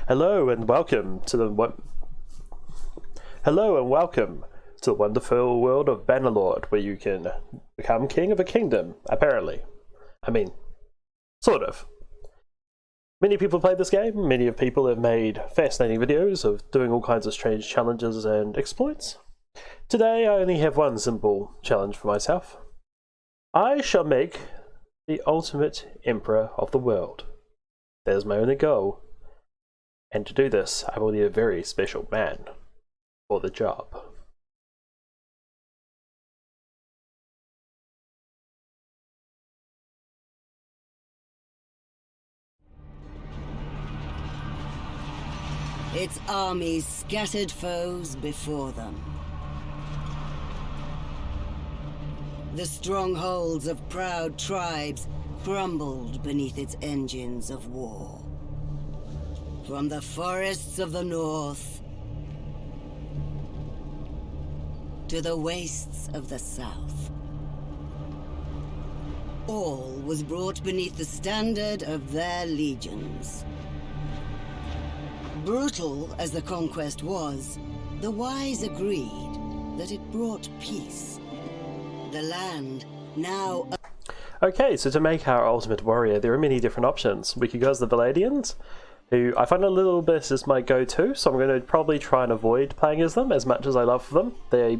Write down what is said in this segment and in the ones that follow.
Hello and welcome to the wonderful world of Bannerlord, where you can become king of a kingdom. Apparently, I mean, sort of. Many people play this game. Many of people have made fascinating videos of doing all kinds of strange challenges and exploits. Today, I only have one simple challenge for myself. I shall make the ultimate emperor of the world. That is my only goal. And to do this, I will need a very special man for the job. Its armies scattered foes before them. The strongholds of proud tribes crumbled beneath its engines of war. From the forests of the north to the wastes of the south, all was brought beneath the standard of their legions. Brutal as the conquest was, the wise agreed that it brought peace. The land now... Okay, so to make our ultimate warrior, there are many different options. We could go as the Valadians, who I find a little bit is my go-to, so I'm going to probably try and avoid playing as them as much as I love them. They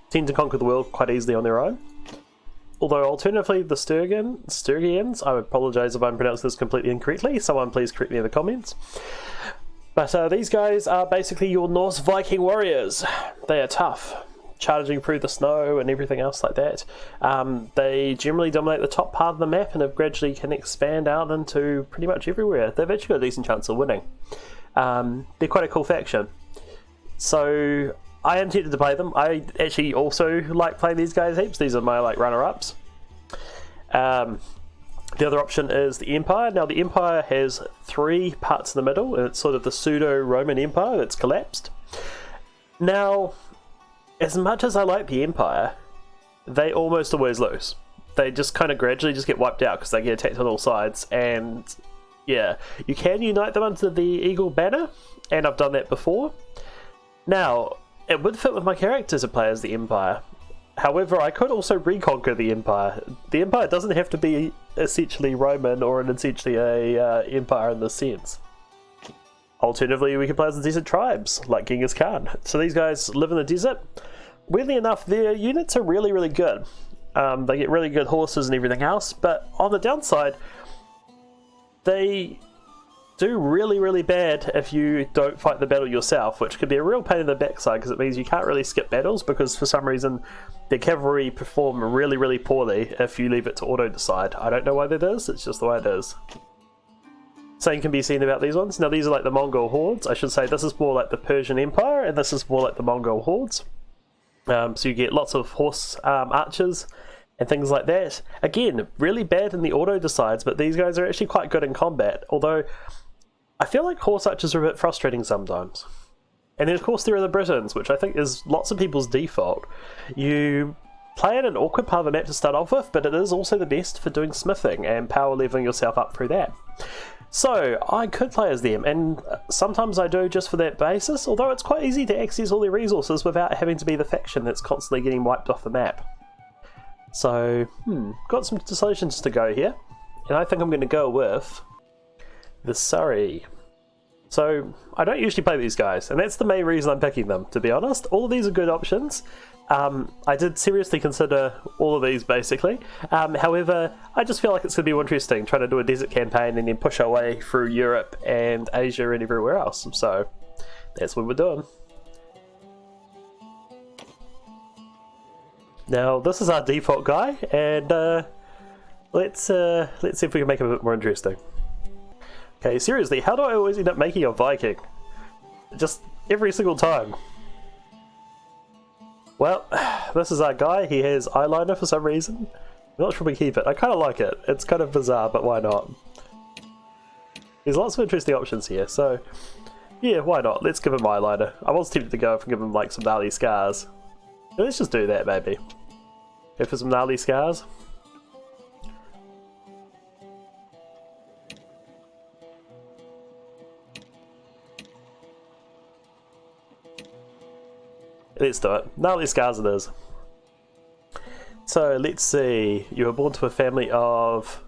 tend to conquer the world quite easily on their own. Although alternatively, the Sturgians, I apologise if I'm pronouncing this completely incorrectly, someone please correct me in the comments. But these guys are basically your Norse Viking warriors. They are tough, charging through the snow and everything else like that. They generally dominate the top part of the map and have gradually can expand out into pretty much everywhere. They've actually got a decent chance of winning. They're quite a cool faction. So I am tempted to play them. I actually also like playing these guys heaps. These are my runner-ups. The other option is the Empire. Now the Empire has three parts in the middle, and it's sort of the pseudo-Roman Empire that's collapsed. Now, as much as I like the Empire, they almost always lose. They just kind of gradually just get wiped out because they get attacked on all sides, and yeah, you can unite them under the Eagle banner, and I've done that before. Now, it would fit with my character to play as the Empire. However, I could also reconquer the Empire. The Empire doesn't have to be essentially Roman or essentially a empire in this sense. Alternatively, we could play as the desert tribes, like Genghis Khan. So these guys live in the desert. Weirdly enough, their units are really, really good. They get really good horses and everything else, but on the downside, they do really, really bad if you don't fight the battle yourself, which could be a real pain in the backside because it means you can't really skip battles because for some reason the cavalry perform really, really poorly if you leave it to auto-decide. I don't know why that is, it's just the way it is. Same can be seen about these ones. Now these are like the Mongol hordes. I should say this is more like the Persian Empire and this is more like the Mongol hordes. So you get lots of horse archers and things like that. Again, really bad in the auto-decides, but these guys are actually quite good in combat, although I feel like horse archers are a bit frustrating sometimes. And then of course there are the Britons, which I think is lots of people's default. You play in an awkward part of the map to start off with, but it is also the best for doing smithing and power leveling yourself up through that. So I could play as them, and sometimes I do just for that basis, although it's quite easy to access all their resources without having to be the faction that's constantly getting wiped off the map. So, got some decisions to go here, and I think I'm going to go with the Surrey. So I don't usually play these guys, and that's the main reason I'm picking them, to be honest. All of these are good options. I did seriously consider all of these basically. However, I just feel like it's going to be more interesting trying to do a desert campaign and then push our way through Europe and Asia and everywhere else. So that's what we're doing. Now this is our default guy, and let's see if we can make him a bit more interesting. Okay, seriously, how do I always end up making a Viking? Just every single time. Well, this is our guy. He has eyeliner for some reason. I'm not sure we keep it. I kind of like it. It's kind of bizarre, but why not? There's lots of interesting options here, so yeah, why not? Let's give him eyeliner. I was tempted to go and give him like some gnarly scars. Let's just do that, maybe. Go for some gnarly scars. let's do it. Gnarly Scars it is. So let's see. You were born to a family of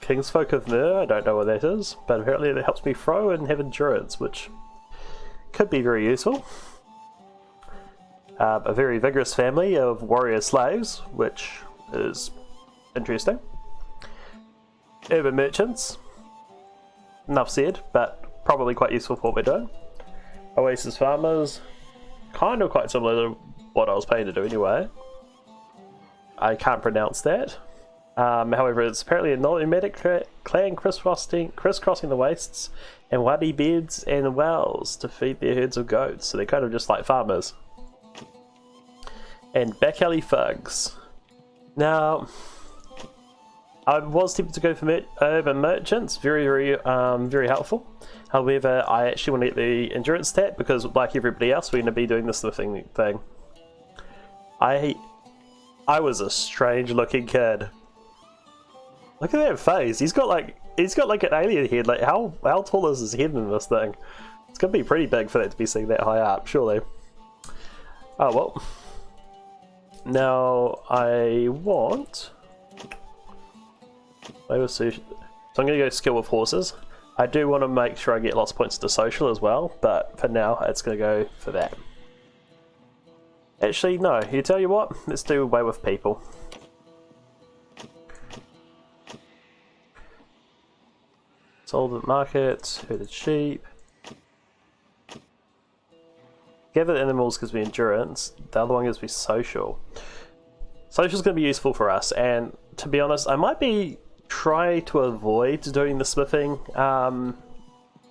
Kingsfolk of Myr. I don't know what that is, but apparently it helps me throw and have endurance, which could be very useful. A very vigorous family of warrior slaves, which is interesting. Urban merchants. Enough said, but probably quite useful for what we're doing. Oasis farmers. Kind of quite similar to what I was paying to do anyway. I can't pronounce that. However, it's apparently a nomadic clan crisscrossing the wastes and wadi beds and wells to feed their herds of goats. So they're kind of just like farmers. And back alley thugs. Now, I was tempted to go for urban merchants. Very helpful. However, I actually want to get the endurance stat because, like everybody else, we're going to be doing this thing. I was a strange-looking kid. Look at that face. He's got like an alien head. Like how tall is his head in this thing? It's gonna be pretty big for that to be seen that high up, surely. Oh well. Now I want. So I'm gonna go skill with horses. I do want to make sure I get lots of points to social as well, but for now it's gonna go for that. Actually, no. You tell you what. Let's do away with people. Sold at market, herded sheep. Gathered animals gives me endurance, the other one gives me social. Social's going to be useful for us, and to be honest, I might be try to avoid doing the smithing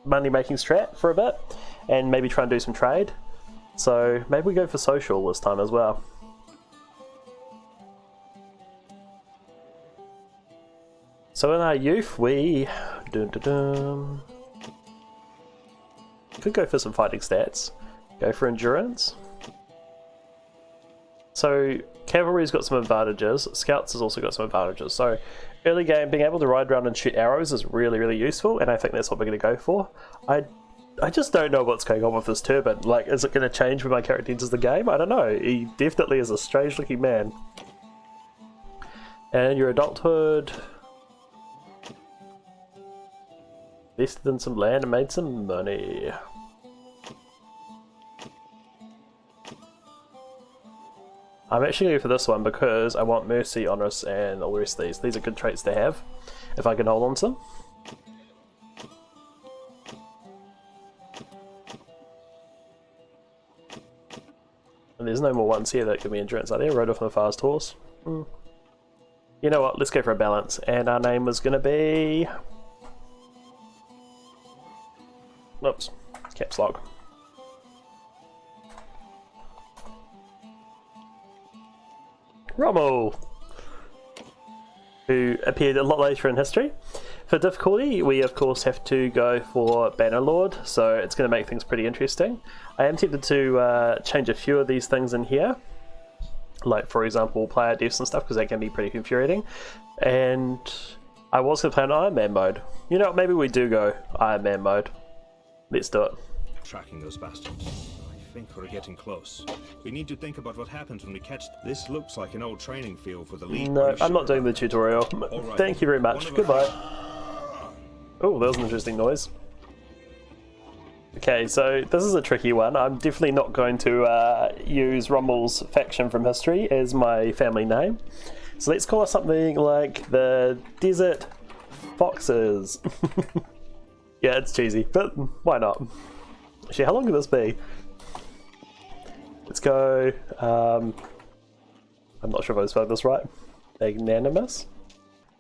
money making strat for a bit, and maybe try and do some trade. So maybe we go for social this time as well. So in our youth, we could go for some fighting stats. Go for endurance. So cavalry's got some advantages. Scouts has also got some advantages. So early game, being able to ride around and shoot arrows is really useful, and I think that's what we're going to go for. I just don't know what's going on with this turban. Like, is it going to change when my character enters the game? I don't know. He definitely is a strange looking man. And your adulthood. Invested in some land and made some money. I'm actually going for this one because I want mercy, honours, and all the rest of these. These are good traits to have, if I can hold on to them. And there's no more ones here that give me endurance, are there? Rode off on a fast horse. You know what, let's go for a balance. And our name was going to be... Oops, caps lock. Rommel, who appeared a lot later in history. For difficulty, we of course have to go for Bannerlord, so it's going to make things pretty interesting. I am tempted to change a few of these things in here, like for example player deaths and stuff, because that can be pretty infuriating. And I was going to play on Iron Man mode. You know, maybe we do go Iron Man mode. Let's do it. Tracking those bastards. I think we're getting close. We need to think about what happens when we catch. This looks like an old training field for the lead. No, I'm not doing the tutorial. Right. Thank you very much. Goodbye. Oh, that was an interesting noise. Okay, so this is a tricky one. I'm definitely not going to use Rommel's faction from history as my family name. So let's call it something like the Desert Foxes. Yeah, it's cheesy, but why not? Actually, how long could this be? Let's go... I'm not sure if I spelled this right. Magnanimous?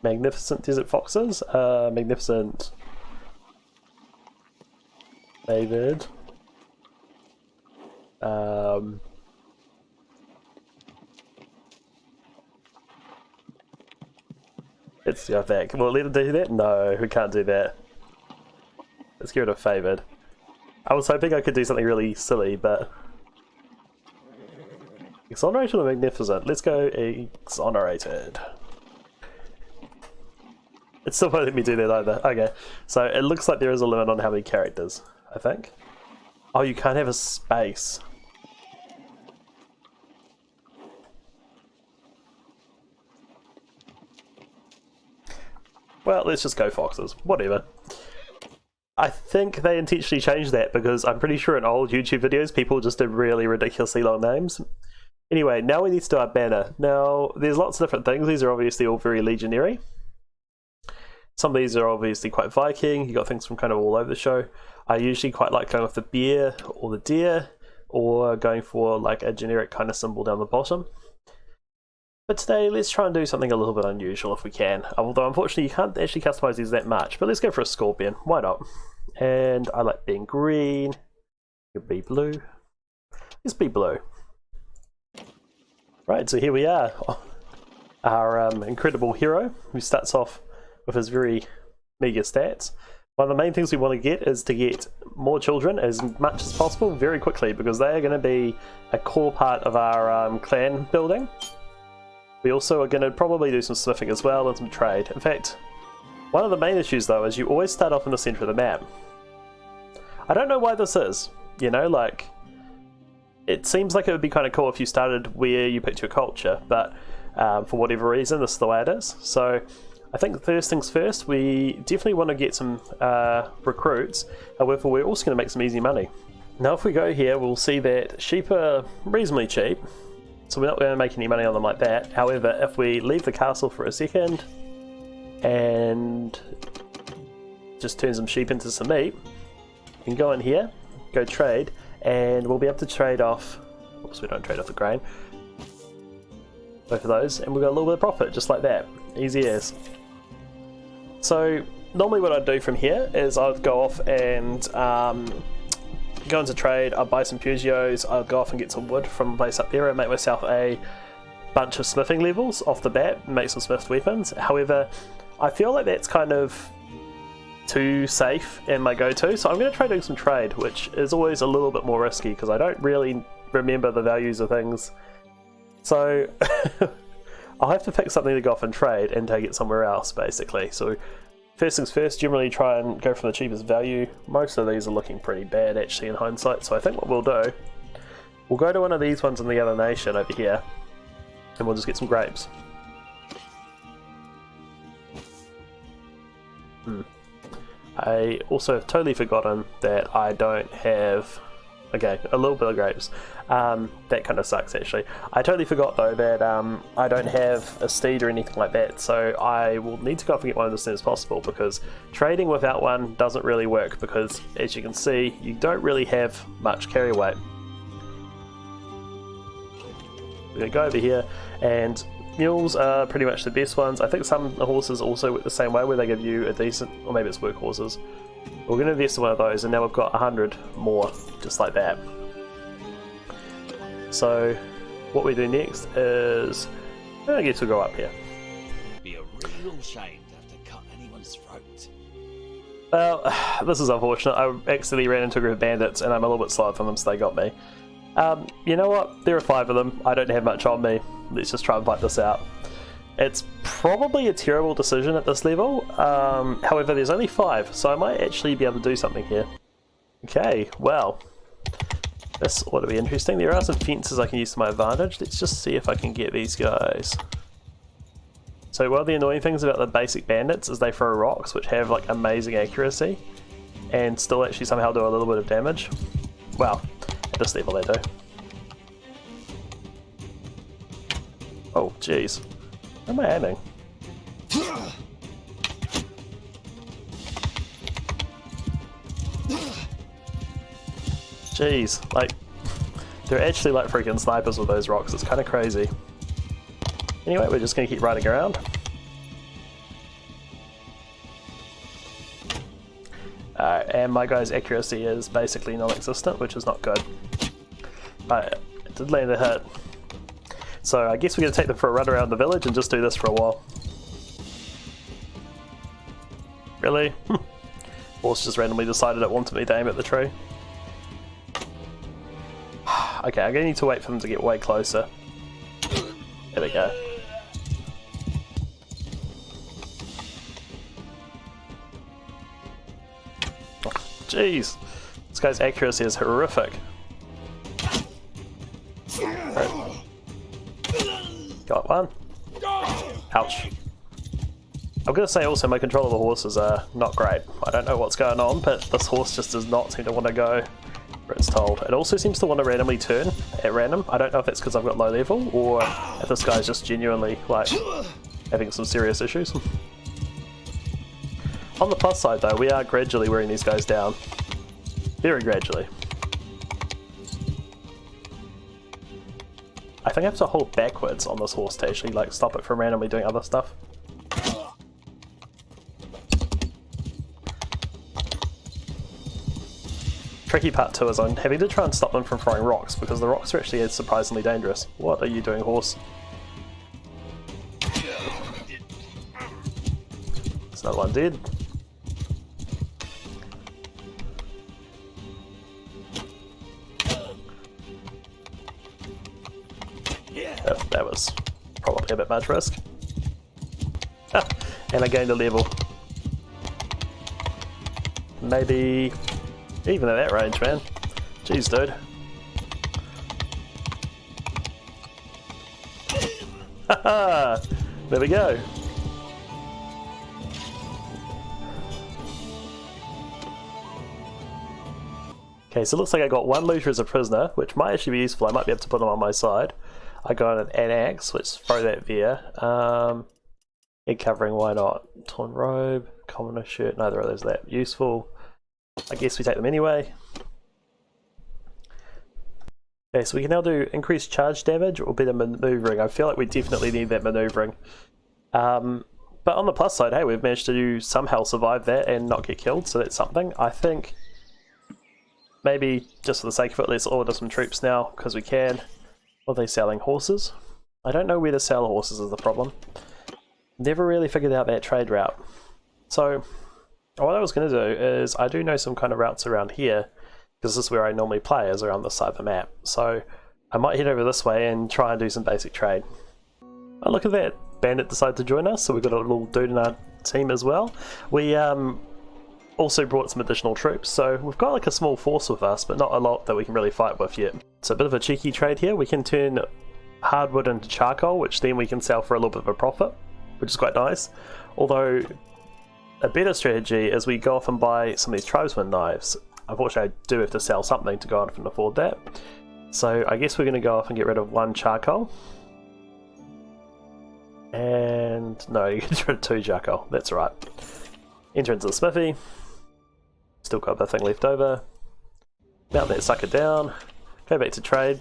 Magnificent Desert Foxes? Magnificent... David... Let's go back. Will it let it do that? No, we can't do that. Let's get rid of favoured. I was hoping I could do something really silly, but... Exonerated or magnificent? Let's go exonerated. It still won't let me do that either. Okay, so it looks like there is a limit on how many characters, I think. Oh, you can't have a space. Well, let's just go foxes. Whatever. I think they intentionally changed that because I'm pretty sure in old YouTube videos people just did really ridiculously long names. Anyway, now we need to do our banner. Now, there's lots of different things. These are obviously all very legionary. Some of these are obviously quite Viking. You got things from kind of all over the show. I usually quite like going with the bear or the deer, or going for like a generic kind of symbol down the bottom. But today, let's try and do something a little bit unusual if we can. Although, unfortunately, you can't actually customize these that much. But let's go for a scorpion. Why not? And I like being green. Could be blue. Let's be blue. Right, so here we are. Our incredible hero, who starts off with his very meager stats. One of the main things we want to get is to get more children as much as possible very quickly, because they are going to be a core part of our clan building. We also are going to probably do some smithing as well and some trade. In fact, one of the main issues though is you always start off in the centre of the map. I don't know why this is, you know, like, it seems like it would be kind of cool if you started where you picked your culture, but for whatever reason this is the way it is. So I think first things first, we definitely want to get some recruits. However, we're also going to make some easy money. Now if we go here, we'll see that sheep are reasonably cheap, so we're not going to make any money on them like that. However, if we leave the castle for a second and just turn some sheep into some meat, we can go in here, go trade, and we'll be able to trade off, oops, we don't trade off the grain, both of those, and we've got a little bit of profit, just like that. Easy as. So normally what I'd do from here is I'd go off and go into trade, I'd buy some Pugios, I'd go off and get some wood from a place up there and make myself a bunch of smithing levels off the bat and make some smithed weapons. However, I feel like that's kind of too safe in my go-to, so I'm going to try doing some trade, which is always a little bit more risky because I don't really remember the values of things. So I'll have to pick something to go off and trade and take it somewhere else, basically. So first things first, generally try and go for the cheapest value. Most of these are looking pretty bad actually in hindsight, so I think what we'll do, we'll go to one of these ones in the other nation over here and we'll just get some grapes. I also have totally forgotten that I don't have, okay, a little bit of grapes. That kind of sucks actually. I totally forgot though that I don't have a steed or anything like that, so I will need to go off and get one as soon as possible, because trading without one doesn't really work, because as you can see, you don't really have much carry weight. We're going to go over here, and mules are pretty much the best ones. I think some horses also work the same way, where they give you a decent, or maybe it's workhorses. We're going to invest in one of those, and now we've got 100 more, just like that. So what we do next is, I guess we'll go up here. It'd be a real shame to have to cut anyone's throat. Well, this is unfortunate. I accidentally ran into a group of bandits, and I'm a little bit slower than them, so they got me. You know what? There are 5 of them. I don't have much on me. Let's just try and fight this out. It's probably a terrible decision at this level. However, there's only 5, so I might actually be able to do something here. Okay, well, this ought to be interesting. There are some fences I can use to my advantage. Let's just see if I can get these guys. So one of the annoying things about the basic bandits is they throw rocks, which have like amazing accuracy, and still actually somehow do a little bit of damage. Well, at this level they do. Oh, jeez. Where am I aiming? Jeez, like, they're actually like freaking snipers with those rocks. It's kind of crazy. Anyway, we're just going to keep riding around. And my guy's accuracy is basically non-existent, which is not good. But it did land a hit. So I guess we're going to take them for a run around the village and just do this for a while. Really? Horse just randomly decided it wanted me to aim at the tree. Okay, I'm going to need to wait for them to get way closer. There we go. Oh, jeez. This guy's accuracy is horrific. Right. Got one. Ouch. I'm going to say also my control of the horses are not great. I don't know what's going on, but this horse just does not seem to want to go where it's told. It also seems to want to randomly turn at random. I don't know if it's because I've got low level or if this guy's just genuinely like having some serious issues. On the plus side though, we are gradually wearing these guys down. Very gradually. I think I have to hold backwards on this horse to actually like stop it from randomly doing other stuff. Tricky part too is I'm having to try and stop them from throwing rocks because the rocks are actually surprisingly dangerous. What are you doing, horse? There's another one dead. That was probably a bit much risk. And I gained a level. Maybe even at that range, man. Jeez, dude. Haha! There we go. Okay, so it looks like I got one looter as a prisoner, which might actually be useful. I might be able to put him on my side. I got an axe, let's throw that there. Head covering, why not? Torn robe, commoner shirt, neither of those are that useful. I guess we take them anyway. Okay, so we can now do increased charge damage or better maneuvering. I feel like we definitely need that maneuvering. But on the plus side, hey, we've managed to somehow survive that and not get killed, so that's something. I think maybe just for the sake of it, let's order some troops now, because we can. Are they selling horses? I don't know where to sell horses is the problem. Never really figured out that trade route. So what I was going to do is, I do know some kind of routes around here, because this is where I normally play, is around this side of the map. So I might head over this way and try and do some basic trade. Oh, look at that. Bandit decided to join us, so we've got a little dude in our team as well. We also brought some additional troops, so we've got like a small force with us, but not a lot that we can really fight with yet. So a bit of a cheeky trade here. We can turn hardwood into charcoal, which then we can sell for a little bit of a profit, which is quite nice. Although a better strategy is we go off and buy some of these tribesman knives. Unfortunately, I do have to sell something to go off and afford that. So I guess we're going to go off and get rid of one charcoal. And no, you get rid of 2 charcoal. That's right. Enter into the smithy. Still got that thing left over. Mount that sucker down. Go back to trade.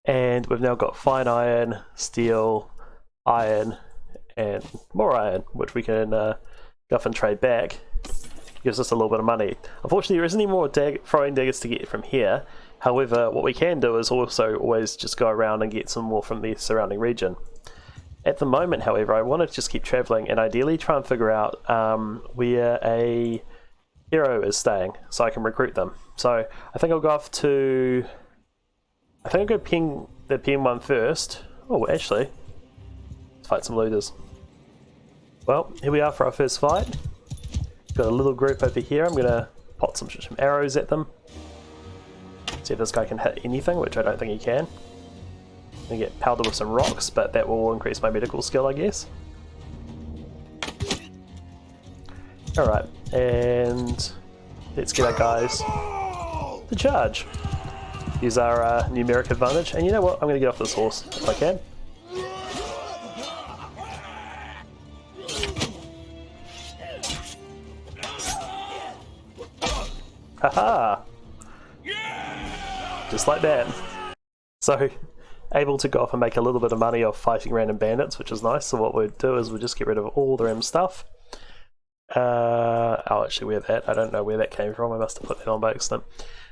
And we've now got fine iron, steel, iron, and more iron, which we can go off and trade back. Gives us a little bit of money. Unfortunately, there isn't any more throwing daggers to get from here. However, what we can do is also always just go around and get some more from the surrounding region. At the moment, however, I want to just keep travelling and ideally try and figure out where a hero is staying so I can recruit them. So I think I'll go off to... I think I'll go ping the PM one first. Oh, actually, let's fight some looters. Well, here we are for our first fight. Got a little group over here. I'm going to pot some arrows at them. See if this guy can hit anything, which I don't think he can. I'm going to get pelted with some rocks, but that will increase my medical skill, I guess. Alright, and let's get our guys to charge. Use our numeric advantage, and you know what? I'm going to get off this horse if I can. Haha! Just like that. So, able to go off and make a little bit of money off fighting random bandits, which is nice. So what we'll do is we'll just get rid of all the random stuff. I'll actually wear that. I don't know where that came from. I must have put that on by accident.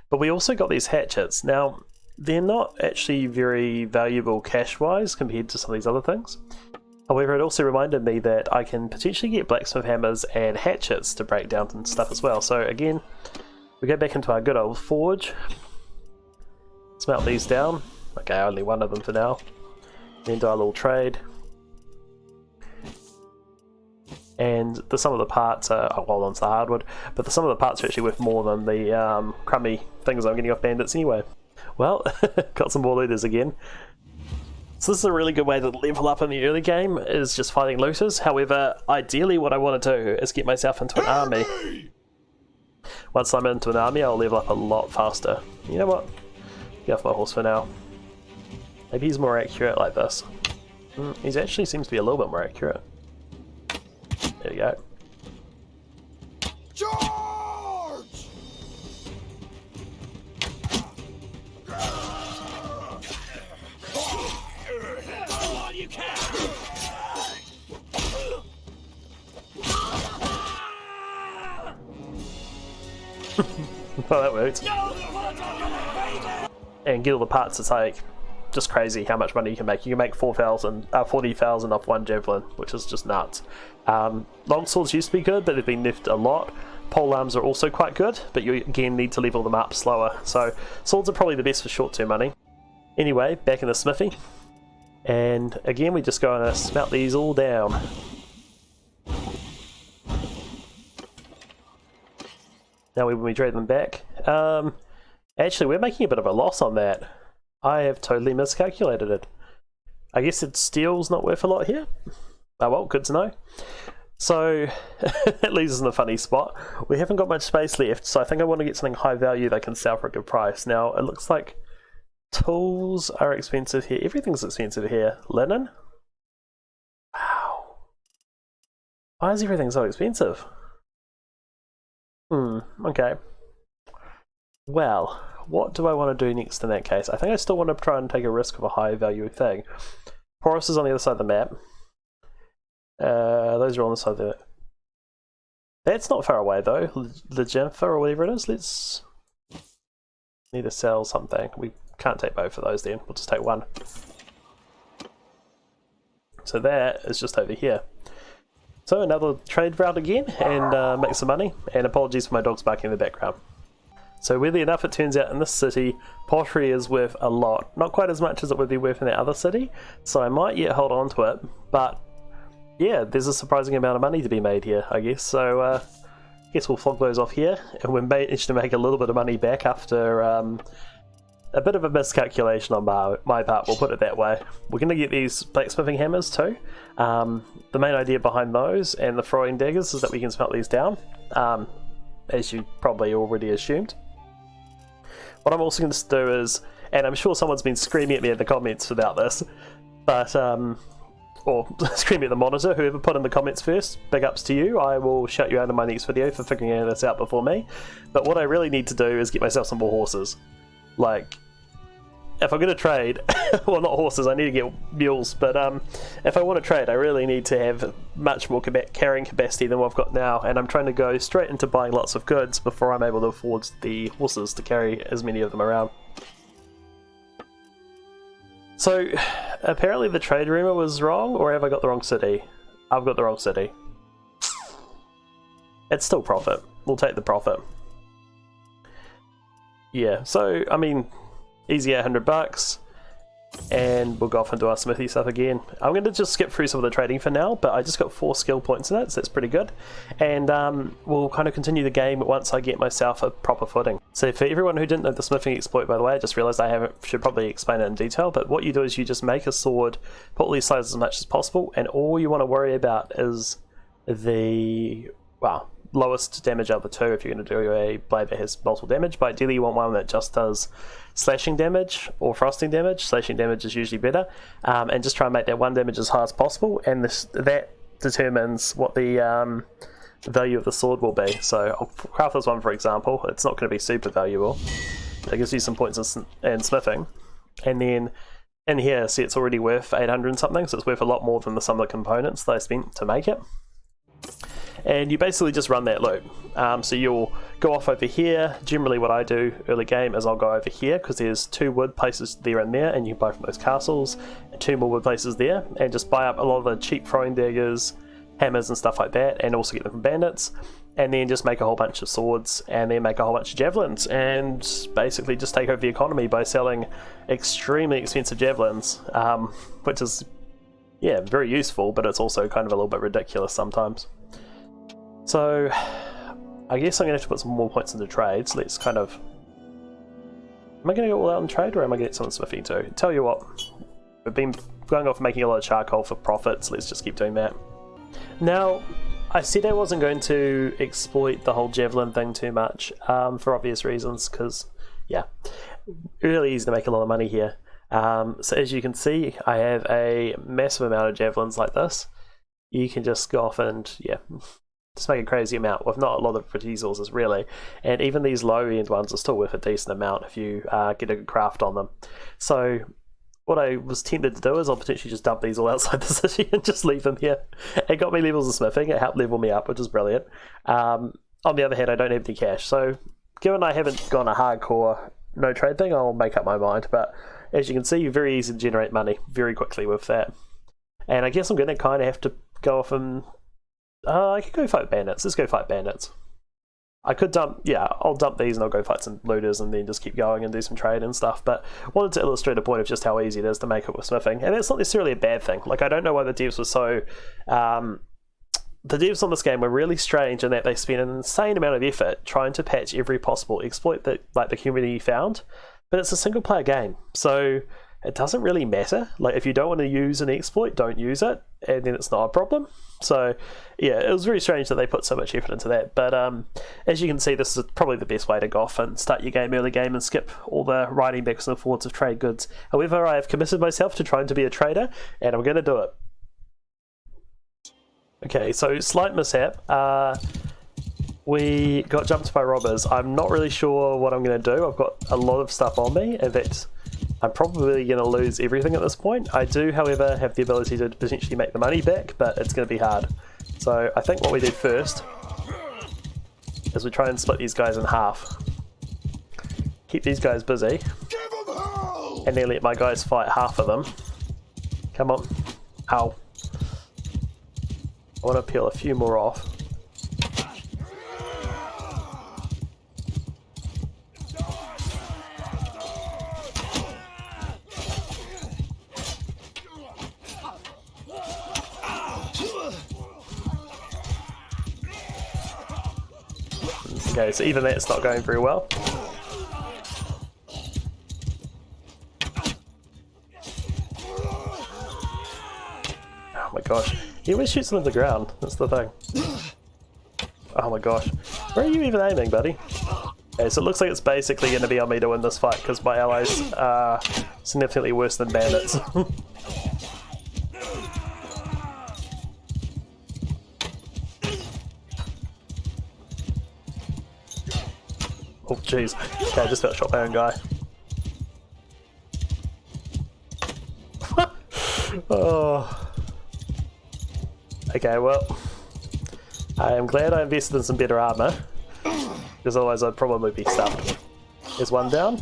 But we also got these hatchets. Now, they're not actually very valuable cash-wise compared to some of these other things. However, it also reminded me that I can potentially get blacksmith hammers and hatchets to break down and stuff as well. So again, we go back into our good old forge. Smelt these down. Okay, only one of them for now. Then do our little trade. And the sum of the parts are, oh, well, onto the hardwood, but the sum of the parts are actually worth more than the crummy things I'm getting off bandits anyway. Well, got some more looters again. So this is a really good way to level up in the early game, is just fighting looters. However, ideally what I want to do is get myself into an army. Once I'm into an army, I'll level up a lot faster. You know what? Get off my horse for now. Maybe he's more accurate like this. He actually seems to be a little bit more accurate. There we go. Charge! All you can! Well, that worked. And get all the parts, it's like just crazy how much money you can make. You can make 40,000 off one javelin, which is just nuts. Long swords used to be good, but they've been nerfed a lot. Pole arms are also quite good, but you again need to level them up slower. So swords are probably the best for short-term money. Anyway, back in the smithy. And again, we just go and smelt these all down. Now when we trade them back, actually we're making a bit of a loss on that. I have totally miscalculated it. I guess steel's not worth a lot here. Oh well, good to know. So that leaves us in a funny spot. We haven't got much space left, so I think I want to get something high value that can sell for a good price. Now it looks like tools are expensive here. Everything's expensive here. Linen? Wow. Why is everything so expensive? Okay. Well, what do I want to do next in that case? I think I still want to try and take a risk of a high value thing. Porus is on the other side of the map. Those are on the side of the... That's not far away though. Legentha or whatever it is. Let's... need to sell something. We can't take both of those then. We'll just take one. So that is just over here. So another trade route again and make some money. And apologies for my dogs barking in the background. So weirdly enough, it turns out in this city, pottery is worth a lot. Not quite as much as it would be worth in that other city, so I might yet hold on to it. But yeah, there's a surprising amount of money to be made here, I guess. So I guess we'll flog those off here, and we managed to make a little bit of money back after a bit of a miscalculation on my part, we'll put it that way. We're going to get these blacksmithing hammers too. The main idea behind those and the throwing daggers is that we can smelt these down, as you probably already assumed. What I'm also going to do is, and I'm sure someone's been screaming at me in the comments about this, but, or screaming at the monitor, whoever put in the comments first, big ups to you. I will shout you out in my next video for figuring this out before me. But what I really need to do is get myself some more horses. Like, if I'm going to trade, well not horses, I need to get mules, but if I want to trade I really need to have much more carrying capacity than what I've got now, and I'm trying to go straight into buying lots of goods before I'm able to afford the horses to carry as many of them around. So apparently the trade rumor was wrong, or have I got the wrong city? I've got the wrong city. It's still profit. We'll take the profit. Yeah, so I mean, easy $800, and we'll go off and do our smithy stuff again. I'm going to just skip through some of the trading for now, but I just got 4 skill points in it, so that's pretty good. And we'll kind of continue the game once I get myself a proper footing. So for everyone who didn't know the smithing exploit, by the way, I just realised should probably explain it in detail, but what you do is you just make a sword, put all these sizes as much as possible, and all you want to worry about is the, well, lowest damage out of the two if you're going to do a blade that has multiple damage, but ideally you want one that just does slashing damage or frosting damage. Slashing damage is usually better, and just try and make that one damage as high as possible, and that determines what the value of the sword will be. So I'll craft this one for example. It's not going to be super valuable. It gives you some points in smithing, and then in here, see, it's already worth 800 and something, so it's worth a lot more than the sum of the components that I spent to make it. And you basically just run that loop. So you'll go off over here. Generally what I do early game is I'll go over here because there's 2 wood places there and there, and you can buy from those castles, and 2 more wood places there, and just buy up a lot of the cheap throwing daggers, hammers and stuff like that, and also get them from bandits, and then just make a whole bunch of swords, and then make a whole bunch of javelins, and basically just take over the economy by selling extremely expensive javelins, which is, yeah, very useful, but it's also kind of a little bit ridiculous sometimes. So I guess I'm going to have to put some more points into trades. Let's kind of... Am I going to go all out in trade, or am I going to get some smithing too? Tell you what, we've been going off making a lot of charcoal for profit, so let's just keep doing that. Now, I said I wasn't going to exploit the whole javelin thing too much, for obvious reasons, because, yeah, really easy to make a lot of money here. So as you can see, I have a massive amount of javelins like this. You can just go off and, yeah, just make a crazy amount with not a lot of resources, really. And even these low-end ones are still worth a decent amount if you get a good craft on them. So what I was tempted to do is I'll potentially just dump these all outside the city and just leave them here. It got me levels of smithing, it helped level me up, which is brilliant. On the other hand, I don't have any cash, so given I haven't gone a hardcore no trade thing, I'll make up my mind. But as you can see, very easy to generate money very quickly with that. And I guess I'm going to kind of have to go off and... I could go fight bandits. Let's go fight bandits. I could dump... Yeah, I'll dump these and I'll go fight some looters and then just keep going and do some trade and stuff. But I wanted to illustrate a point of just how easy it is to make it with smithing. And that's not necessarily a bad thing. Like, I don't know why the devs were so... the devs on this game were really strange in that they spent an insane amount of effort trying to patch every possible exploit that the community found, but it's a single player game, so it doesn't really matter. Like, if you don't want to use an exploit, don't use it, and then it's not a problem. So yeah, it was very strange that they put so much effort into that. But as you can see, this is probably the best way to go off and start your game early game and skip all the riding backwards and forwards of trade goods. However, I have committed myself to trying to be a trader, and I'm going to do it. Okay, so slight mishap. We got jumped by robbers. I'm not really sure what I'm going to do. I've got a lot of stuff on me, and that I'm probably going to lose everything at this point. I do, however, have the ability to potentially make the money back, but it's going to be hard. So I think what we do first is we try and split these guys in half. Keep these guys busy, and then let my guys fight half of them. Come on. Ow. I want to peel a few more off. Okay, so even that's not going very well. Oh my gosh. He always shoots them in the ground, that's the thing. Oh my gosh. Where are you even aiming, buddy? Okay, so it looks like it's basically going to be on me to win this fight because my allies are significantly worse than bandits. Oh jeez. Okay, I just about shot my own guy. Oh. Okay, well, I am glad I invested in some better armor, because otherwise I'd probably be stuffed. There's one down.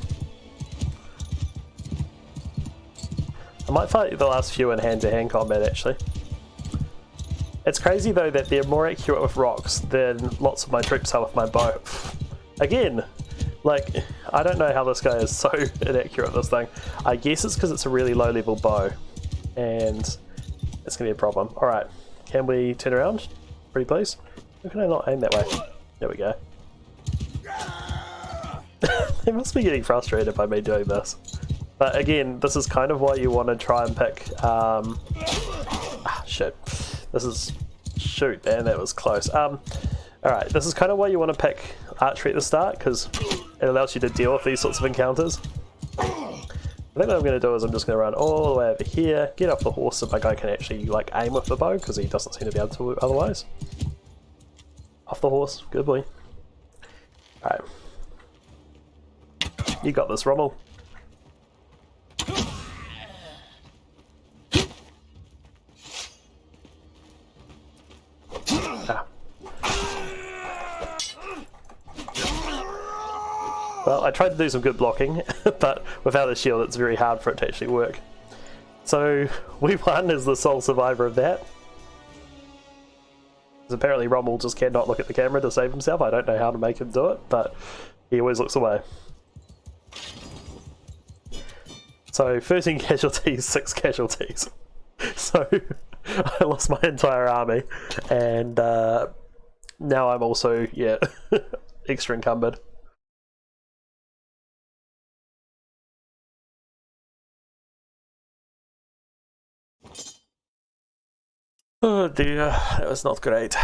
I might fight the last few in hand-to-hand combat, actually. It's crazy, though, that they're more accurate with rocks than lots of my troops are with my bow. Again, like, I don't know how this guy is so inaccurate at this thing. I guess it's because it's a really low-level bow, and it's going to be a problem. Alright. Can we turn around? Pretty please. Why can I not aim that way? There we go. They must be getting frustrated by me doing this. But again, this is kind of why you want to try and pick... shit. This is... Shoot, man, that was close. Alright, this is kind of why you want to pick archery at the start, because it allows you to deal with these sorts of encounters. I think what I'm going to do is I'm just going to run all the way over here, get off the horse so my guy can actually like aim with the bow, because he doesn't seem to be able to otherwise. Off the horse, good boy. Alright. You got this, Rommel. Ah. Well, I tried to do some good blocking, but without a shield it's very hard for it to actually work. So, we won as the sole survivor of that. Because apparently Rommel just cannot look at the camera to save himself. I don't know how to make him do it, but he always looks away. So, 13 casualties, 6 casualties. So, I lost my entire army, and now I'm also, yeah, extra encumbered. Oh dear, that was not great.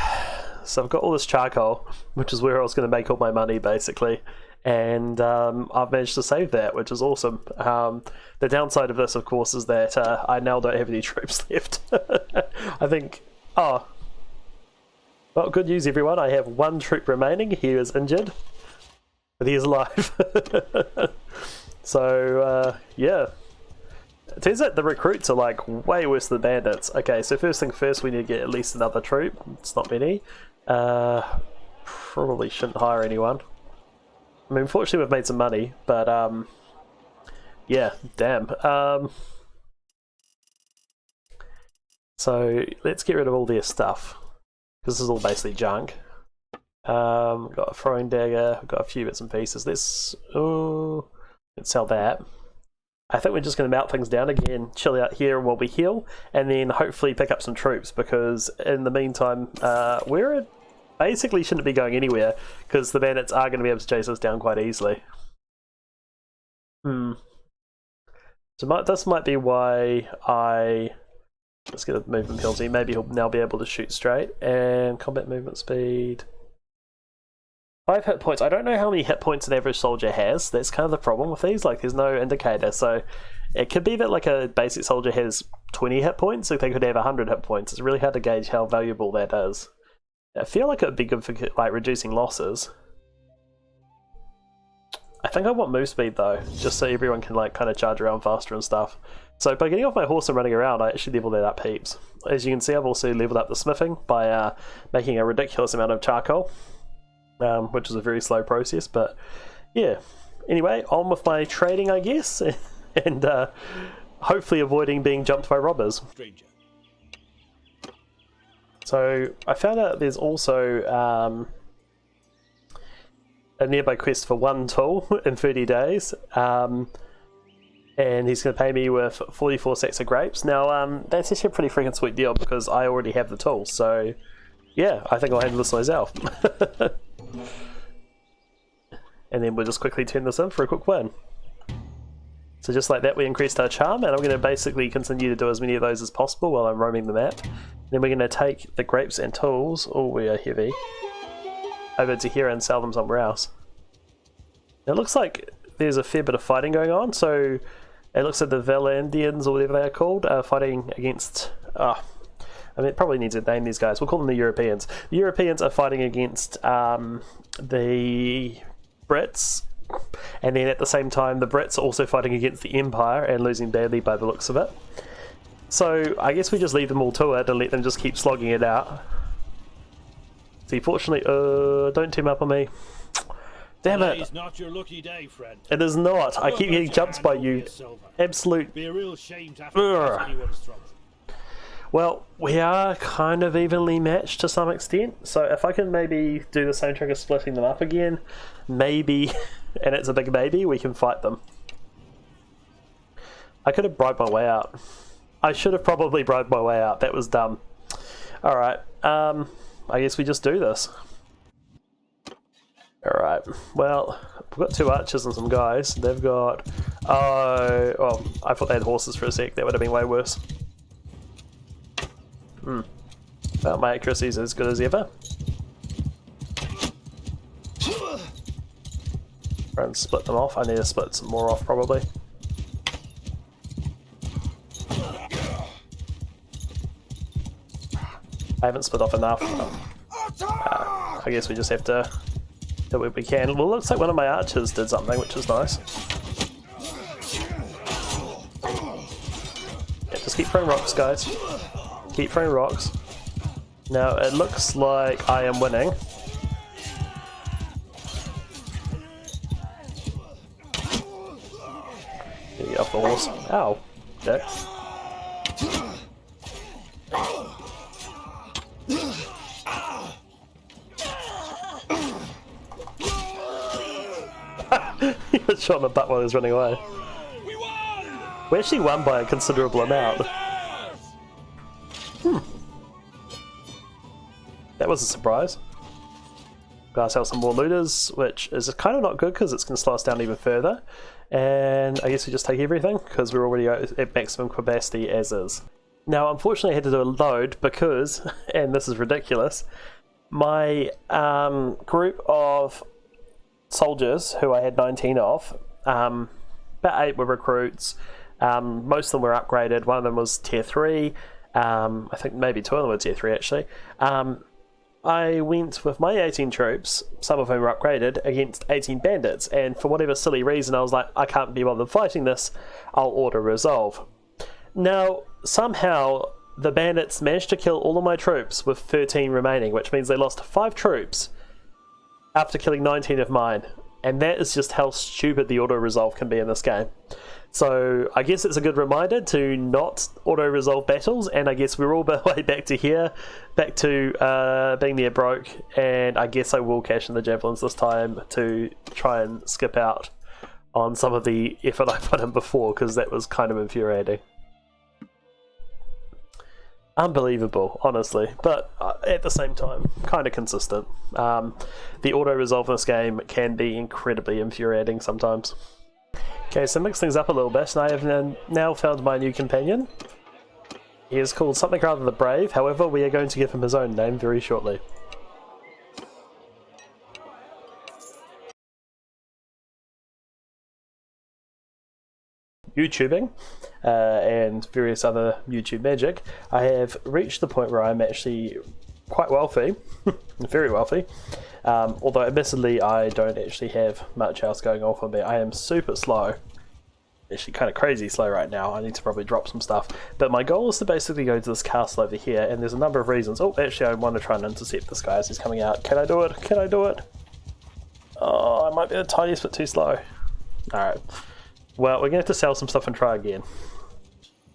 So I've got all this charcoal, which is where I was going to make all my money basically, and I've managed to save that, which is awesome. The downside of this, of course, is that I now don't have any troops left. I think... Oh. Well, good news everyone, I have one troop remaining. He is injured, but he is alive. So, yeah. It turns out the recruits are like way worse than bandits. Okay, so first thing first, we need to get at least another troop. It's not many. Probably shouldn't hire anyone. I mean, unfortunately we've made some money, but yeah, damn. So let's get rid of all their stuff, because this is all basically junk. Got a throwing dagger, got a few bits and pieces. Let's sell that. I think we're just going to melt things down again, chill out here while we heal, and then hopefully pick up some troops, because in the meantime, we're basically shouldn't be going anywhere, because the bandits are going to be able to chase us down quite easily. So this might be why I... Let's get a movement penalty. Maybe he'll now be able to shoot straight. And combat movement speed... 5 hit points. I don't know how many hit points an average soldier has. That's kind of the problem with these. Like, there's no indicator. So it could be that like a basic soldier has 20 hit points. Like they could have 100 hit points. It's really hard to gauge how valuable that is. I feel like it would be good for like reducing losses. I think I want move speed though, just so everyone can like kind of charge around faster and stuff. So by getting off my horse and running around, I actually leveled that up heaps. As you can see, I've also leveled up the smithing by making a ridiculous amount of charcoal. Which is a very slow process, but yeah. Anyway, on with my trading, I guess, and hopefully avoiding being jumped by robbers. Stranger. So I found out there's also a nearby quest for 1 tool in 30 days, and he's going to pay me with 44 sacks of grapes. Now, that's actually a pretty freaking sweet deal, because I already have the tool, so yeah, I think I'll handle this myself. And then we'll just quickly turn this in for a quick win. So just like that, we increased our charm, and I'm going to basically continue to do as many of those as possible while I'm roaming the map. Then we're going to take the grapes and tools, oh we are heavy, over to here and sell them somewhere else. Now, it looks like there's a fair bit of fighting going on, so it looks like the Valandians, or whatever they are called, are fighting against... I mean, it probably needs to name these guys. We'll call them the Europeans. The Europeans are fighting against the Brits, and then at the same time the Brits are also fighting against the Empire and losing badly by the looks of it. So I guess we just leave them all to it and let them just keep slogging it out. See, fortunately, don't team up on me. Damn it! Today's not your lucky day, friend. It is not. I keep getting jumped by you. Absolute. Be a real shame to have to press anyone's throat. Well, we are kind of evenly matched to some extent, so if I can maybe do the same trick of splitting them up again, maybe, and it's a big maybe, we can fight them. I could have bribed my way out. I should have probably bribed my way out. That was dumb. Alright, I guess we just do this. Alright, well, we've got 2 archers and some guys. They've got... Oh, well, I thought they had horses for a sec. That would have been way worse. Well, my accuracy is as good as ever. Try and split them off. I need to split some more off, probably. I haven't split off enough. I guess we just have to do what we can. Well, it looks like one of my archers did something, which is nice. Yeah, just keep throwing rocks, guys. Keep throwing rocks. Now, it looks like I am winning. Get off the horse. Ow. Dick. He was shot in the butt while he was running away. We actually won by a considerable amount. That was a surprise. Got ourselves some more looters, which is kind of not good because it's going to slow us down even further. And I guess we just take everything because we're already at maximum capacity as is. Now, unfortunately, I had to do a load because, and this is ridiculous, my group of soldiers, who I had 19 of, about 8 were recruits, most of them were upgraded, one of them was tier 3, I think maybe 2 of them were tier 3 actually. I went with my 18 troops, some of whom were upgraded, against 18 bandits, and for whatever silly reason I was like, I can't be bothered fighting this, I'll auto-resolve. Now, somehow, the bandits managed to kill all of my troops with 13 remaining, which means they lost 5 troops after killing 19 of mine. And that is just how stupid the auto-resolve can be in this game. So, I guess it's a good reminder to not auto-resolve battles, and I guess we're all the way back to here, back to being near broke, and I guess I will cash in the javelins this time to try and skip out on some of the effort I put in before, because that was kind of infuriating. Unbelievable, honestly, but at the same time, kind of consistent. The auto-resolve in this game can be incredibly infuriating sometimes. Okay, so mix things up a little bit, and I have now found my new companion. He is called something rather than Brave, however, we are going to give him his own name very shortly. YouTubing and various other YouTube magic, I have reached the point where I'm actually quite wealthy, very wealthy, although admittedly I don't actually have much else going on for me. I am super slow, actually kind of crazy slow right now. I need to probably drop some stuff, but my goal is to basically go to this castle over here, and there's a number of reasons. Oh, actually I want to try and intercept this guy as he's coming out. Can I do it? Can I do it? Oh, I might be the tiniest bit too slow. Alright. Well, we're going to have to sell some stuff and try again.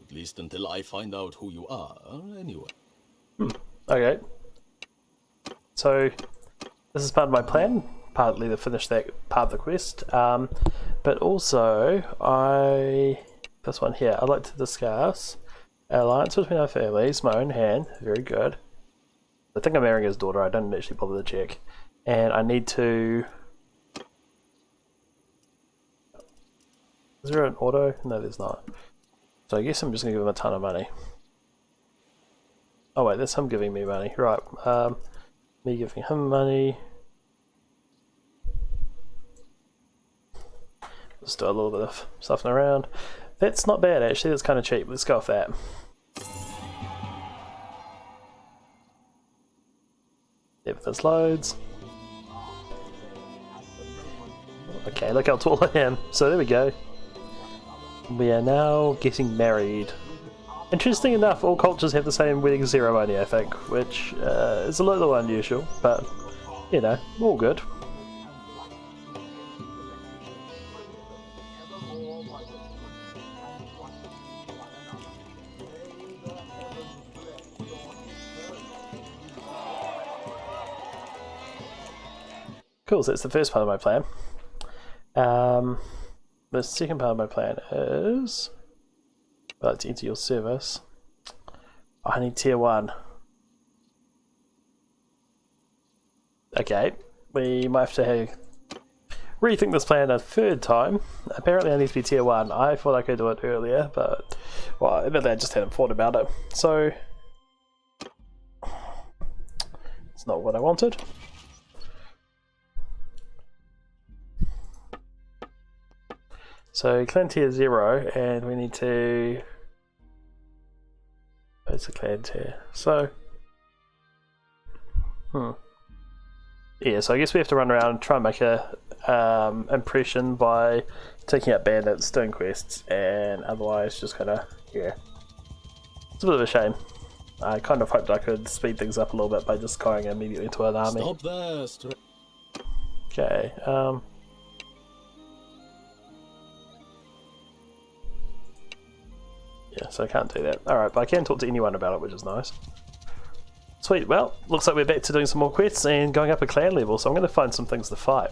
At least until I find out who you are, anyway. Okay. So, this is part of my plan, partly to finish that part of the quest, but also, this one here, I'd like to discuss alliance between our families, my own hand, very good. I think I'm marrying his daughter, I didn't actually bother to check. And I need to... Is there an auto? No, there's not. So I guess I'm just going to give him a ton of money. Oh wait, that's him giving me money. Right, me giving him money. Let's do a little bit of stuffing around. That's not bad actually, that's kind of cheap. Let's go with that. Yep, there's loads. Okay, look how tall I am. So there we go. We are now getting married. Interesting enough, all cultures have the same wedding ceremony, I think, which is a little unusual, but, you know, all good. Cool, so that's the first part of my plan. The second part of my plan is... I'd like to enter your service. Oh, I need tier 1. Okay, we might have to rethink this plan a third time. Apparently I need to be tier 1. I thought I could do it earlier, but... Well, admittedly I just hadn't thought about it. So... It's not what I wanted. So clan tier 0, and we need to... Where's the clan tier? So... Yeah, so I guess we have to run around and try and make a impression by taking out bandits, doing quests, and otherwise just kind of, yeah. It's a bit of a shame. I kind of hoped I could speed things up a little bit by just going immediately to an army. Stop there, Okay, yeah, so I can't do that. Alright, but I can talk to anyone about it, which is nice. Sweet, well, looks like we're back to doing some more quests and going up a clan level, so I'm going to find some things to fight.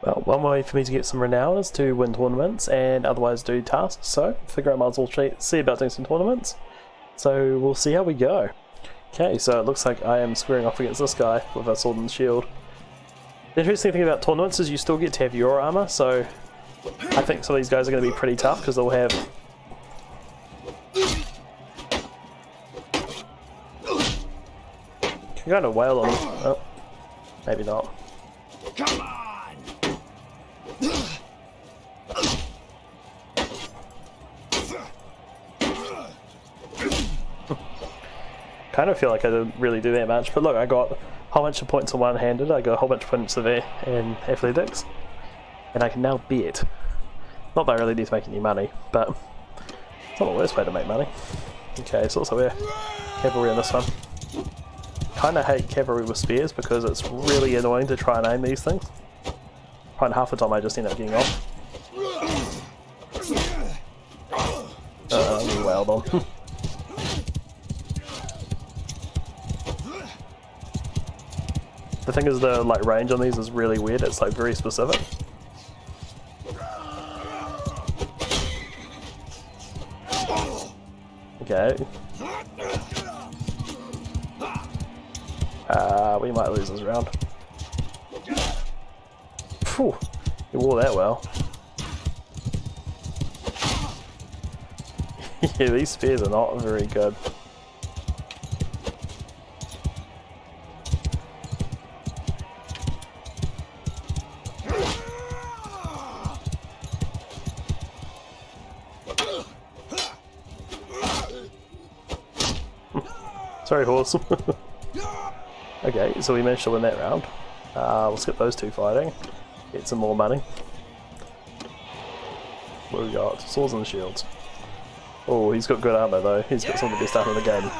Well, one way for me to get some renown is to win tournaments and otherwise do tasks, so I figure I might as well see about doing some tournaments. So we'll see how we go. Okay, so it looks like I am squaring off against this guy with a sword and shield. The interesting thing about tournaments is you still get to have your armor, so I think some of these guys are going to be pretty tough because they'll have You're going to wail on him. Oh, maybe not. Come on! Kind of feel like I didn't really do that much, but look, I got a whole bunch of points on one-handed, I got a whole bunch of points in athletics, and I can now bet. Not that I really need to make any money, but it's not the worst way to make money. Okay, so also we're cavalry on this one. Kinda hate cavalry with spears because it's really annoying to try and aim these things. And half the time I just end up getting off. I'm getting wailed on. The thing is, the like range on these is really weird. It's like very specific. Okay. We might lose this round. Phew, you wore that well. Yeah, these spears are not very good. Sorry, horse. Okay, so we managed to win that round. We'll skip those two fighting. Get some more money. What do we got? Swords and shields. Oh, he's got good armor though. He's got some of the best armor in the game.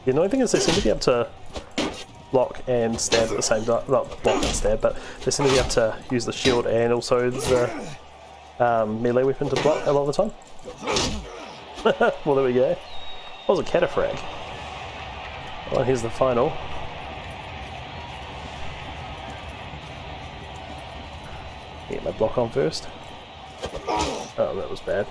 The annoying thing is they seem to be able to block and stab at the same time. Not block and stab, but they seem to be able to use the shield and also the melee weapon to block a lot of the time. Well, there we go. That was a cataphract. Well, here's the final. Get my block on first. Oh, that was bad.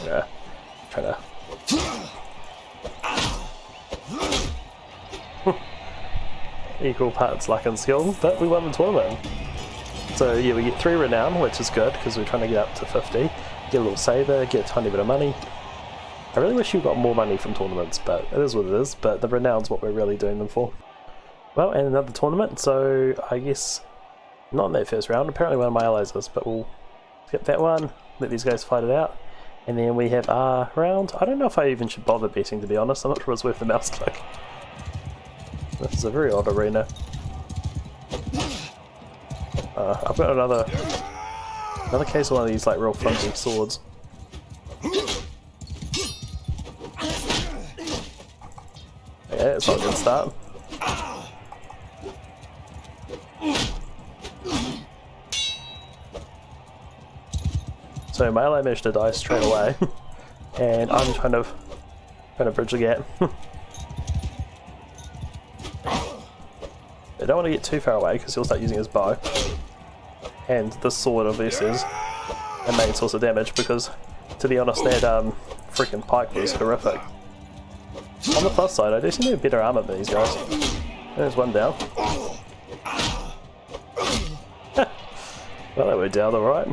Yeah, try to. Equal parts luck and skill, but we won the tournament. So yeah, we get 3 renown, which is good because we're trying to get up to 50. Get a little saber, get a tiny bit of money. I really wish you got more money from tournaments, but it is what it is. But the renown's what we're really doing them for. Well, and another tournament. So I guess not in that first round. Apparently one of my allies is, but we'll skip that one. Let these guys fight it out. And then we have our round. I don't know if I even should bother betting, to be honest. I'm not sure it's worth the mouse click. This is a very odd arena. I've got another case of one of these like real funky swords. Yeah, it's not a good start. So my ally managed to die straight away, and I'm trying to bridge the gap. I don't want to get too far away because he'll start using his bow, and this sword obviously is a main source of damage because, to be honest, that freaking pike was horrific. On the plus side, I do seem to have better armor than these guys. There's one down. Well, that went down alright.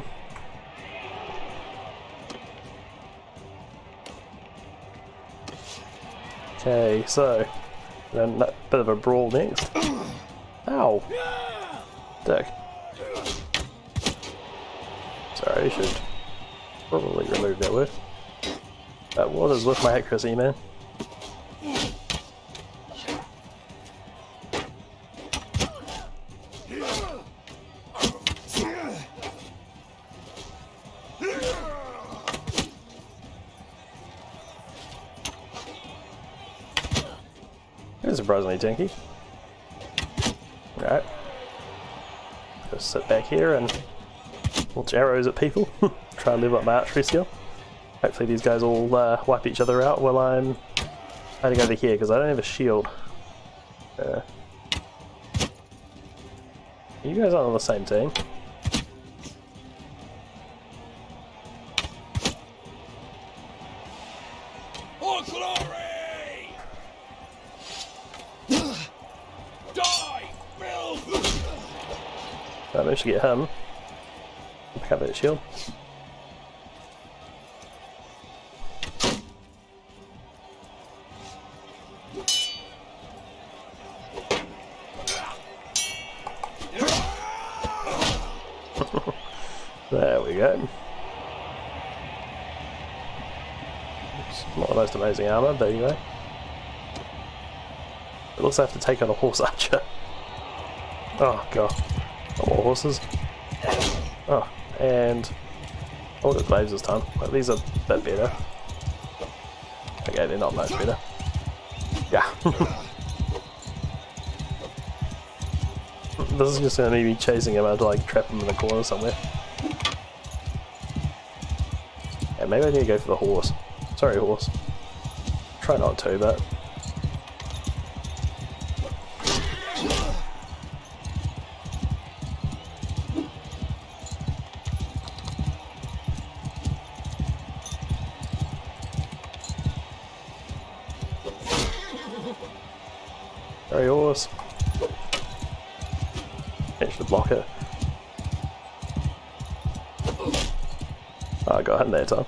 Okay, so then a bit of a brawl next. Ow! Dick. Sorry, I should probably remove that word. What is with my accuracy, man? It's surprisingly tanky. Alright. Just sit back here and launch arrows at people. Try and level up my archery skill. Hopefully these guys all wipe each other out while I'm hiding over here, because I don't have a shield. You guys aren't on the same team. For glory! Die, Bill! I managed to get him. Pick up that shield. There we go. It's not the most amazing armor, but anyway. It looks like I have to take on a horse archer. Oh god. Not more horses. Oh, and all the glaives this time. Well, these are a bit better. Okay, they're not much better. Yeah. This is just going to be me chasing him. I have to like trap him in the corner somewhere. Yeah, maybe I need to go for the horse. Sorry, horse. Try not to, but... Sorry, horse. Managed to block it. Oh, I got him there, Tom.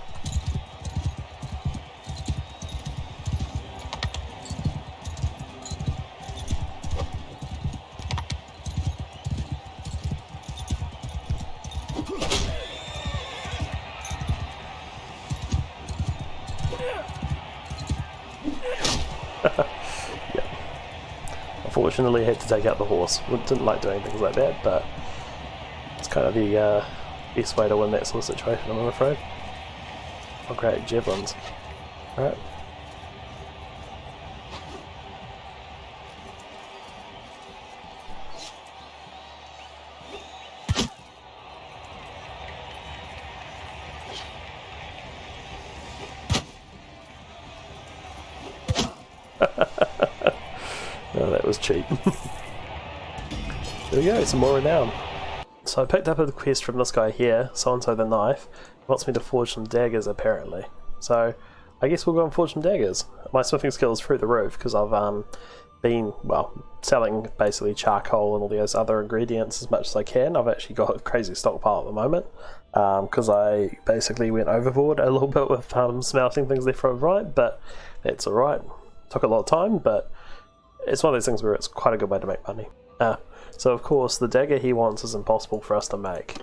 Unfortunately, I had to take out the horse. Didn't like doing things like that, but it's kind of the best way to win that sort of situation, I'm afraid. Oh great, javelins. Alright. Oh, that was cheap. There we go, some more renown. So I picked up a quest from this guy here, So-and-so the Knife. He wants me to forge some daggers, apparently. So I guess we'll go and forge some daggers. My smithing skill is through the roof, because I've been, well, selling basically charcoal and all those other ingredients as much as I can. I've actually got a crazy stockpile at the moment, because I basically went overboard a little bit with smelting things left, right, right, but that's alright. Took a lot of time, but it's one of those things where it's quite a good way to make money. So of course the dagger he wants is impossible for us to make.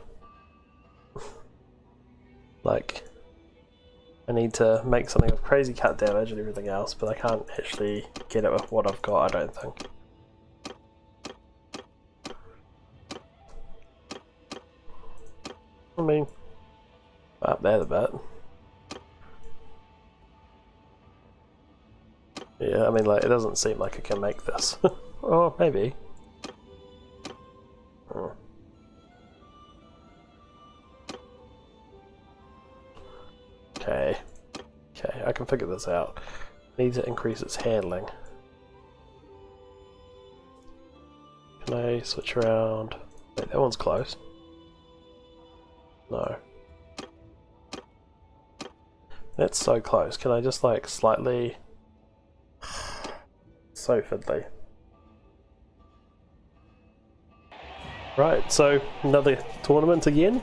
Like, I need to make something of crazy cut damage and everything else, but I can't actually get it with what I've got, I don't think. I mean, up there a bit. Yeah, I mean, like, it doesn't seem like I can make this. Or maybe. Okay. Okay, I can figure this out. Need to increase its handling. Can I switch around? Wait, that one's close. No. That's so close. Can I just, like, slightly... So fiddly. Right, so another tournament again.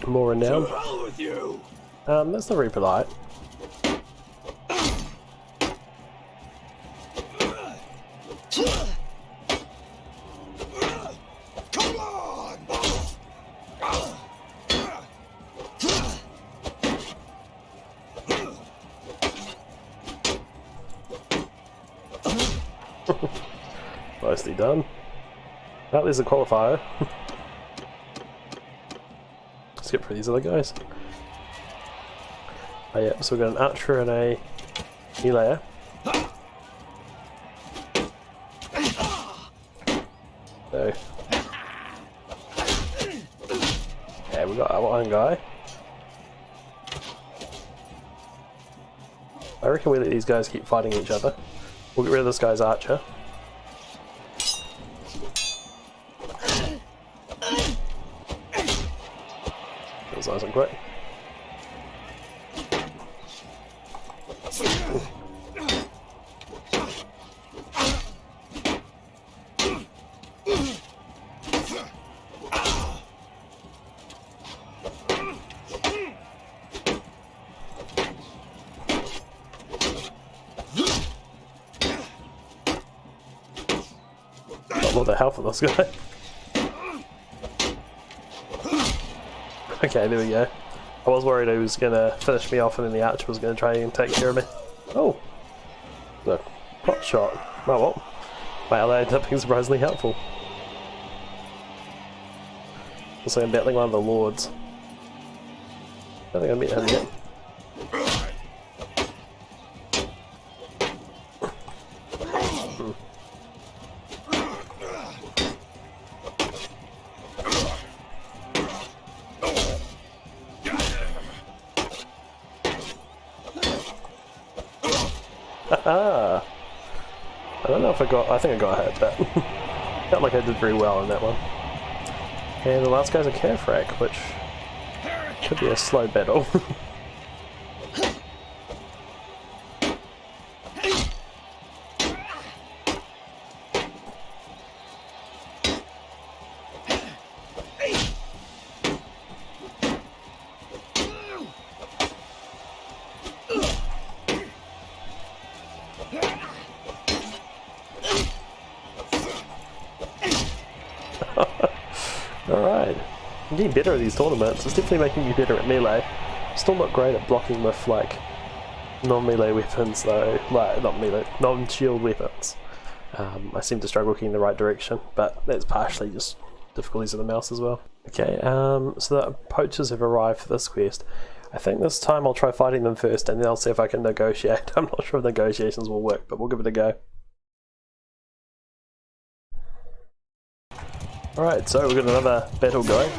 More renown. To hell with you! That's not very polite. Come on! Nicely done. Oh, there's a qualifier. Skip for these other guys. Oh yeah, so we've got an archer and a melee. So, yeah, we got our one guy. reckon we let these guys keep fighting each other. We'll get rid of this guy's archer. That was nice and quick. Got a lot of health of this guy. Okay, there we go. I was worried he was gonna finish me off and then the archer was gonna try and take care of me. Oh! The pot shot. Oh well. Wow, that ended up being surprisingly helpful. Also, I'm battling one of the lords. I don't think I met him yet. Ah, I don't know if I think I got hit, but felt like I did very well in that one. And the last guy's a carefrack, which should be a slow battle. Alright, I'm getting better at these tournaments. It's definitely making me better at melee. Still not great at blocking with like non-melee weapons though, like not melee, non-shield weapons. I seem to struggle getting in the right direction, but that's partially just difficulties of the mouse as well. Okay, so the poachers have arrived for this quest. I think this time I'll try fighting them first and then I'll see if I can negotiate. I'm not sure if negotiations will work, but we'll give it a go. Alright, so we've got another battle going.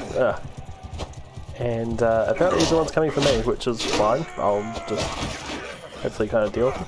And apparently everyone's coming for me, which is fine. I'll just hopefully kind of deal with it.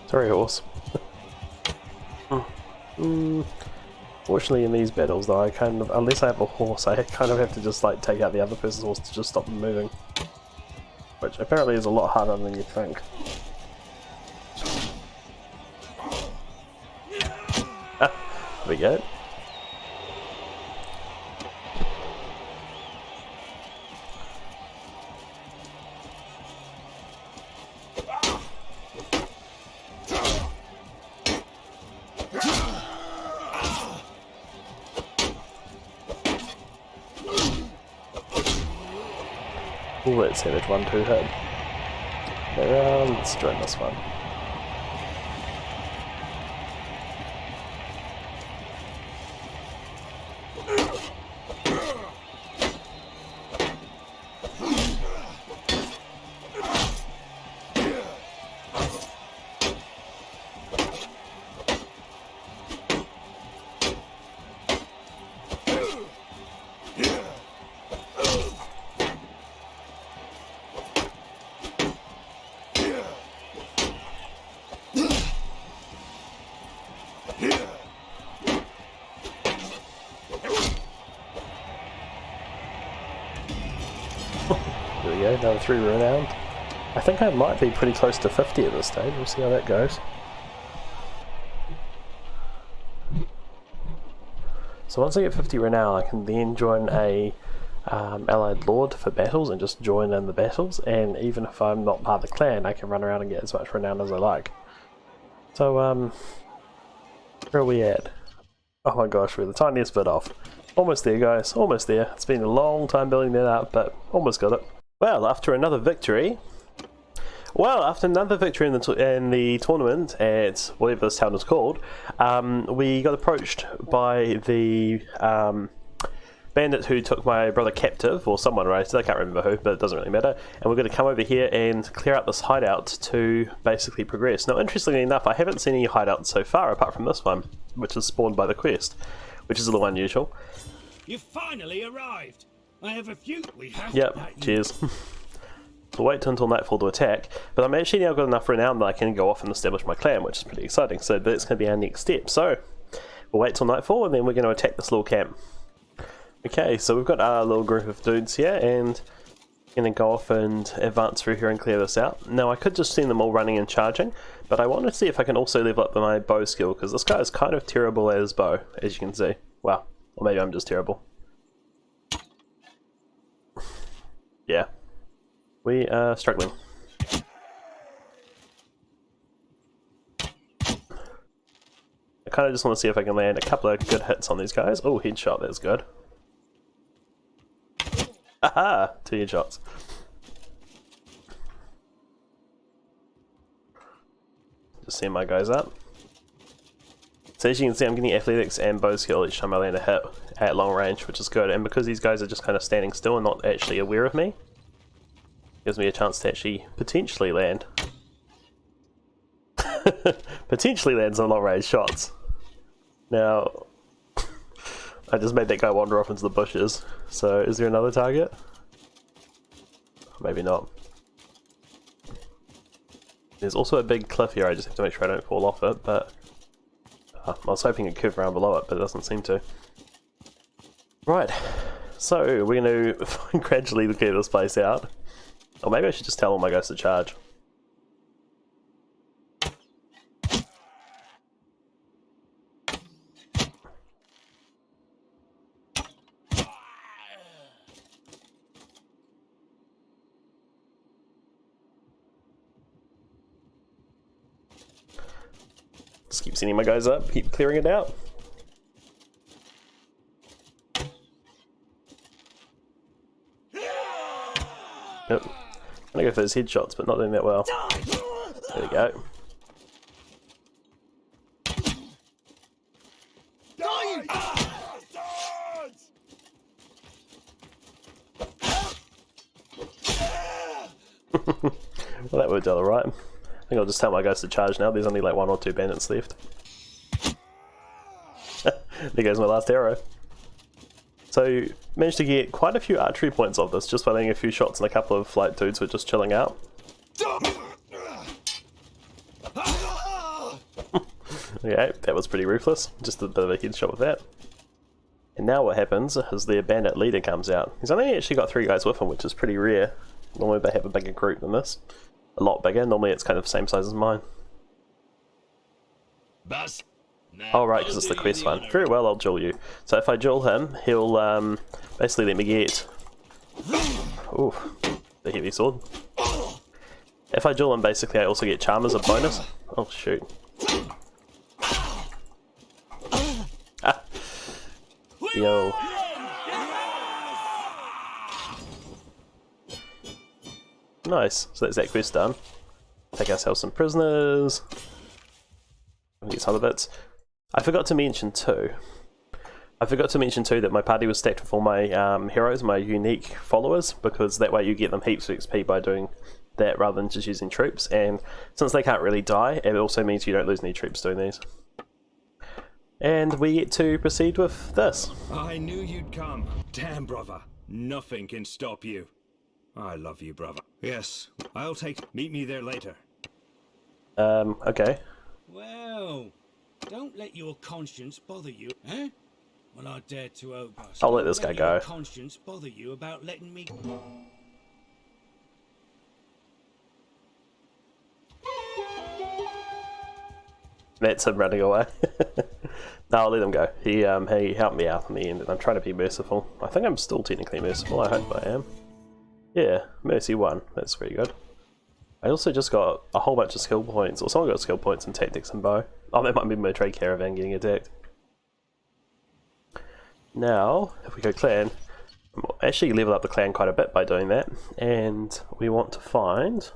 Sorry, horse. Fortunately, in these battles, though, I kind of, unless I have a horse, I kind of have to just like take out the other person's horse to just stop them moving, which apparently is a lot harder than you think. There we go. let's savage 1-2 hit. Let's join this one. There we go, another 3 renowned. I think I might be pretty close to 50 at this stage, we'll see how that goes. So once I get 50 renown, I can then join a allied lord for battles and just join in the battles, and even if I'm not part of the clan, I can run around and get as much renown as I like. So, where are we at? Oh my gosh, we're the tiniest bit off. Almost there, guys, almost there. It's been a long time building that up, but almost got it. Well, after another victory in the tournament at whatever this town is called, we got approached by the bandit who took my brother captive, or someone, right? I can't remember who, but it doesn't really matter. And we're going to come over here and clear out this hideout to basically progress. Now, interestingly enough, I haven't seen any hideouts so far apart from this one, which is spawned by the quest, which is a little unusual. You finally arrived. I have a few. We have. Yep, cheers. We'll wait until nightfall to attack, but I'm actually now got enough renown that I can go off and establish my clan, which is pretty exciting. So that's going to be our next step. So we'll wait till nightfall and then we're going to attack this little camp. Okay, so we've got our little group of dudes here and going to go off and advance through here and clear this out. Now I could just send them all running and charging, but I want to see if I can also level up my bow skill, because this guy is kind of terrible at his bow, as you can see. Well, or maybe I'm just terrible. Yeah. We are struggling. I kind of just want to see if I can land a couple of good hits on these guys. Oh, headshot, that's good. Aha! 2 headshots. Just seeing my guys up. So as you can see, I'm getting athletics and bow skill each time I land a hit at long range, which is good. And because these guys are just kind of standing still and not actually aware of me, gives me a chance to actually potentially land. Potentially land some long range shots. Now, I just made that guy wander off into the bushes. So is there another target? Maybe not. There's also a big cliff here, I just have to make sure I don't fall off it, but I was hoping it'd curve around below it, but it doesn't seem to. Right, so we're going to gradually clear this place out. Or maybe I should just tell all my guys to charge. Just keep sending my guys up, keep clearing it out. Yep. I'm gonna go for those headshots, but not doing that well. There we go. Well, that worked out alright. I think I'll just tell my guys to charge now. There's only like 1 or 2 bandits left. There goes my last arrow. So, managed to get quite a few archery points off this just by landing a few shots and a couple of like dudes who are just chilling out. Okay, that was pretty ruthless. Just a bit of a headshot with that. And now what happens is the bandit leader comes out. He's only actually got 3 guys with him, which is pretty rare. Normally they have a bigger group than this. A lot bigger. Normally it's kind of the same size as mine. Boss. Oh right, because it's the quest one. Very well, I'll duel you. So if I duel him, he'll basically let me get... Ooh, the heavy sword. If I duel him, basically I also get charm as a bonus. Oh shoot. Ah. Yo. Nice. So that's that quest done. Take ourselves some prisoners. Get some other bits. I forgot to mention too. That my party was stacked with all my heroes, my unique followers, because that way you get them heaps of XP by doing that rather than just using troops. And since they can't really die, it also means you don't lose any troops doing these. And we get to proceed with this. I knew you'd come. Damn, brother. Nothing can stop you. I love you, brother. Yes, meet me there later. Okay. Well, don't let your conscience bother you, eh? Well, I dare to hope. I'll let this guy go. Your conscience bother you about letting me. That's him running away. No, I'll let him go. He helped me out in the end, and I'm trying to be merciful. I think I'm still technically merciful. I hope I am. Yeah, mercy 1. That's pretty good. I also just got a whole bunch of skill points, or someone got skill points in tactics and bow. Oh, that might be my trade caravan getting attacked. Now, if we go clan, we'll actually level up the clan quite a bit by doing that, and we want to find...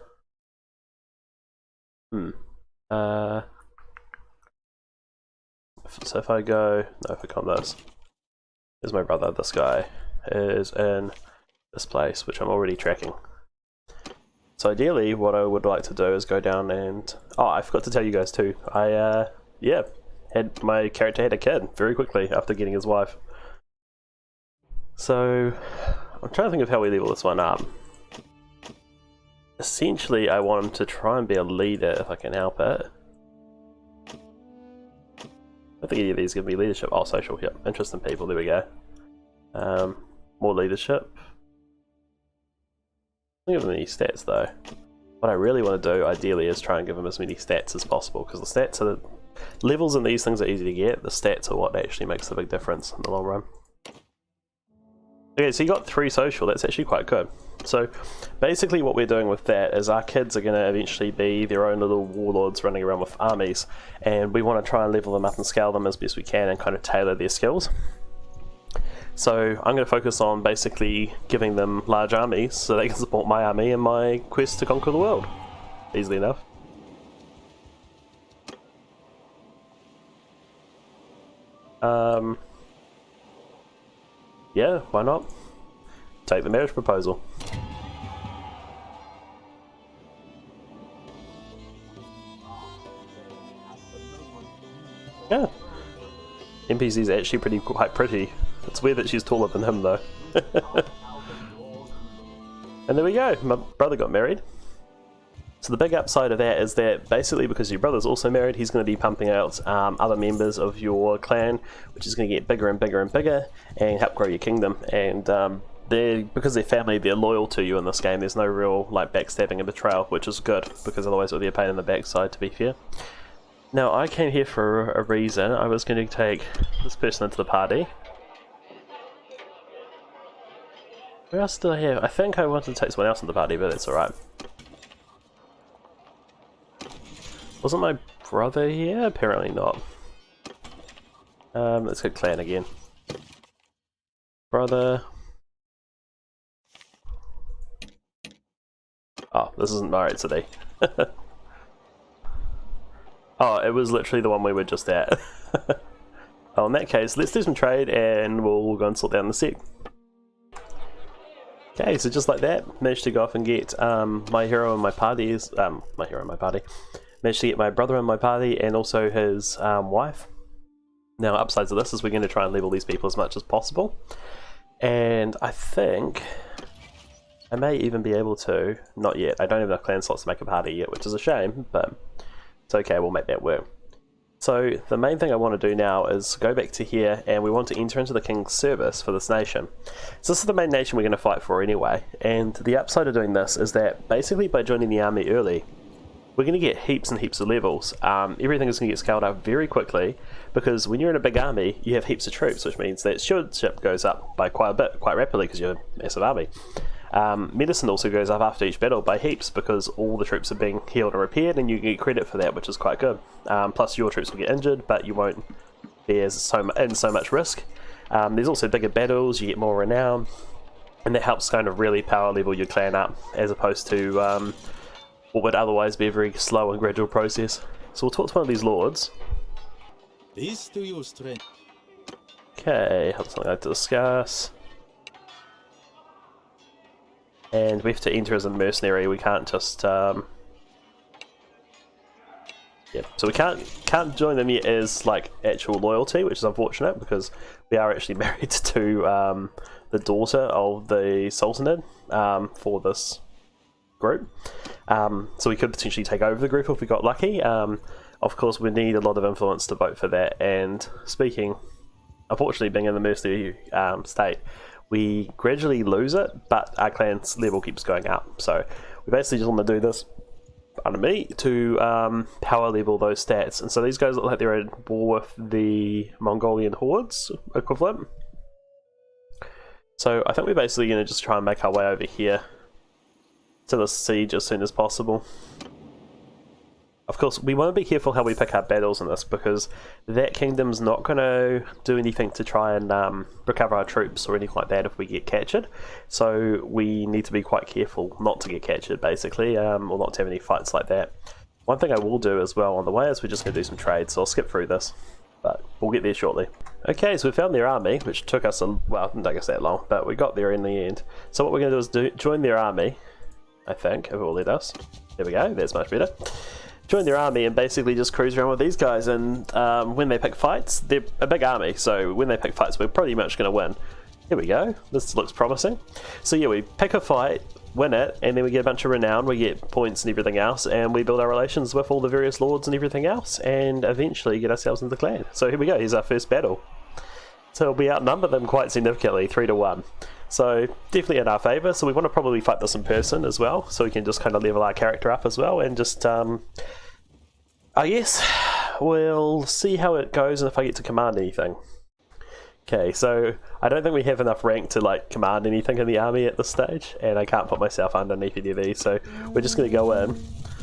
So if I go... No, if I come this. Here's my brother, this guy is in this place, which I'm already tracking. So ideally, what I would like to do is go down and... Oh, I forgot to tell you guys too. My character had a kid very quickly after getting his wife. So, I'm trying to think of how we level this one up. Essentially, I want him to try and be a leader if I can help it. I think any of these give me leadership. Oh, social, yep. Interest in people, there we go. More leadership. I don't give him any stats though. What I really want to do, ideally, is try and give him as many stats as possible, because the stats are... Levels in these things are easy to get, the stats are what actually makes the big difference in the long run. Okay, so you got 3 social, that's actually quite good. So basically what we're doing with that is our kids are going to eventually be their own little warlords running around with armies, and we want to try and level them up and scale them as best we can and kind of tailor their skills. So I'm going to focus on basically giving them large armies so they can support my army in my quest to conquer the world. Easily enough. Yeah, why not? Take the marriage proposal. Yeah. NPC's actually quite pretty. It's weird that she's taller than him though. And there we go, my brother got married. So the big upside of that is that basically because your brother's also married, he's going to be pumping out other members of your clan, which is going to get bigger and bigger and bigger and help grow your kingdom. And because they're family, they're loyal to you in this game. There's no real like backstabbing and betrayal, which is good, because otherwise it would be a pain in the backside, to be fair. Now I came here for a reason. I was going to take this person into the party. Who else did I have? I think I wanted to take someone else in the party, but that's alright. Wasn't my brother here? Apparently not. Let's go clan again. Brother. Oh, this isn't Marriott City. Oh, it was literally the one we were just at. Oh, in that case, let's do some trade and we'll go and sort down the set. Okay, so just like that, managed to go off and get my hero and my party. Managed to get my brother in my party and also his wife. Now, upsides of this is we're going to try and level these people as much as possible. And I think I may even be able to, not yet, I don't have enough clan slots to make a party yet, which is a shame, but it's okay, we'll make that work. So the main thing I want to do now is go back to here, and we want to enter into the king's service for this nation. So this is the main nation we're going to fight for anyway, and the upside of doing this is that basically by joining the army early, we're going to get heaps and heaps of levels. Everything is going to get scaled up very quickly, because when you're in a big army, you have heaps of troops, which means that stewardship goes up by quite a bit, quite rapidly, because you have a massive army. Medicine also goes up after each battle by heaps, because all the troops are being healed and repaired, and you get credit for that, which is quite good. Plus your troops will get injured, but you won't be in so much risk. There's also bigger battles, you get more renown, and that helps kind of really power level your clan up, as opposed to what would otherwise be a very slow and gradual process. So we'll talk to one of these lords. This to your strength. Okay, have something like to discuss. And we have to enter as a mercenary, we can't just yeah, so we can't join them yet as like actual loyalty, which is unfortunate because we are actually married to the daughter of the Sultanate for this group. So we could potentially take over the group if we got lucky. Of course, we need a lot of influence to vote for that. And speaking, unfortunately, being in the mercenary state, we gradually lose it, but our clan's level keeps going up. So we basically just want to do this under me to power level those stats. And so these guys look like they're at war with the Mongolian hordes equivalent. So I think we're basically going to just try and make our way over here to the siege as soon as possible. Of course, we want to be careful how we pick our battles in this, because that kingdom's not going to do anything to try and recover our troops or anything like that if we get captured. So we need to be quite careful not to get captured, basically, or not to have any fights like that. One thing I will do as well on the way is we're just going to do some trades, so I'll skip through this, but we'll get there shortly. Okay, so we found their army, which took us, well, it didn't take us that long, but we got there in the end. So what we're going to do is join their army, I think, if it will let us. There we go, that's much better. Join their army and basically just cruise around with these guys, and when they pick fights, they're a big army, so when they pick fights we're pretty much going to win. Here we go, this looks promising. So yeah, we pick a fight, win it, and then we get a bunch of renown, we get points and everything else, and we build our relations with all the various lords and everything else, and eventually get ourselves into the clan. So here we go, here's our first battle. So we outnumber them quite significantly, 3-1. So definitely in our favour, so we want to probably fight this in person as well, so we can just kind of level our character up as well, and just I guess we'll see how it goes and if I get to command anything. Okay, so I don't think we have enough rank to like command anything in the army at this stage, and I can't put myself underneath any of these, so we're just going to go in.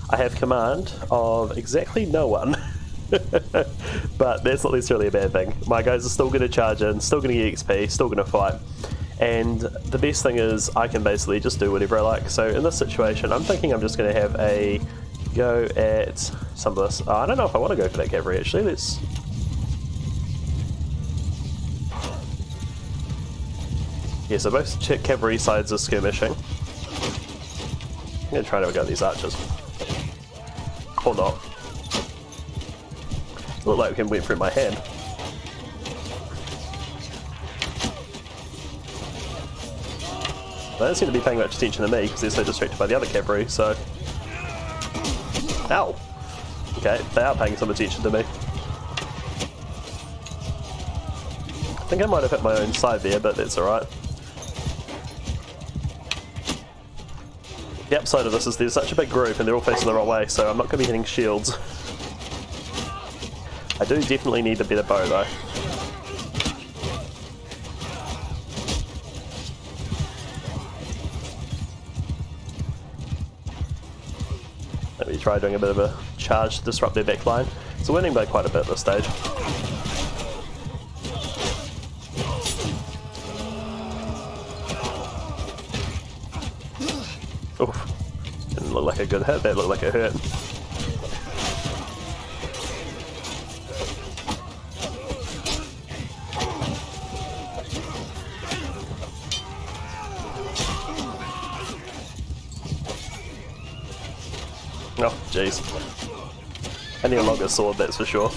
I have command of exactly no one, but that's not necessarily a bad thing. My guys are still going to charge in, still going to get XP, still going to fight, and the best thing is I can basically just do whatever I like. So in this situation, I'm thinking I'm just going to have a go at some of this. I don't know if I want to go for that cavalry actually. Let's. Yeah, so both cavalry sides are skirmishing. I'm going to try to go at these archers. Or not. Look like we can went through my hand. They don't seem to be paying much attention to me because they're so distracted by the other cavalry, so. Ow! Okay, they are paying some attention to me. I think I might have hit my own side there, but that's alright. The upside of this is there's such a big group and they're all facing the wrong way, so I'm not going to be hitting shields. I do definitely need a better bow though. Let me try doing a bit of a charge to disrupt their backline. So winning by quite a bit at this stage. Oof. Didn't look like a good hit, that looked like it hurt. Oh, jeez. I need a longer sword, that's for sure.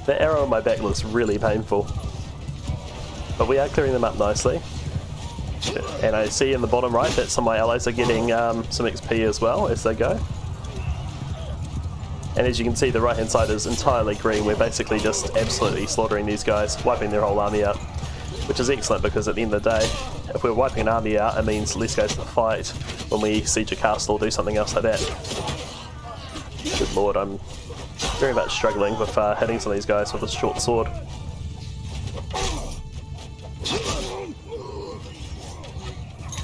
The arrow on my back looks really painful. But we are clearing them up nicely. And I see in the bottom right that some of my allies are getting some XP as well as they go. And as you can see, the right hand side is entirely green. We're basically just absolutely slaughtering these guys, wiping their whole army out. Which is excellent because at the end of the day, if we're wiping an army out, it means less guys to fight when we siege a castle or do something else like that. Good lord, I'm very much struggling with hitting some of these guys with a short sword.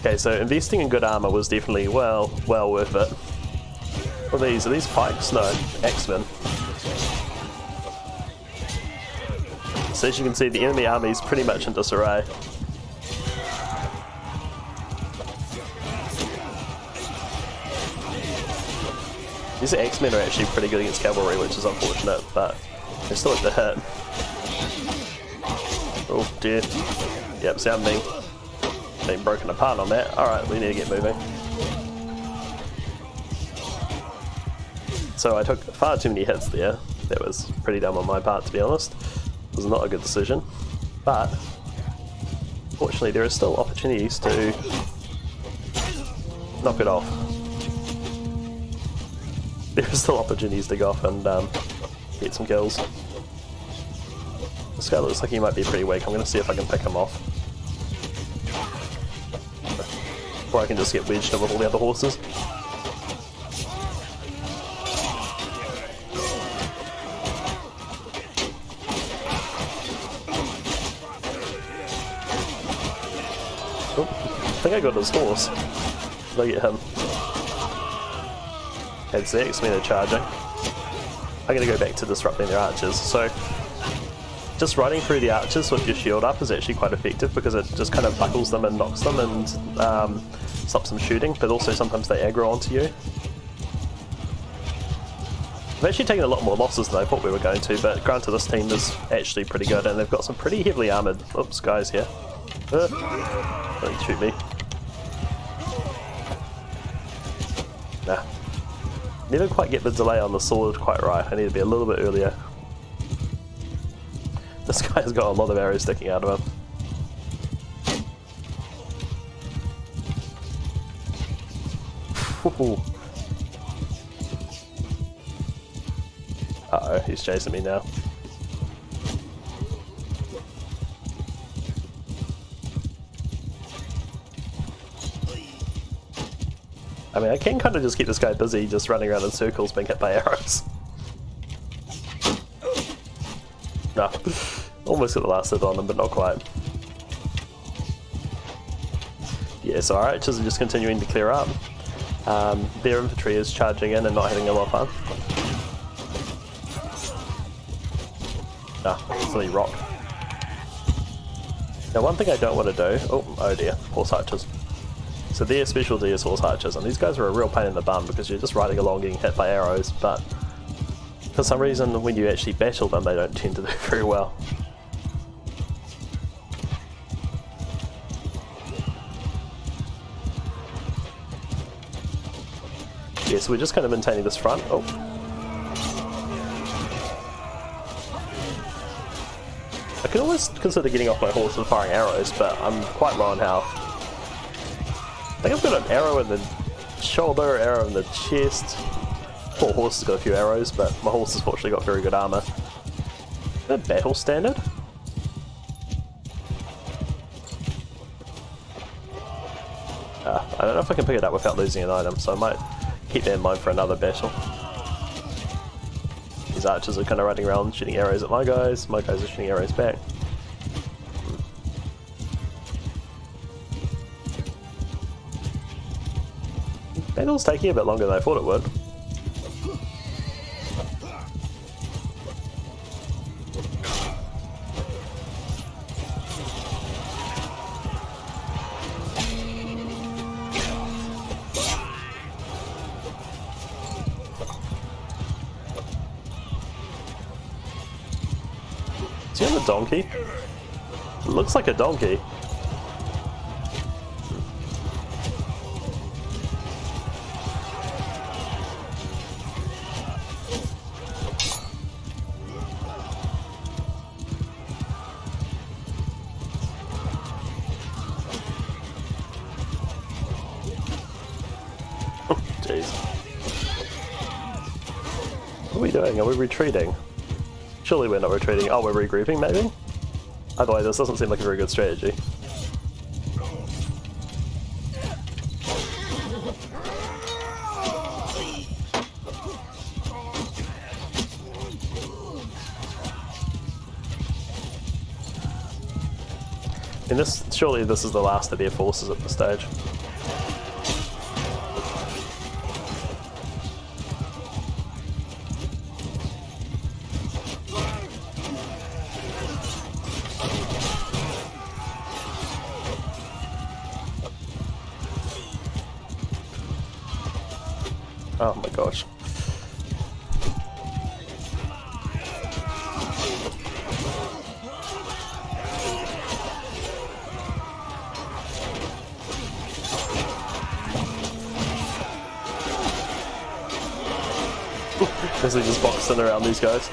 Okay, so investing in good armor was definitely well worth it. What are these? Are these pikes? No, axemen. So as you can see, the enemy army is pretty much in disarray. These X-Men are actually pretty good against cavalry, which is unfortunate, but they still have to hit. Oh dear. Yep, see, I'm being broken apart on that. Alright, we need to get moving. So I took far too many hits there. That was pretty dumb on my part, to be honest. It was not a good decision. But, fortunately, there are still opportunities to knock it off. There are still opportunities to go off and get some kills. This guy looks like he might be pretty weak. I'm going to see if I can pick him off. Or I can just get wedged in with all the other horses. Oh, I think I got his horse. Did I get him? Okay, so the X-Men are charging. I'm going to go back to disrupting their archers. So, just riding through the archers with your shield up is actually quite effective because it just kind of buckles them and knocks them and stops them shooting, but also sometimes they aggro onto you. I've actually taken a lot more losses than I thought we were going to, but granted this team is actually pretty good and they've got some pretty heavily armoured guys here. Don't shoot me. Nah. Never quite get the delay on the sword quite right. I need to be a little bit earlier. This guy's got a lot of arrows sticking out of him. Uh-oh, he's chasing me now. I mean, I can kind of just keep this guy busy, just running around in circles being hit by arrows. No. Almost got the last hit on him, but not quite. Yeah, so our archers are just continuing to clear up. Their infantry is charging in and not having a lot of fun. Nah, it's only rock. Now one thing I don't want to do... Oh dear, horse archers. So their specialty is horse archers, and these guys are a real pain in the bum because you're just riding along getting hit by arrows, but for some reason when you actually battle them they don't tend to do very well. Yeah, so we're just kind of maintaining this front. Oh. I could almost consider getting off my horse and firing arrows, but I'm quite low on health. I think I've got an arrow in the shoulder, arrow in the chest. Poor horse has got a few arrows, but my horse has fortunately got very good armour. Is that battle standard? I don't know if I can pick it up without losing an item, so I might keep that in mind for another battle. These archers are kind of running around shooting arrows at my guys are shooting arrows back. Battle's taking a bit longer than I thought it would. Is he on a donkey? It looks like a donkey. Jeez. What are we doing? Are we retreating? Surely we're not retreating. Oh, we're regrouping maybe? Otherwise this doesn't seem like a very good strategy. And surely this is the last of their forces at this stage. Oh my gosh. Basically just boxing around these guys.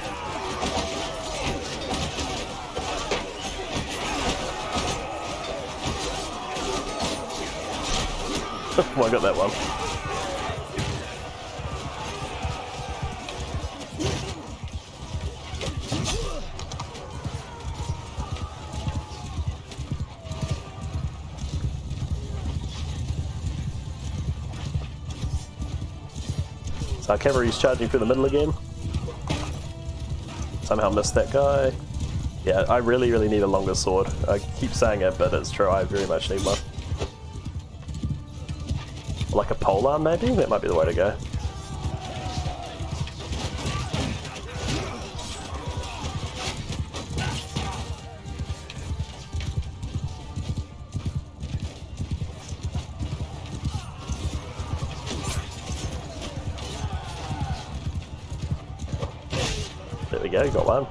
Oh, I got that one. So our cavalry's charging through the middle again. Somehow missed that guy. Yeah, I really need a longer sword. I keep saying it, but it's true, I very much need one. Like a polearm maybe? That might be the way to go. There we go, got one.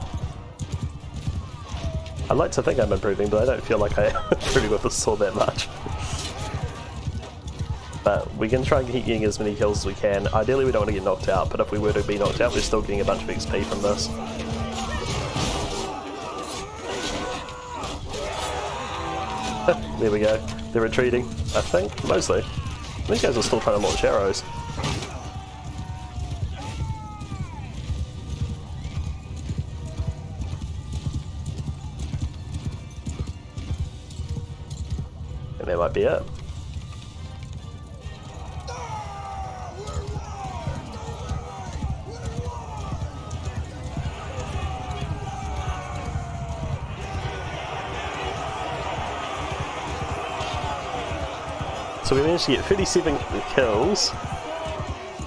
I'd like to think I'm improving, but I don't feel like I'm improving with the sword that much. But we can try and keep getting as many kills as we can. Ideally we don't want to get knocked out, but if we were to be knocked out, we're still getting a bunch of XP from this. There we go. They're retreating, I think, mostly. These guys are still trying to launch arrows. And that might be it. So we managed to get 37 kills.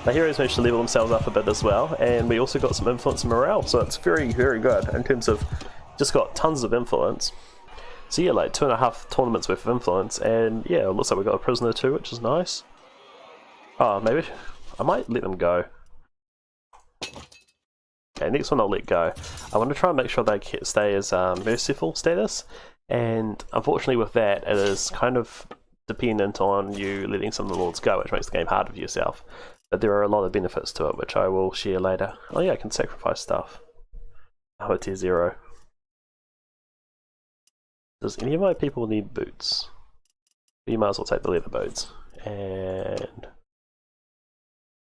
My heroes managed to level themselves up a bit as well, and we also got some influence and morale, so it's very good in terms of just got tons of influence. So yeah, like 2.5 tournaments worth of influence, and yeah, it looks like we got a prisoner too, which is nice. Oh, maybe I might let them go. Okay, next one I'll let go. I want to try and make sure they stay as merciful status, and unfortunately with that, it is kind of dependent on you letting some of the lords go, which makes the game harder for yourself. But there are a lot of benefits to it, which I will share later. Oh yeah, I can sacrifice stuff. Oh, tier 0. Does any of my people need boots? You might as well take the leather boots. And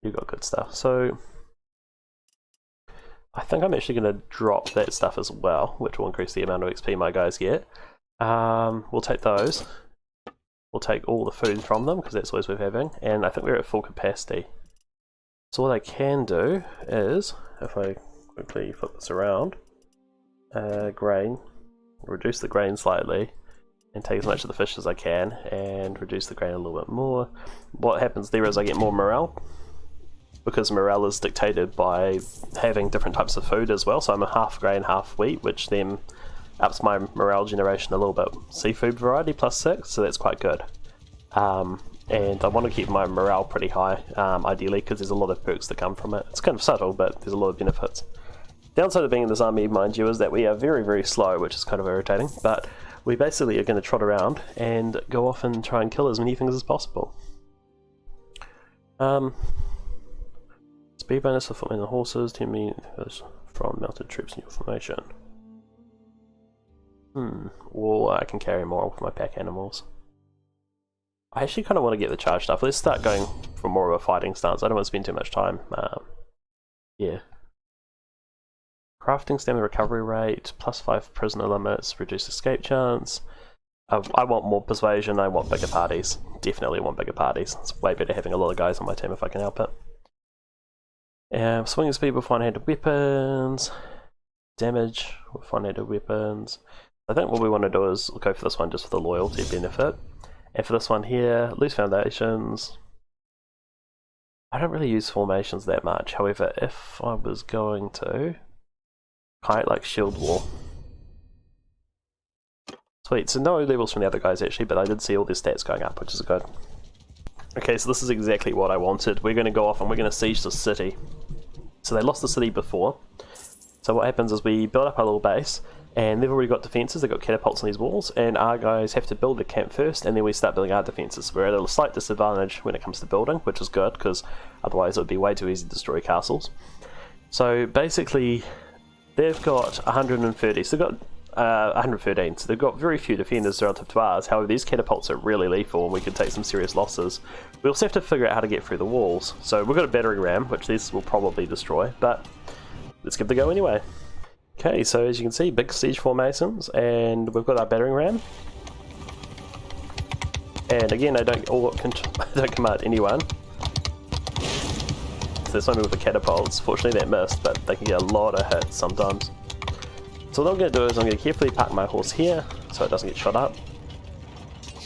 you got good stuff. So I think I'm actually going to drop that stuff as well, which will increase the amount of XP my guys get. We'll take those. We'll take all the food from them, because that's always worth having, and I think we're at full capacity. So what I can do is, if I quickly flip this around, grain, reduce the grain slightly, and take as much of the fish as I can, and reduce the grain a little bit more. What happens there is I get more morale, because morale is dictated by having different types of food as well, so I'm a half grain, half wheat, which then ups my morale generation a little bit. Seafood variety +6, so that's quite good. And I want to keep my morale pretty high, ideally, because there's a lot of perks that come from it. It's kind of subtle, but there's a lot of benefits. Downside of being in this army, mind you, is that we are very slow, which is kind of irritating, but we basically are going to trot around and go off and try and kill as many things as possible. Speed bonus for footmen and horses, 10 meters from mounted troops in your formation. Or I can carry more with my pack animals. I actually kind of want to get the charge stuff. Let's start going for more of a fighting stance. I don't want to spend too much time. Yeah. Crafting stamina recovery rate, +5 prisoner limits, reduced escape chance. I want more persuasion, I want bigger parties. Definitely want bigger parties. It's way better having a lot of guys on my team if I can help it. Swinging speed with one-handed weapons. Damage with one-handed weapons. I think what we want to do is go for this one just for the loyalty benefit. And for this one here, loose foundations. I don't really use formations that much, however, if I was going to, kind of like shield wall. Sweet, so no levels from the other guys actually, but I did see all their stats going up, which is good. Okay, so this is exactly what I wanted. We're going to go off and we're going to siege the city. So they lost the city before. So what happens is we build up our little base, and they've already got defences, they've got catapults on these walls, and our guys have to build the camp first, and then we start building our defences. We're at a slight disadvantage when it comes to building, which is good, because otherwise it would be way too easy to destroy castles. So basically, they've got 130, so they've got 113, so they've got very few defenders relative to ours. However, these catapults are really lethal, and we could take some serious losses. We also have to figure out how to get through the walls. So we've got a battering ram, which these will probably destroy, but let's give it a go anyway. Okay, so as you can see, big siege formations, and we've got our battering ram. And again, I don't command anyone. So there's something with the catapults. Fortunately that missed, but they can get a lot of hits sometimes. So what I'm going to do is I'm going to carefully park my horse here, so it doesn't get shot up.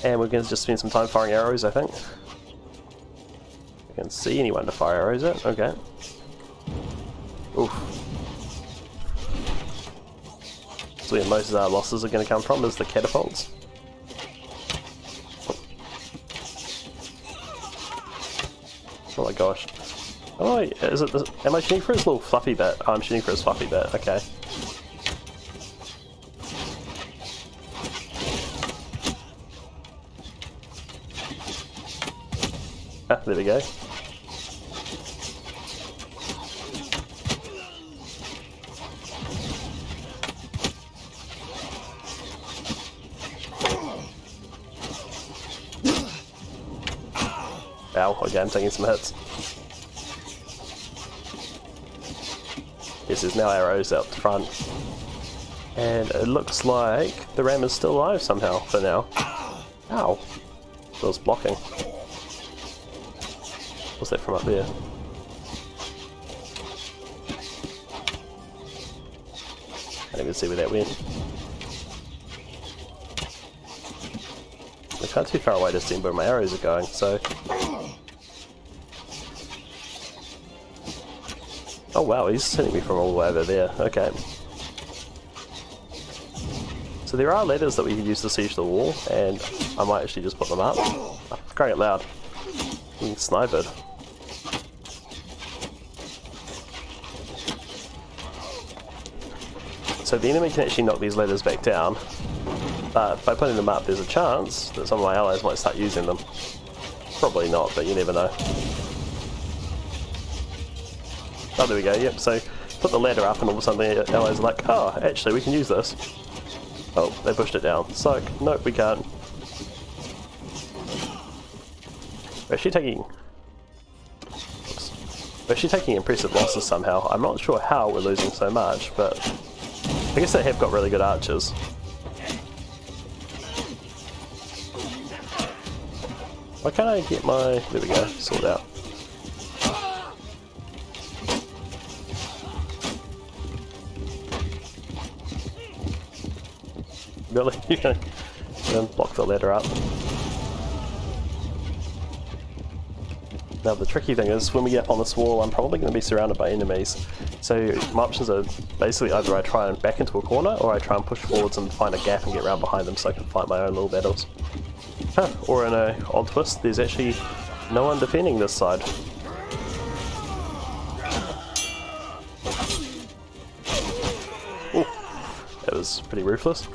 And we're going to just spend some time firing arrows, I think. I can see anyone to fire arrows at, okay. Oof. So where most of our losses are going to come from is the catapults. Oh my gosh. Oh, is it this, am I shooting for his little fluffy bit? Oh, I'm shooting for his fluffy bit, okay. Ah, there we go. Ow, okay, I'm taking some hits. Yes, there's now arrows out the front. And it looks like the ram is still alive somehow, for now. Ow. It was blocking. What's that from up there? I didn't even see where that went. I can't too far away to see where my arrows are going, so... Oh wow, he's hitting me from all the way over there, okay. So there are ladders that we can use to siege the wall, and I might actually just put them up. Oh, crying it loud. Being sniped. So the enemy can actually knock these ladders back down, but by putting them up there's a chance that some of my allies might start using them. Probably not, but you never know. Oh, there we go, yep, so put the ladder up and all of a sudden the allies are like, oh, actually we can use this. Oh, they pushed it down. Suck. Nope, we can't. We're actually taking... Oops. We're actually taking impressive losses somehow. I'm not sure how we're losing so much, but... I guess they have got really good archers. Why can't I get my... There we go, sort out. Really? Then block the ladder up. Now the tricky thing is, when we get up on this wall, I'm probably going to be surrounded by enemies. So my options are basically either I try and back into a corner, or I try and push forwards and find a gap and get around behind them so I can fight my own little battles. Huh, or in an odd twist, there's actually no one defending this side. Ooh, that was pretty ruthless.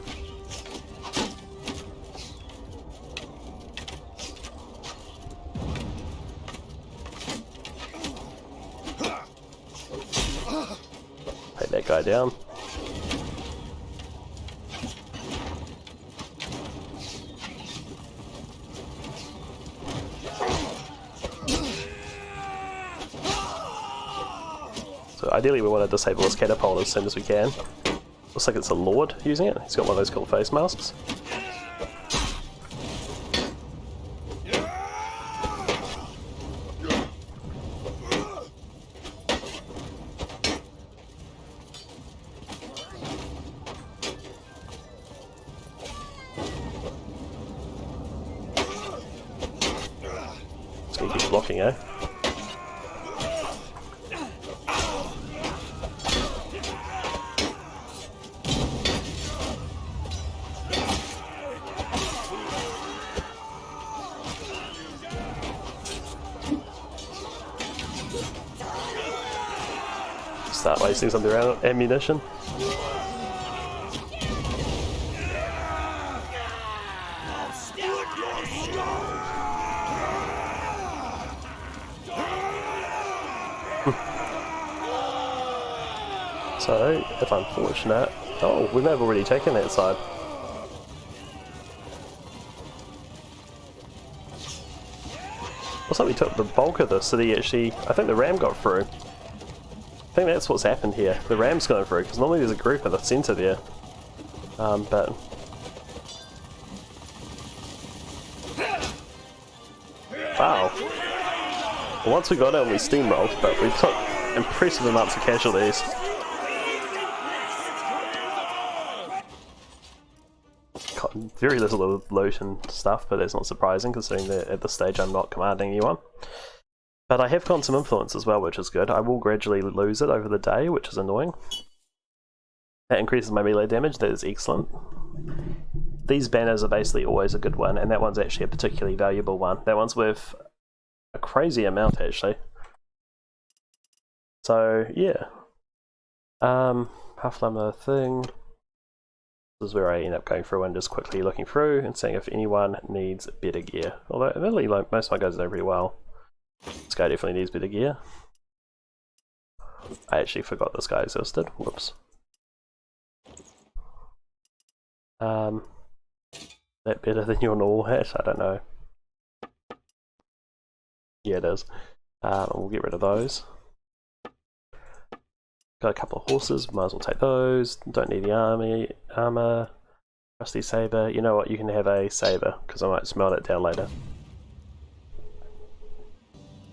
Take that guy down. So ideally we want to disable this catapult as soon as we can. Looks like it's a lord using it. He's got one of those cool face masks. It's going to keep blocking, eh? start wasting some of their ammunition. So, if I'm fortunate... Oh, we may have already taken that side. Looks like we took the bulk of the city actually. I think the ram got through. I think that's what's happened here. The ram's going through, because normally there's a group at the centre there. But... Wow. Well, once we got in, we steamrolled, but we took impressive amounts of casualties. Got very little loot and stuff, but that's not surprising considering that at this stage I'm not commanding anyone. But I have gotten some influence as well, which is good. I will gradually lose it over the day, which is annoying. That increases my melee damage, that is excellent. These banners are basically always a good one, and that one's actually a particularly valuable one. That one's worth a crazy amount actually. So yeah. Half-Llama thing. This is where I end up going through and just quickly looking through and seeing if anyone needs better gear. Although admittedly, like, most of my guys know pretty well. This guy definitely needs better gear. I actually forgot this guy existed. Whoops. That better than your normal hat? I don't know. Yeah, it is. We'll get rid of those. Got a couple of horses, might as well take those. Don't need the armor. Rusty saber. You know what? You can have a saber because I might smelt it down later.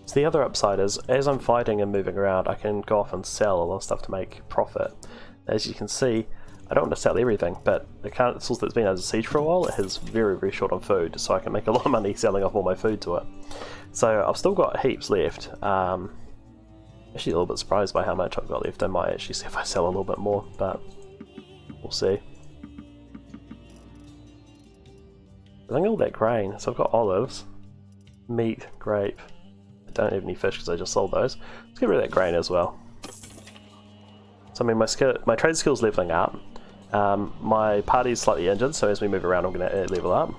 So the other upside is, as I'm fighting and moving around, I can go off and sell a lot of stuff to make profit. As you can see, I don't want to sell everything, but the council that's been under siege for a while, it is very, very short on food, so I can make a lot of money selling off all my food to it. So I've still got heaps left. Actually a little bit surprised by how much I've got left. I might actually see if I sell a little bit more, but we'll see. I think all that grain, so I've got olives, meat, grape. I don't have any fish because I just sold those. Let's get rid of that grain as well. So I mean, my trade skill's leveling up. My party's slightly injured, so as we move around I'm going to level up.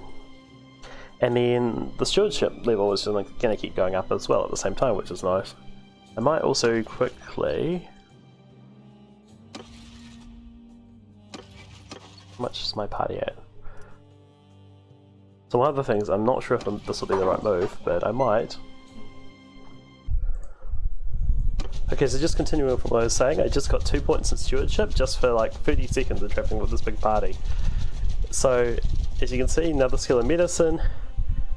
And then the stewardship level is going to keep going up as well at the same time, which is nice. I might also quickly... How much is my party at? So one of the things, I'm not sure if this will be the right move, but I might. Okay, so just continuing from what I was saying, I just got 2 points in stewardship just for like 30 seconds of traveling with this big party. So, as you can see, another skill in medicine,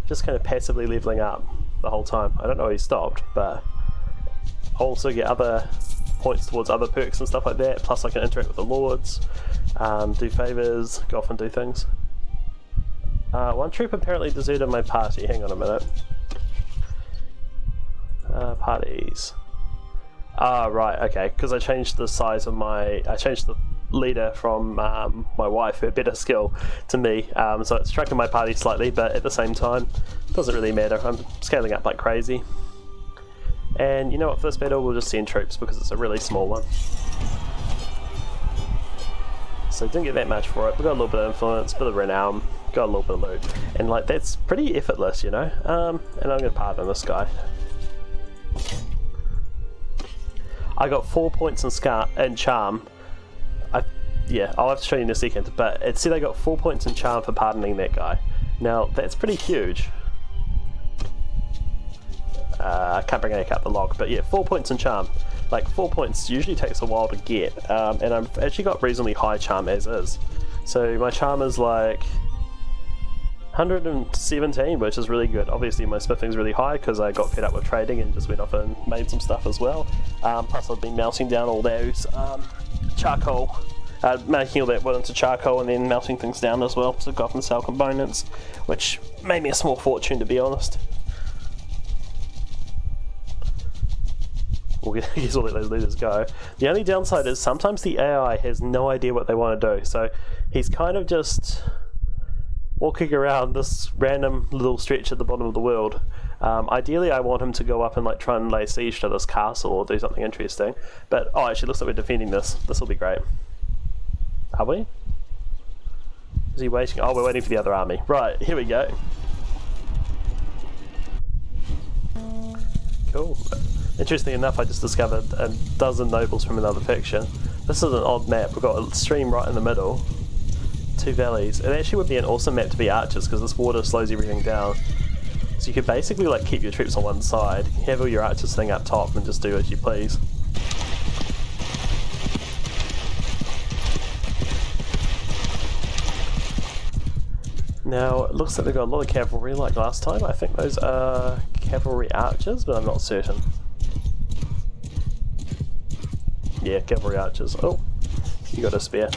just kind of passively leveling up the whole time. I don't know where he stopped, but I'll also get other points towards other perks and stuff like that, plus I can interact with the lords, do favours, go off and do things. One troop apparently deserted my party, hang on a minute. Parties. Ah, right, okay, because I changed the size of I changed the leader from my wife, her better skill, to me, so it's tracking my party slightly, but at the same time, it doesn't really matter. I'm scaling up like crazy. And you know what, for this battle we'll just send troops because it's a really small one. So didn't get that much for it, we got a little bit of influence, bit of renown, got a little bit of loot. And like, that's pretty effortless, you know? And I'm going to pardon this guy. I got 4 points in charm. Yeah, I'll have to show you in a second, but it said I got 4 points in charm for pardoning that guy. Now, that's pretty huge. I can't bring up the log, but yeah, 4 points in charm. Like, 4 points usually takes a while to get, and I've actually got reasonably high charm as is. So my charm is like 117, which is really good. Obviously my smithing's really high because I got fed up with trading and just went off and made some stuff as well. Plus I've been melting down all those charcoal, making all that wood into charcoal and then melting things down as well to go off and sell components, which made me a small fortune, to be honest. We'll guess we'll let those leaders go. The only downside is sometimes the AI has no idea what they want to do, so he's kind of just walking around this random little stretch at the bottom of the world, Ideally, I want him to go up and like try and lay siege to this castle or do something interesting. But oh, actually, looks like we're defending this. This will be great. Are we? Is he waiting? Oh, we're waiting for the other army. Right, here we go. Cool. Interesting enough, I just discovered a dozen nobles from another faction. This is an odd map. We've got a stream right in the middle, 2 valleys. It actually would be an awesome map to be archers because this water slows everything down. So you could basically like keep your troops on one side, have all your archers sitting up top, and just do as you please. Now, it looks like they've got a lot of cavalry like last time. I think those are cavalry archers, but I'm not certain. Yeah, cavalry archers. Oh, you got a spear.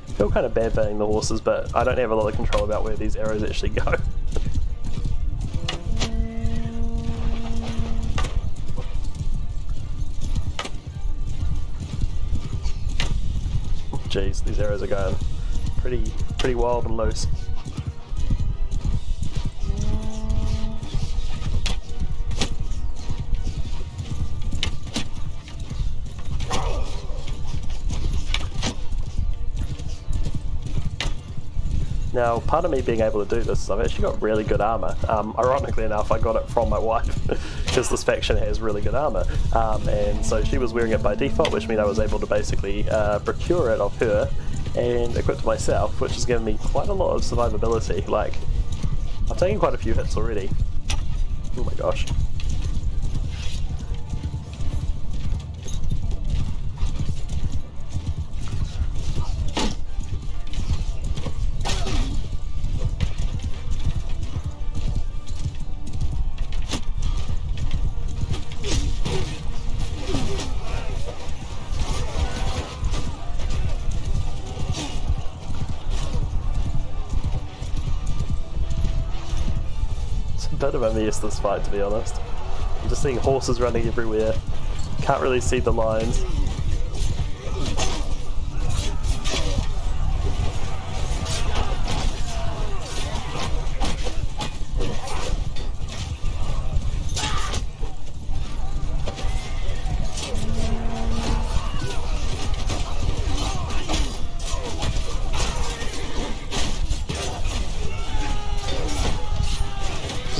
I feel kind of bad banning the horses, but I don't have a lot of control about where these arrows actually go. Jeez, these arrows are going pretty wild and loose. Now, part of me being able to do this is I've actually got really good armour. Ironically enough, I got it from my wife, because this faction has really good armour. And so she was wearing it by default, which means I was able to basically procure it off her and equip it myself, which has given me quite a lot of survivability. Like, I've taken quite a few hits already. Oh my gosh. I don't have miss this fight, to be honest. I'm just seeing horses running everywhere. Can't really see the lines.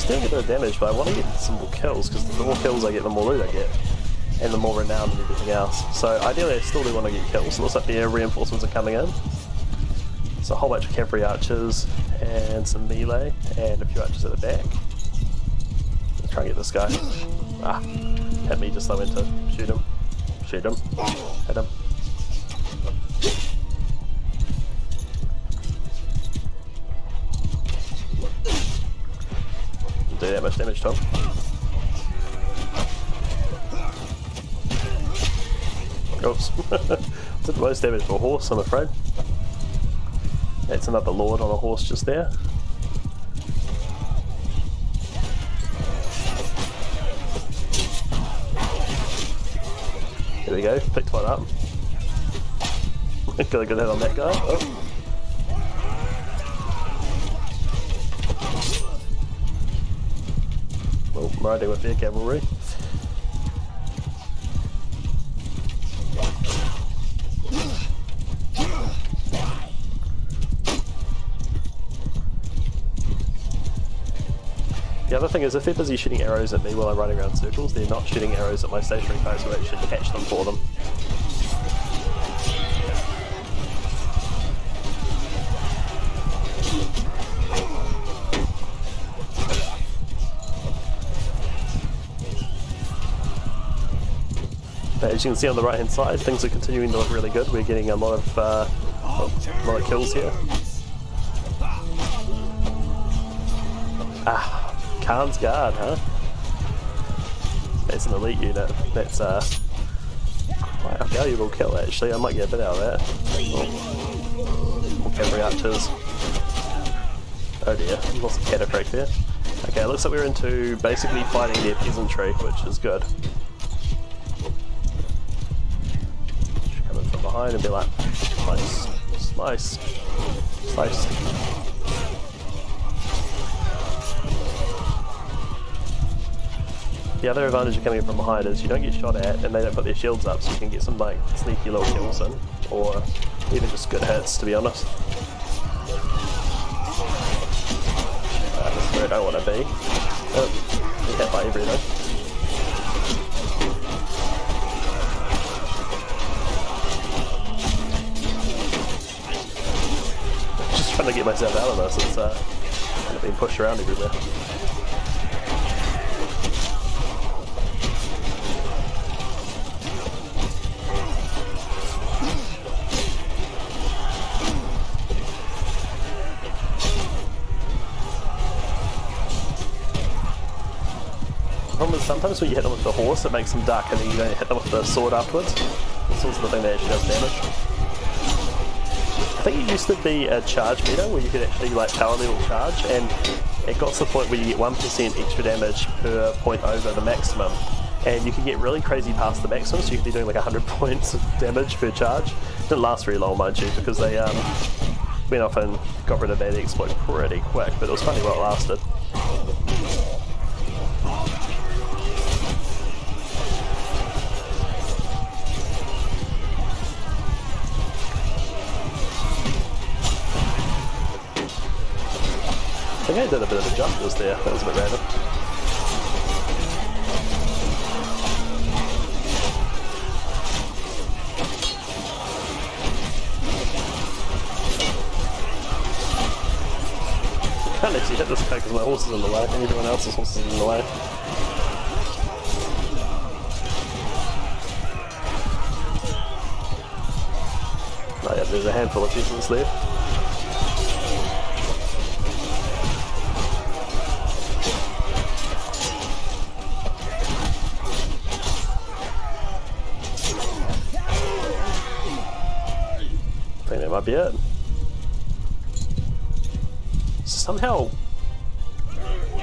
Doing a bit of damage, but I want to get some more kills, because the more kills I get, the more loot I get, and the more renown and everything else. So ideally I still do want to get kills. It looks like the air reinforcements are coming in. So a whole bunch of cavalry archers, and some melee, and a few archers at the back. Let's try and get this guy. Ah, hit me just so I went to shoot him. Shoot him. Hit him. Do that much damage to him. Oops. Did the most damage to a horse, I'm afraid. That's another lord on a horse just there. There we go, picked one up. Got a good hit on that guy. Oh. Well, I'm riding with their cavalry. The other thing is, if they're busy shooting arrows at me while I'm running around circles, they're not shooting arrows at my stationary foes who actually catch them for them. But as you can see on the right hand side, things are continuing to look really good. We're getting a lot of kills here. Ah, Khan's Guard, huh? That's an elite unit. That's quite a valuable kill actually. I might get a bit out of that. Oh. More cavalry archers. Oh dear, lost a cataphract there. Okay, it looks like we're into basically fighting their peasantry, which is good. Just come in from behind and be like, slice, slice, slice. The other advantage of coming in from behind is you don't get shot at and they don't put their shields up, so you can get some like sneaky little kills in, or even just good hits, to be honest. This is where I don't want to be. Oh, get hit by everything. Just trying to get myself out of this, it's kind of being pushed around everywhere. Sometimes when you hit them with the horse, it makes them duck, and then you don't hit them with the sword afterwards. This was the thing that actually does damage. I think it used to be a charge meter where you could actually like power level charge, and it got to the point where you get 1% extra damage per point over the maximum. And you can get really crazy past the maximum, so you could be doing like 100 points of damage per charge. It didn't last very long, mind you, because they went off and got rid of that exploit pretty quick, but it was funny while it lasted. I think I did a bit of a justice there, that was a bit random. I can't actually hit this guy because my horse is in the way, and everyone else's horse is in the way. Oh yeah, there's a handful of peasants left. I think that might be it. Somehow,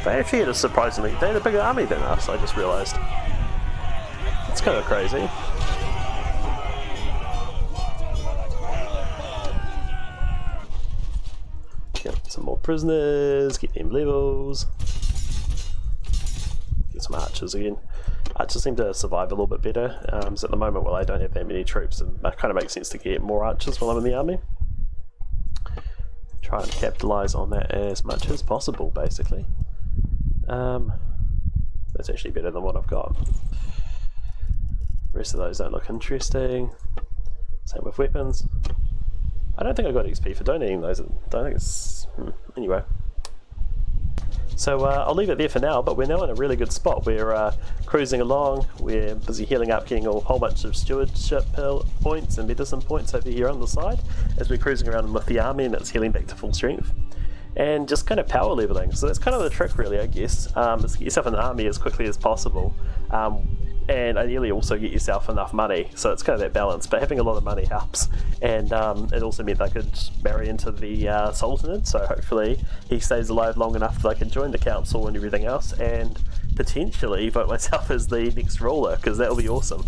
they actually had a surprisingly, they had a bigger army than us, I just realised. It's kind of crazy. Get some more prisoners, get them levels. Get some archers again. Archers seem to survive a little bit better, so at the moment, well, I don't have that many troops, and that kind of makes sense to get more archers while I'm in the army. Try and capitalise on that as much as possible, basically. That's actually better than what I've got. The rest of those don't look interesting. Same with weapons. I don't think I got XP for donating those. I don't think it's... Anyway. So I'll leave it there for now, but we're now in a really good spot. We're cruising along, we're busy healing up, getting a whole bunch of stewardship points and medicine points over here on the side as we're cruising around with the army and it's healing back to full strength. And just kind of power leveling. So that's kind of the trick really, I guess, is get yourself an army as quickly as possible. And ideally also get yourself enough money, so it's kind of that balance, but having a lot of money helps. And it also meant I could marry into the Sultanate, so hopefully he stays alive long enough that I can join the council and everything else, and potentially vote myself as the next ruler, because that will be awesome.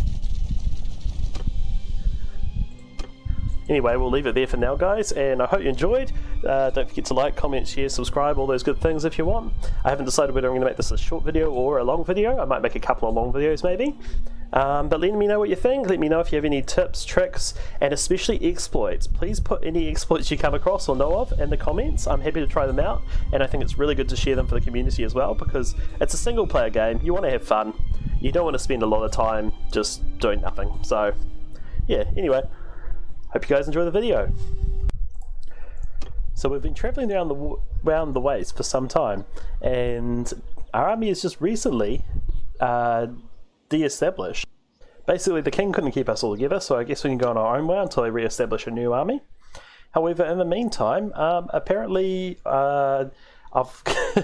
Anyway, we'll leave it there for now, guys, and I hope you enjoyed. Don't forget to like, comment, share, subscribe, all those good things if you want. I haven't decided whether I'm going to make this a short video or a long video. I might make a couple of long videos maybe. But let me know what you think. Let me know if you have any tips, tricks, and especially exploits. Please put any exploits you come across or know of in the comments. I'm happy to try them out, and I think it's really good to share them for the community as well, because it's a single player game. You want to have fun. You don't want to spend a lot of time just doing nothing. So, yeah, anyway. Hope you guys enjoy the video. So we've been travelling around the waste for some time, and our army is just recently de-established. Basically, the king couldn't keep us all together, so I guess we can go on our own way until they re-establish a new army. However, in the meantime, apparently I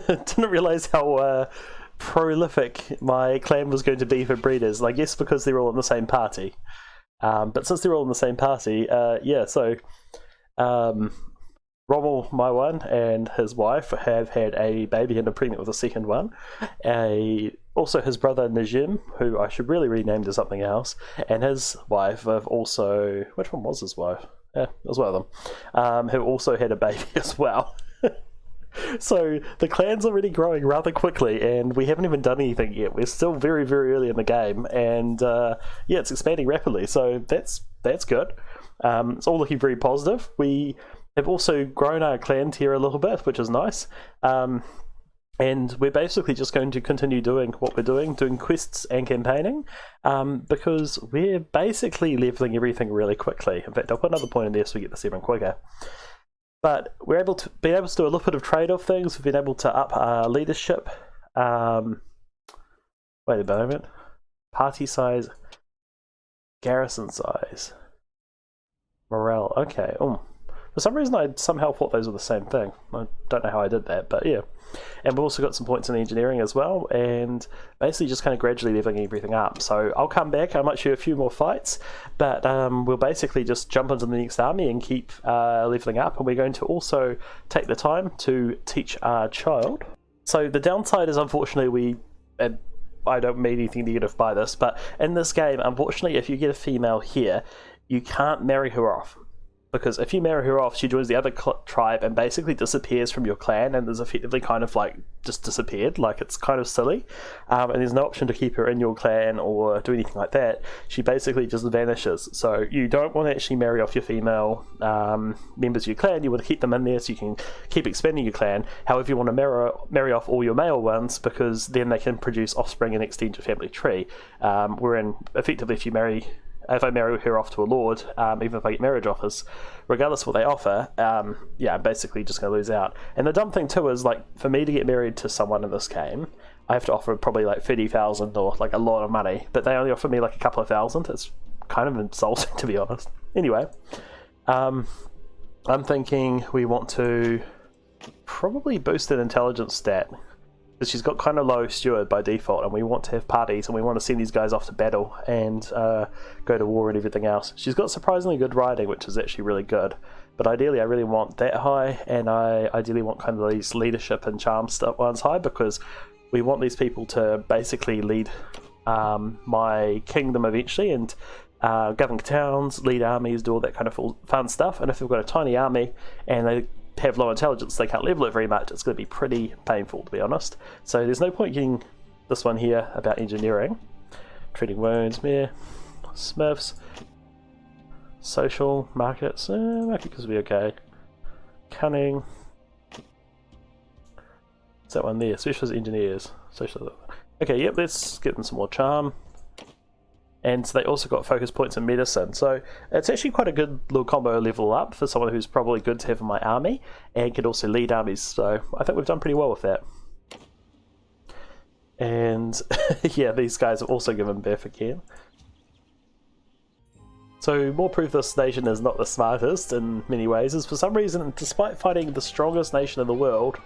didn't realise how prolific my clan was going to be for breeders. I guess because they're all in the same party. But since they're all in the same party, yeah, so Rommel, my one, and his wife have had a baby and are pregnant with a second one. Also his brother Najim, who I should really rename to something else, and his wife have also... Which one was his wife? Yeah, it was one of them. Who also had a baby as well. So the clan's already growing rather quickly, and we haven't even done anything yet. We're still very, very early in the game, and yeah, it's expanding rapidly, so that's good. It's all looking very positive. We have also grown our clan tier a little bit, which is nice. And we're basically just going to continue doing what we're doing quests and campaigning, because we're basically leveling everything really quickly. In fact, I'll put another point in there so we get this even quicker. But we're able to do a little bit of trade-off things. We've been able to up our leadership. Wait a moment. Party size. Garrison size. Morale. Okay. For some reason I somehow thought those were the same thing. I don't know how I did that, but yeah. And we've also got some points in engineering as well, and basically just kind of gradually leveling everything up. So I'll come back, I might shoot a few more fights, but we'll basically just jump into the next army and keep leveling up, and we're going to also take the time to teach our child. So the downside is, unfortunately, I don't mean anything negative by this, but in this game, unfortunately, if you get a female here, you can't marry her off. Because if you marry her off, she joins the other tribe and basically disappears from your clan, and is effectively kind of like just disappeared. Like, it's kind of silly, and there's no option to keep her in your clan or do anything like that. She basically just vanishes. So you don't want to actually marry off your female members of your clan. You want to keep them in there so you can keep expanding your clan. However, you want to marry off all your male ones, because then they can produce offspring and extend your family tree. Wherein effectively, if I marry her off to a lord, even if I get marriage offers, regardless of what they offer, yeah, I'm basically just going to lose out. And the dumb thing too is, like, for me to get married to someone in this game, I have to offer probably like 30,000 or like a lot of money, but they only offer me like a couple of thousand. It's kind of insulting, to be honest. Anyway, I'm thinking we want to probably boost an intelligence stat, because she's got kind of low steward by default, and we want to have parties, and we want to send these guys off to battle and go to war and everything else. She's got surprisingly good riding, which is actually really good, but ideally I really want that high, and I ideally want kind of these leadership and charm ones high, because we want these people to basically lead my kingdom eventually, and govern towns, lead armies, do all that kind of fun stuff. And if they've got a tiny army and they have low intelligence, they can't level it very much, it's going to be pretty painful, to be honest. So there's no point getting this one here about engineering. Treating wounds, mere smiths, social, markets, market could be okay. Cunning, what's that one there? Specialist engineers, social. Okay, yep, let's get them some more charm. And they also got focus points in medicine, so it's actually quite a good little combo level up for someone who's probably good to have in my army and could also lead armies, so I think we've done pretty well with that. And yeah, these guys have also given birth again. So more proof this nation is not the smartest in many ways is, for some reason, despite fighting the strongest nation in the world,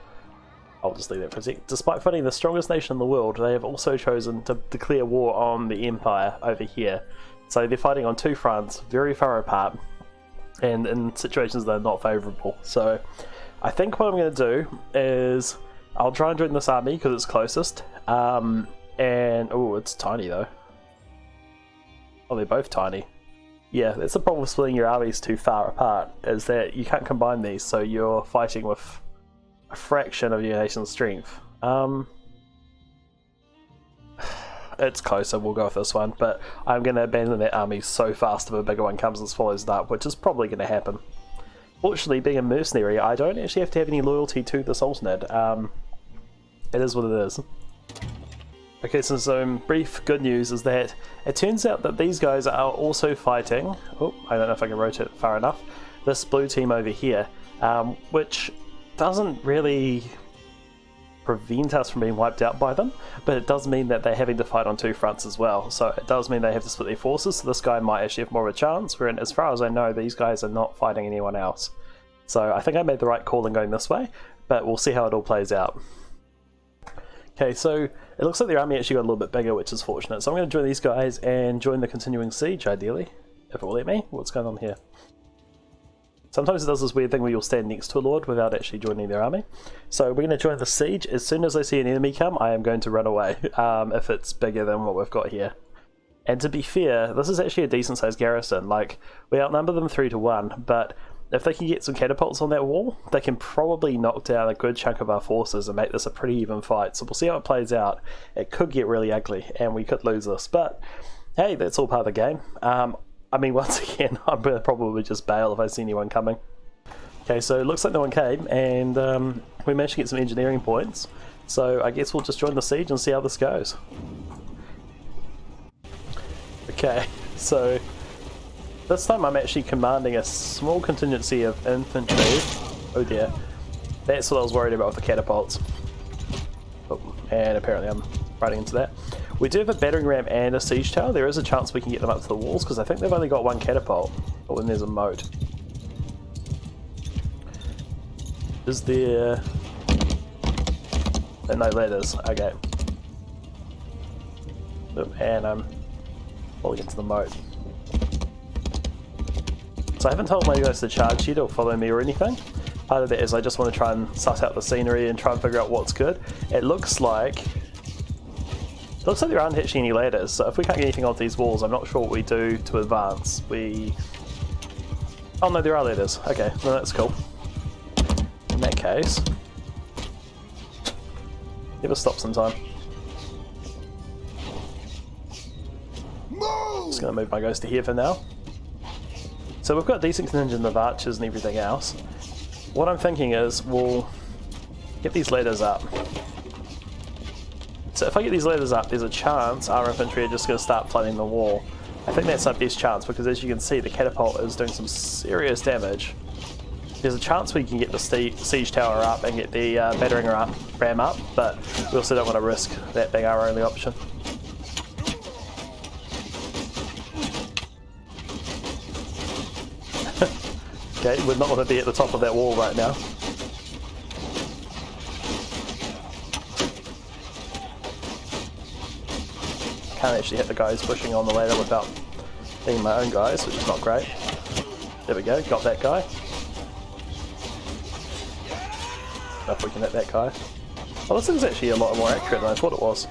I'll just leave that for a sec. Despite fighting the strongest nation in the world, they have also chosen to declare war on the Empire over here. So they're fighting on two fronts, very far apart, and in situations that are not favourable. So I think what I'm going to do is I'll try and join this army because it's closest. And oh, it's tiny though. Oh, they're both tiny. Yeah, that's the problem with splitting your armies too far apart, is that you can't combine these, so you're fighting with a fraction of your nation's strength. It's closer, we'll go with this one, but I'm going to abandon that army so fast if a bigger one comes and swallows it up, which is probably going to happen. Fortunately, being a mercenary, I don't actually have to have any loyalty to this alternate. It is what it is. Okay, so some brief good news is that it turns out that these guys are also fighting, oh, I don't know if I can rotate it far enough, this blue team over here, which doesn't really prevent us from being wiped out by them, but it does mean that they're having to fight on two fronts as well. So it does mean they have to split their forces, so this guy might actually have more of a chance, whereas as far as I know, these guys are not fighting anyone else. So I think I made the right call in going this way, but we'll see how it all plays out. Okay, so it looks like their army actually got a little bit bigger, which is fortunate. So I'm going to join these guys and join the continuing siege, ideally, if it will let me. What's going on here? Sometimes it does this weird thing where you'll stand next to a lord without actually joining their army. So we're going to join the siege. As soon as I see an enemy come, I am going to run away, if it's bigger than what we've got here. And to be fair, this is actually a decent sized garrison. Like, we outnumber them 3-1, but if they can get some catapults on that wall, they can probably knock down a good chunk of our forces and make this a pretty even fight. So we'll see how it plays out. It could get really ugly, and we could lose this, but hey, that's all part of the game. I mean, once again, I'm going to probably just bail if I see anyone coming. Okay, so it looks like no one came, and we managed to get some engineering points. So I guess we'll just join the siege and see how this goes. Okay, so this time I'm actually commanding a small contingency of infantry. Oh dear. That's what I was worried about with the catapults. Oh, and apparently I'm running into that. We do have a battering ram and a siege tower. There is a chance we can get them up to the walls because I think they've only got one catapult. But when there's a moat. Is there... no ladders. Okay. Oh, and I'm falling into the moat. So I haven't told my guys to charge yet or follow me or anything. Part of that is I just want to try and suss out the scenery and try and figure out what's good. It looks like there aren't actually any ladders, so if we can't get anything onto these walls, I'm not sure what we do to advance. Oh no, there are ladders. Okay, well that's cool. In that case... never stops in time. Just gonna move my guys to here for now. So we've got a decent contingent of archers and everything else. What I'm thinking is we'll get these ladders up. So if I get these ladders up, there's a chance our infantry are just going to start flooding the wall. I think that's our best chance because as you can see the catapult is doing some serious damage. There's a chance we can get the siege tower up and get the battering ram up, but we also don't want to risk that being our only option. Okay, we're not going to be at the top of that wall right now. Can't actually hit the guys pushing on the ladder without being my own guys, which is not great. There we go, got that guy. If we can hit that guy. Well, this is actually a lot more accurate than I thought it was.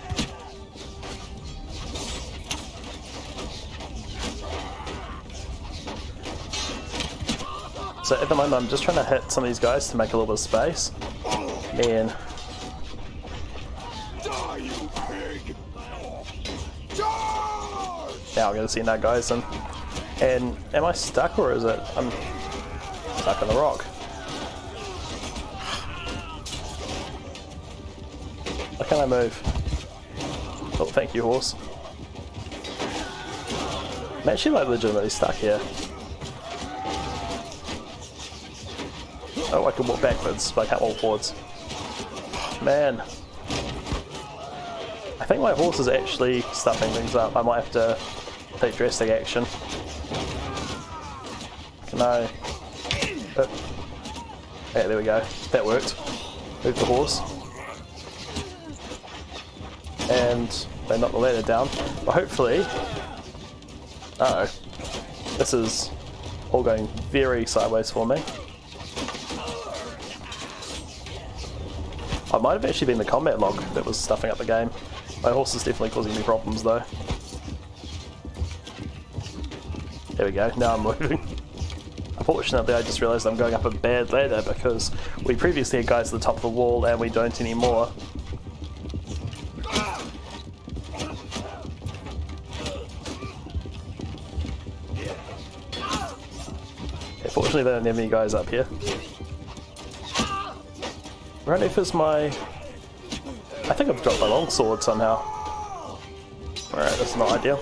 So at the moment I'm just trying to hit some of these guys to make a little bit of space. And now I'm going to see that guys and am I stuck or is it I'm stuck on the rock? Why can't I move? Oh, thank you, horse. I'm actually like legitimately stuck here. Oh, I can walk backwards, but I can't walk forwards. Man. I think my horse is actually stuffing things up. I might have to take drastic action. Can I... Oh. Okay, there we go. That worked. Move the horse. And they knock the ladder down. But hopefully... Uh-oh. This is all going very sideways for me. I might have actually been the combat log that was stuffing up the game. My horse is definitely causing me problems though. There we go, now I'm moving. Unfortunately I just realised I'm going up a bad ladder because we previously had guys at the top of the wall and we don't anymore. Fortunately they don't have any guys up here. Right, if it's my... I think I've dropped my longsword somehow. Alright, that's not ideal.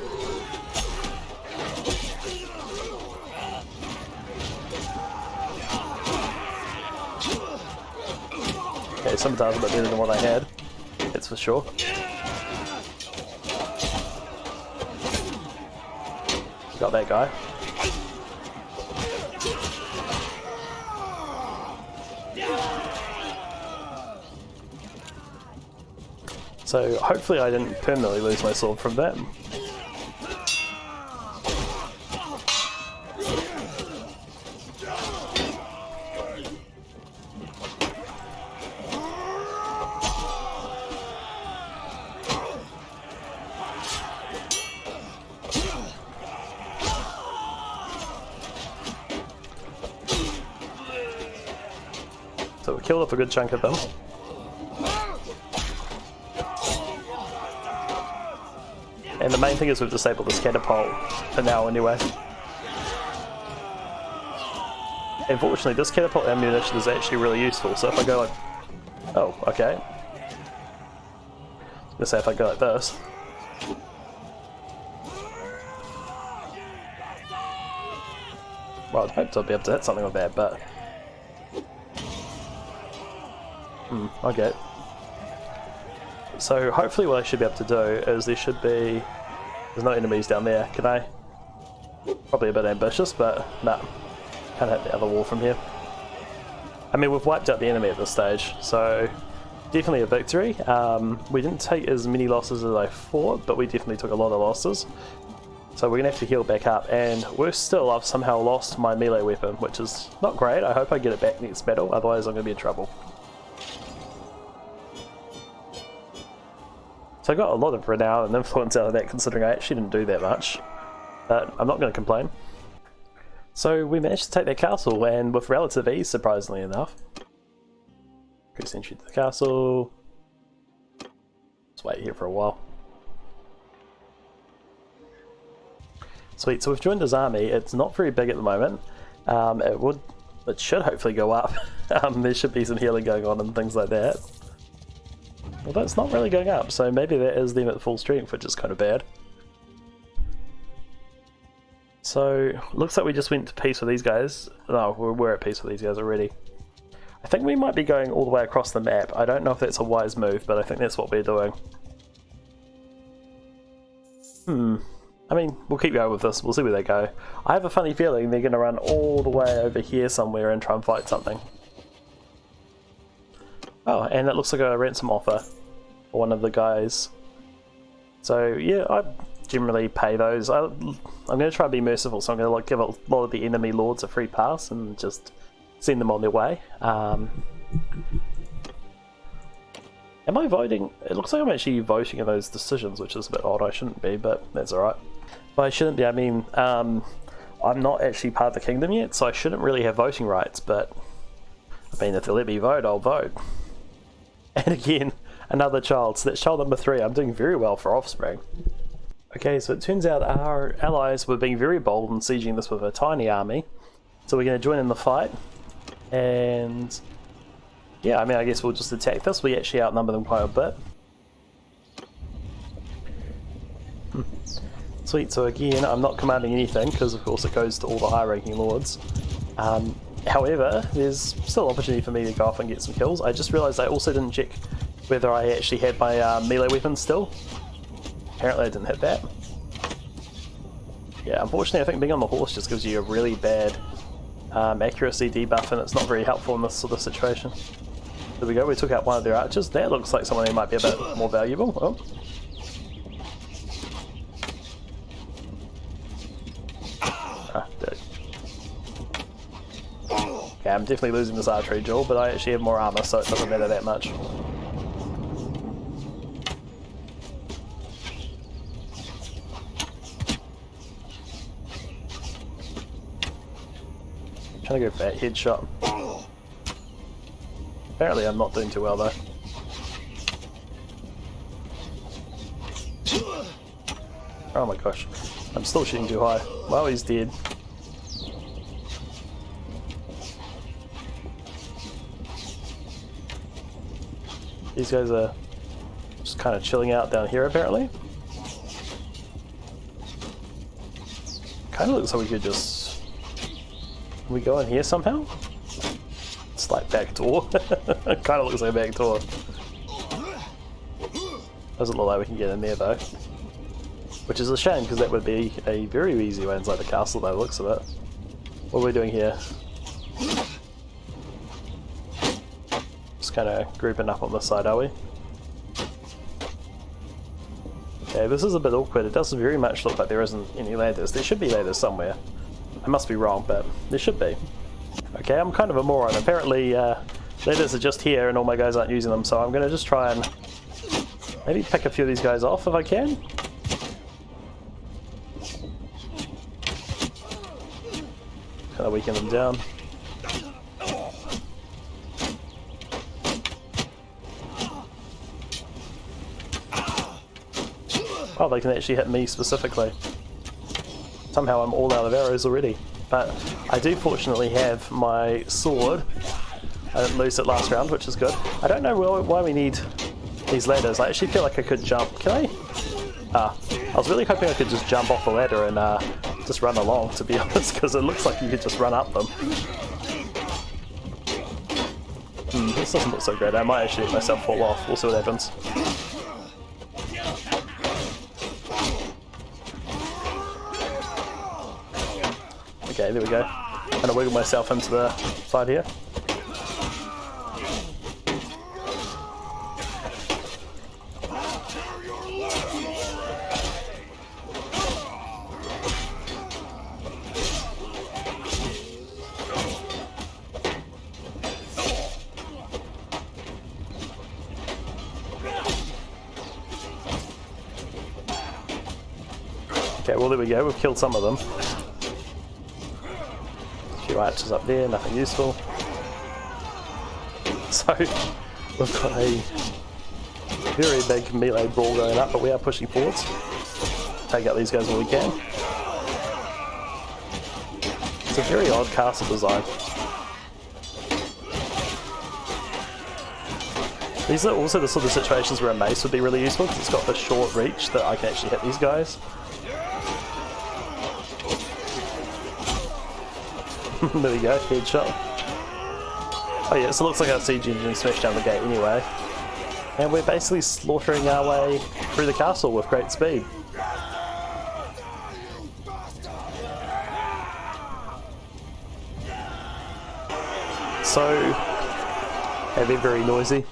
Okay, sometimes a bit better than what I had. That's for sure. Got that guy. So hopefully I didn't permanently lose my sword from that. killed off a good chunk of them. And the main thing is we've disabled this catapult for now anyway. Unfortunately, this catapult ammunition is actually really useful, so if I go like... Oh, okay. Let's say if I go like this... Well, I'd hoped I'd be able to hit something with that, but... okay. So hopefully what I should be able to do is there should be... There's no enemies down there, can I? Probably a bit ambitious, but nah. Can't hit the other wall from here. I mean, we've wiped out the enemy at this stage, so definitely a victory. We didn't take as many losses as I thought, but we definitely took a lot of losses. So we're gonna have to heal back up, and worse still, I've somehow lost my melee weapon, which is not great. I hope I get it back next battle, otherwise I'm gonna be in trouble. So I got a lot of renown and influence out of that, considering I actually didn't do that much. But I'm not gonna complain. So we managed to take that castle, and with relative ease, surprisingly enough. Increase entry to the castle. Let's wait here for a while. Sweet, so we've joined his army. It's not very big at the moment. It should hopefully go up. There should be some healing going on and things like that. Although it's not really going up, so maybe that is them at full strength, which is kind of bad. So, looks like we just went to peace with these guys. No, we're at peace with these guys already. I think we might be going all the way across the map. I don't know if that's a wise move, but I think that's what we're doing. I mean, we'll keep going with this. We'll see where they go. I have a funny feeling they're going to run all the way over here somewhere and try and fight something. Oh, and it looks like a ransom offer for one of the guys. So, yeah, I generally pay those. I'm going to try and be merciful, so I'm going to give a lot of the enemy lords a free pass and just send them on their way. Am I voting? It looks like I'm actually voting in those decisions, which is a bit odd. I shouldn't be, but that's alright. By shouldn't be, I mean, I'm not actually part of the kingdom yet, so I shouldn't really have voting rights, but I mean, if they let me vote, I'll vote. And again, another child. So that's child number 3. I'm doing very well for offspring. Okay, so it turns out our allies were being very bold and sieging this with a tiny army. So we're going to join in the fight. And yeah, I mean, I guess we'll just attack this. We actually outnumber them quite a bit. Sweet, so again, I'm not commanding anything because of course it goes to all the high-ranking lords. However, there's still opportunity for me to go off and get some kills. I just realised I also didn't check whether I actually had my melee weapon still. Apparently I didn't hit that. Yeah, unfortunately I think being on the horse just gives you a really bad accuracy debuff, and it's not very helpful in this sort of situation. There we go, we took out one of their archers. That looks like someone who might be a bit more valuable. Oh. Okay, I'm definitely losing this archery duel, but I actually have more armor, so it doesn't matter that much. Trying to go for that headshot. Apparently I'm not doing too well though. Oh my gosh, I'm still shooting too high. Well, he's dead. These guys are just kind of chilling out down here apparently. Kind of looks like we could just... Can we go in here somehow? It's like back door. It kind of looks like a back door. Doesn't look like we can get in there though. Which is a shame because that would be a very easy way inside the castle by the looks of it. What are we doing here? Just kind of grouping up on this side, are we? Okay, this is a bit awkward. It doesn't very much look like there isn't any ladders. There should be ladders somewhere. I must be wrong, but there should be. Okay, I'm kind of a moron. Apparently, ladders are just here and all my guys aren't using them, so I'm going to just try and maybe pick a few of these guys off if I can. Kind of weaken them down. Oh, they can actually hit me specifically. Somehow I'm all out of arrows already. But I do fortunately have my sword. I didn't lose it last round, which is good. I don't know why we need these ladders. I actually feel like I could jump. Can I? I was really hoping I could just jump off the ladder and just run along, to be honest, because it looks like you could just run up them. This doesn't look so great. I might actually let myself fall off. We'll see what happens. Okay, there we go. I'm gonna wiggle myself into the side here. Okay, well there we go, we've killed some of them. A few archers up there, nothing useful. So, we've got a very big melee brawl going up, but we are pushing forwards. Take out these guys when we can. It's a very odd castle design. These are also the sort of situations where a mace would be really useful, because it's got the short reach that I can actually hit these guys. There we go, headshot. Oh yeah, so it looks like our siege engine smashed down the gate anyway. And we're basically slaughtering our way through the castle with great speed. So, yeah, they're very noisy.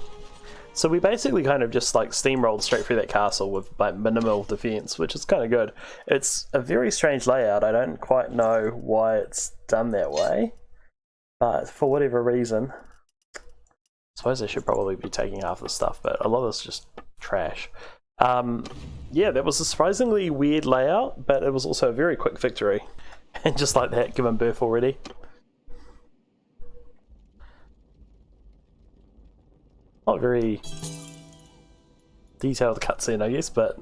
So we basically kind of just like steamrolled straight through that castle with like minimal defense, which is kind of good. It's a very strange layout. I don't quite know why it's done that way, but for whatever reason, I suppose I should probably be taking half the stuff, but a lot of it's just trash. Yeah, that was a surprisingly weird layout, but it was also a very quick victory. And just like that, given birth already. Not very detailed cutscene, I guess, but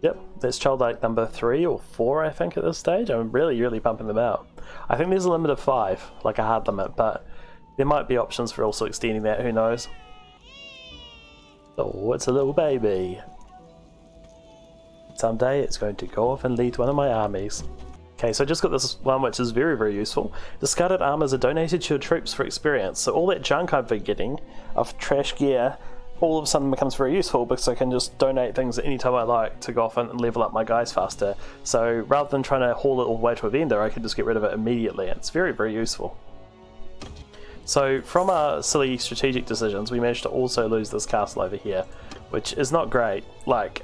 yep, that's childlike number 3 or 4, I think, at this stage. I'm really pumping them out. I think there's a limit of 5, like a hard limit, but there might be options for also extending that, who knows. Oh, it's a little baby. Someday it's going to go off and lead one of my armies. Okay, so I just got this one which is very useful. Discarded armors are donated to your troops for experience. So all that junk I've been getting of trash gear all of a sudden becomes very useful because I can just donate things at any time I like to go off and level up my guys faster. So rather than trying to haul it all the way to a vendor, I can just get rid of it immediately. And it's very useful. So from our silly strategic decisions, we managed to also lose this castle over here, which is not great. Like,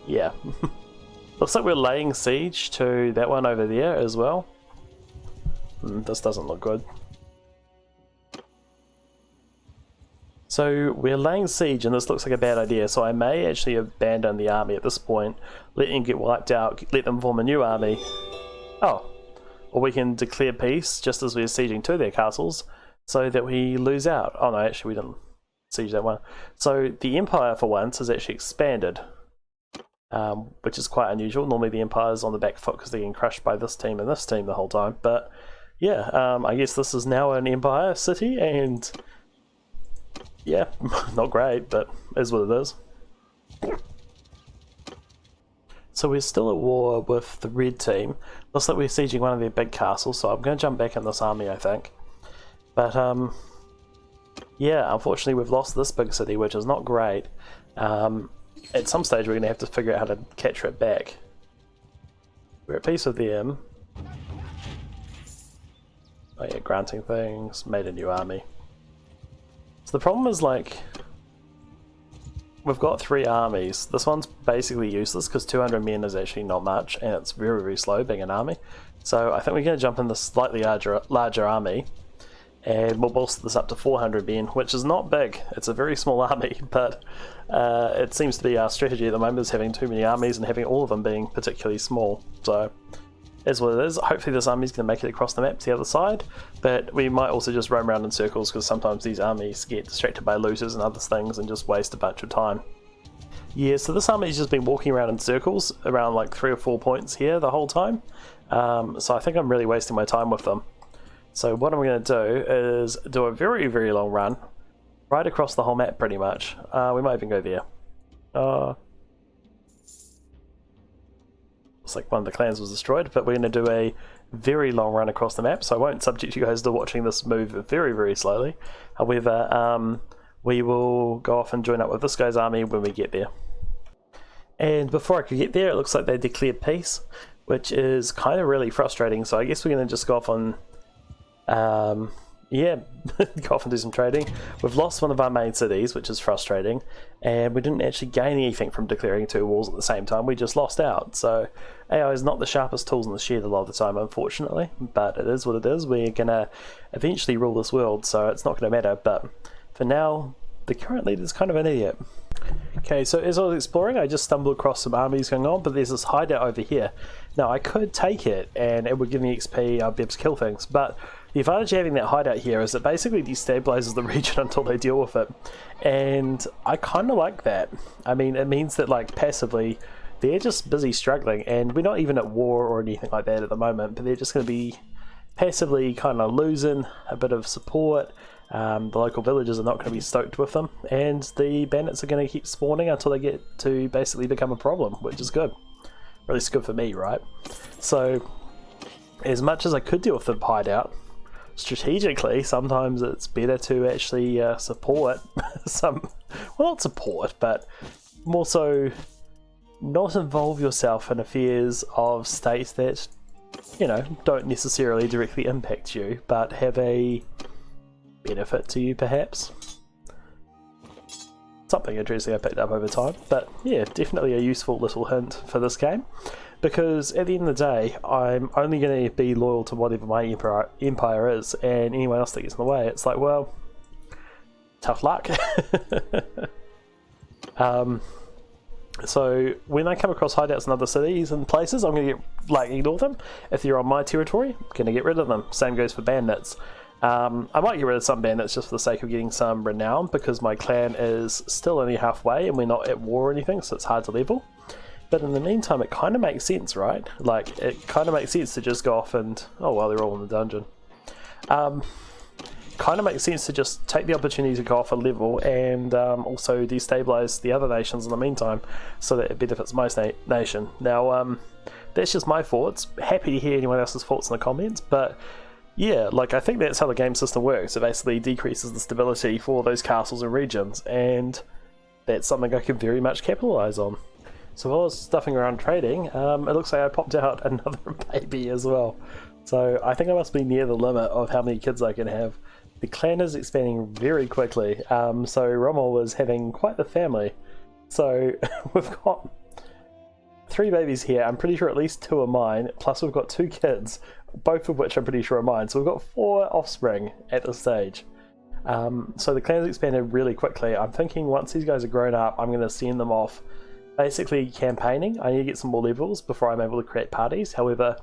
yeah. Looks like we're laying siege to that one over there as well. This doesn't look good. So we're laying siege and this looks like a bad idea, so I may actually abandon the army at this point, let them get wiped out, let them form a new army. Oh, or we can declare peace just as we're sieging to their castles, so that we lose out. Oh no, actually we didn't siege that one. So the Empire for once has actually expanded. Which is quite unusual. Normally the Empire's on the back foot because they're getting crushed by this team and this team the whole time. But yeah, I guess this is now an Empire city, and yeah, not great, but is what it is. So we're still at war with the red team. Looks like we're sieging one of their big castles, so I'm going to jump back in this army, I think. But yeah, unfortunately we've lost this big city, which is not great. At some stage we're going to have to figure out how to capture it back. We're at peace with them. Oh yeah, granting things, made a new army. So the problem is, like, we've got 3 armies. This one's basically useless because 200 men is actually not much, and it's very slow being an army. So I think we're going to jump in this slightly larger army, and we'll bolster this up to 400 men, which is not big. It's a very small army, but it seems to be our strategy at the moment, is having too many armies and having all of them being particularly small. So, is what it is. Hopefully this army's going to make it across the map to the other side, but we might also just roam around in circles because sometimes these armies get distracted by looters and other things and just waste a bunch of time. Yeah, so this army's just been walking around in circles around like 3 or 4 points here the whole time. So I think I'm really wasting my time with them. So what I'm going to do is do a very, very long run right across the whole map pretty much. We might even go there. Looks like one of the clans was destroyed, but we're going to do a very long run across the map, so I won't subject you guys to watching this move very, very slowly. However, we will go off and join up with this guy's army when we get there. And before I could get there, it looks like they declared peace, which is kind of really frustrating, so I guess we're going to just go off on... yeah, go off and do some trading. We've lost one of our main cities, which is frustrating, and we didn't actually gain anything from declaring 2 wars at the same time. We just lost out. So AI is not the sharpest tools in the shed a lot of the time, unfortunately, but it is what it is. We're gonna eventually rule this world, so it's not gonna matter. But for now, the current leader is kind of an idiot. Okay, so as I was exploring, I just stumbled across some armies going on, but there's this hideout over here. Now, I could take it, and it would give me XP, I'd be able to kill things, but the advantage of having that hideout here is it basically destabilizes the region until they deal with it. And I kind of like that. I mean, it means that, like, passively, they're just busy struggling, and we're not even at war or anything like that at the moment, but they're just going to be passively kind of losing a bit of support. The local villagers are not going to be stoked with them, and the bandits are going to keep spawning until they get to basically become a problem, which is good. Or at least good for me, right? So, as much as I could deal with the hideout, strategically, sometimes it's better to actually support some, well, not support, but more so not involve yourself in affairs of states that, you know, don't necessarily directly impact you, but have a benefit to you, perhaps. Something interesting I picked up over time, but yeah, definitely a useful little hint for this game. Because at the end of the day, I'm only going to be loyal to whatever my empire is, and anyone else that gets in the way, it's like, well, tough luck. So when I come across hideouts in other cities and places, I'm going to ignore them. If they're on my territory, I'm going to get rid of them. Same goes for bandits. I might get rid of some bandits just for the sake of getting some renown, because my clan is still only halfway and we're not at war or anything, so it's hard to level. But in the meantime, it kind of makes sense, right? Like, it kind of makes sense to just go off and... Oh, well, they're all in the dungeon. Kind of makes sense to just take the opportunity to go off a level and also destabilize the other nations in the meantime, so that it benefits my nation. Now, that's just my thoughts. Happy to hear anyone else's thoughts in the comments, but yeah, like, I think that's how the game system works. It basically decreases the stability for those castles and regions, and that's something I can very much capitalize on. So while I was stuffing around trading, it looks like I popped out another baby as well. So I think I must be near the limit of how many kids I can have. The clan is expanding very quickly, so Rommel was having quite the family. So we've got 3 babies here. I'm pretty sure at least 2 are mine, plus we've got 2 kids, both of which I'm pretty sure are mine. So we've got 4 offspring at this stage. So the clan's expanded really quickly. I'm thinking once these guys are grown up, I'm going to send them off basically campaigning. I need to get some more levels before I'm able to create parties. However,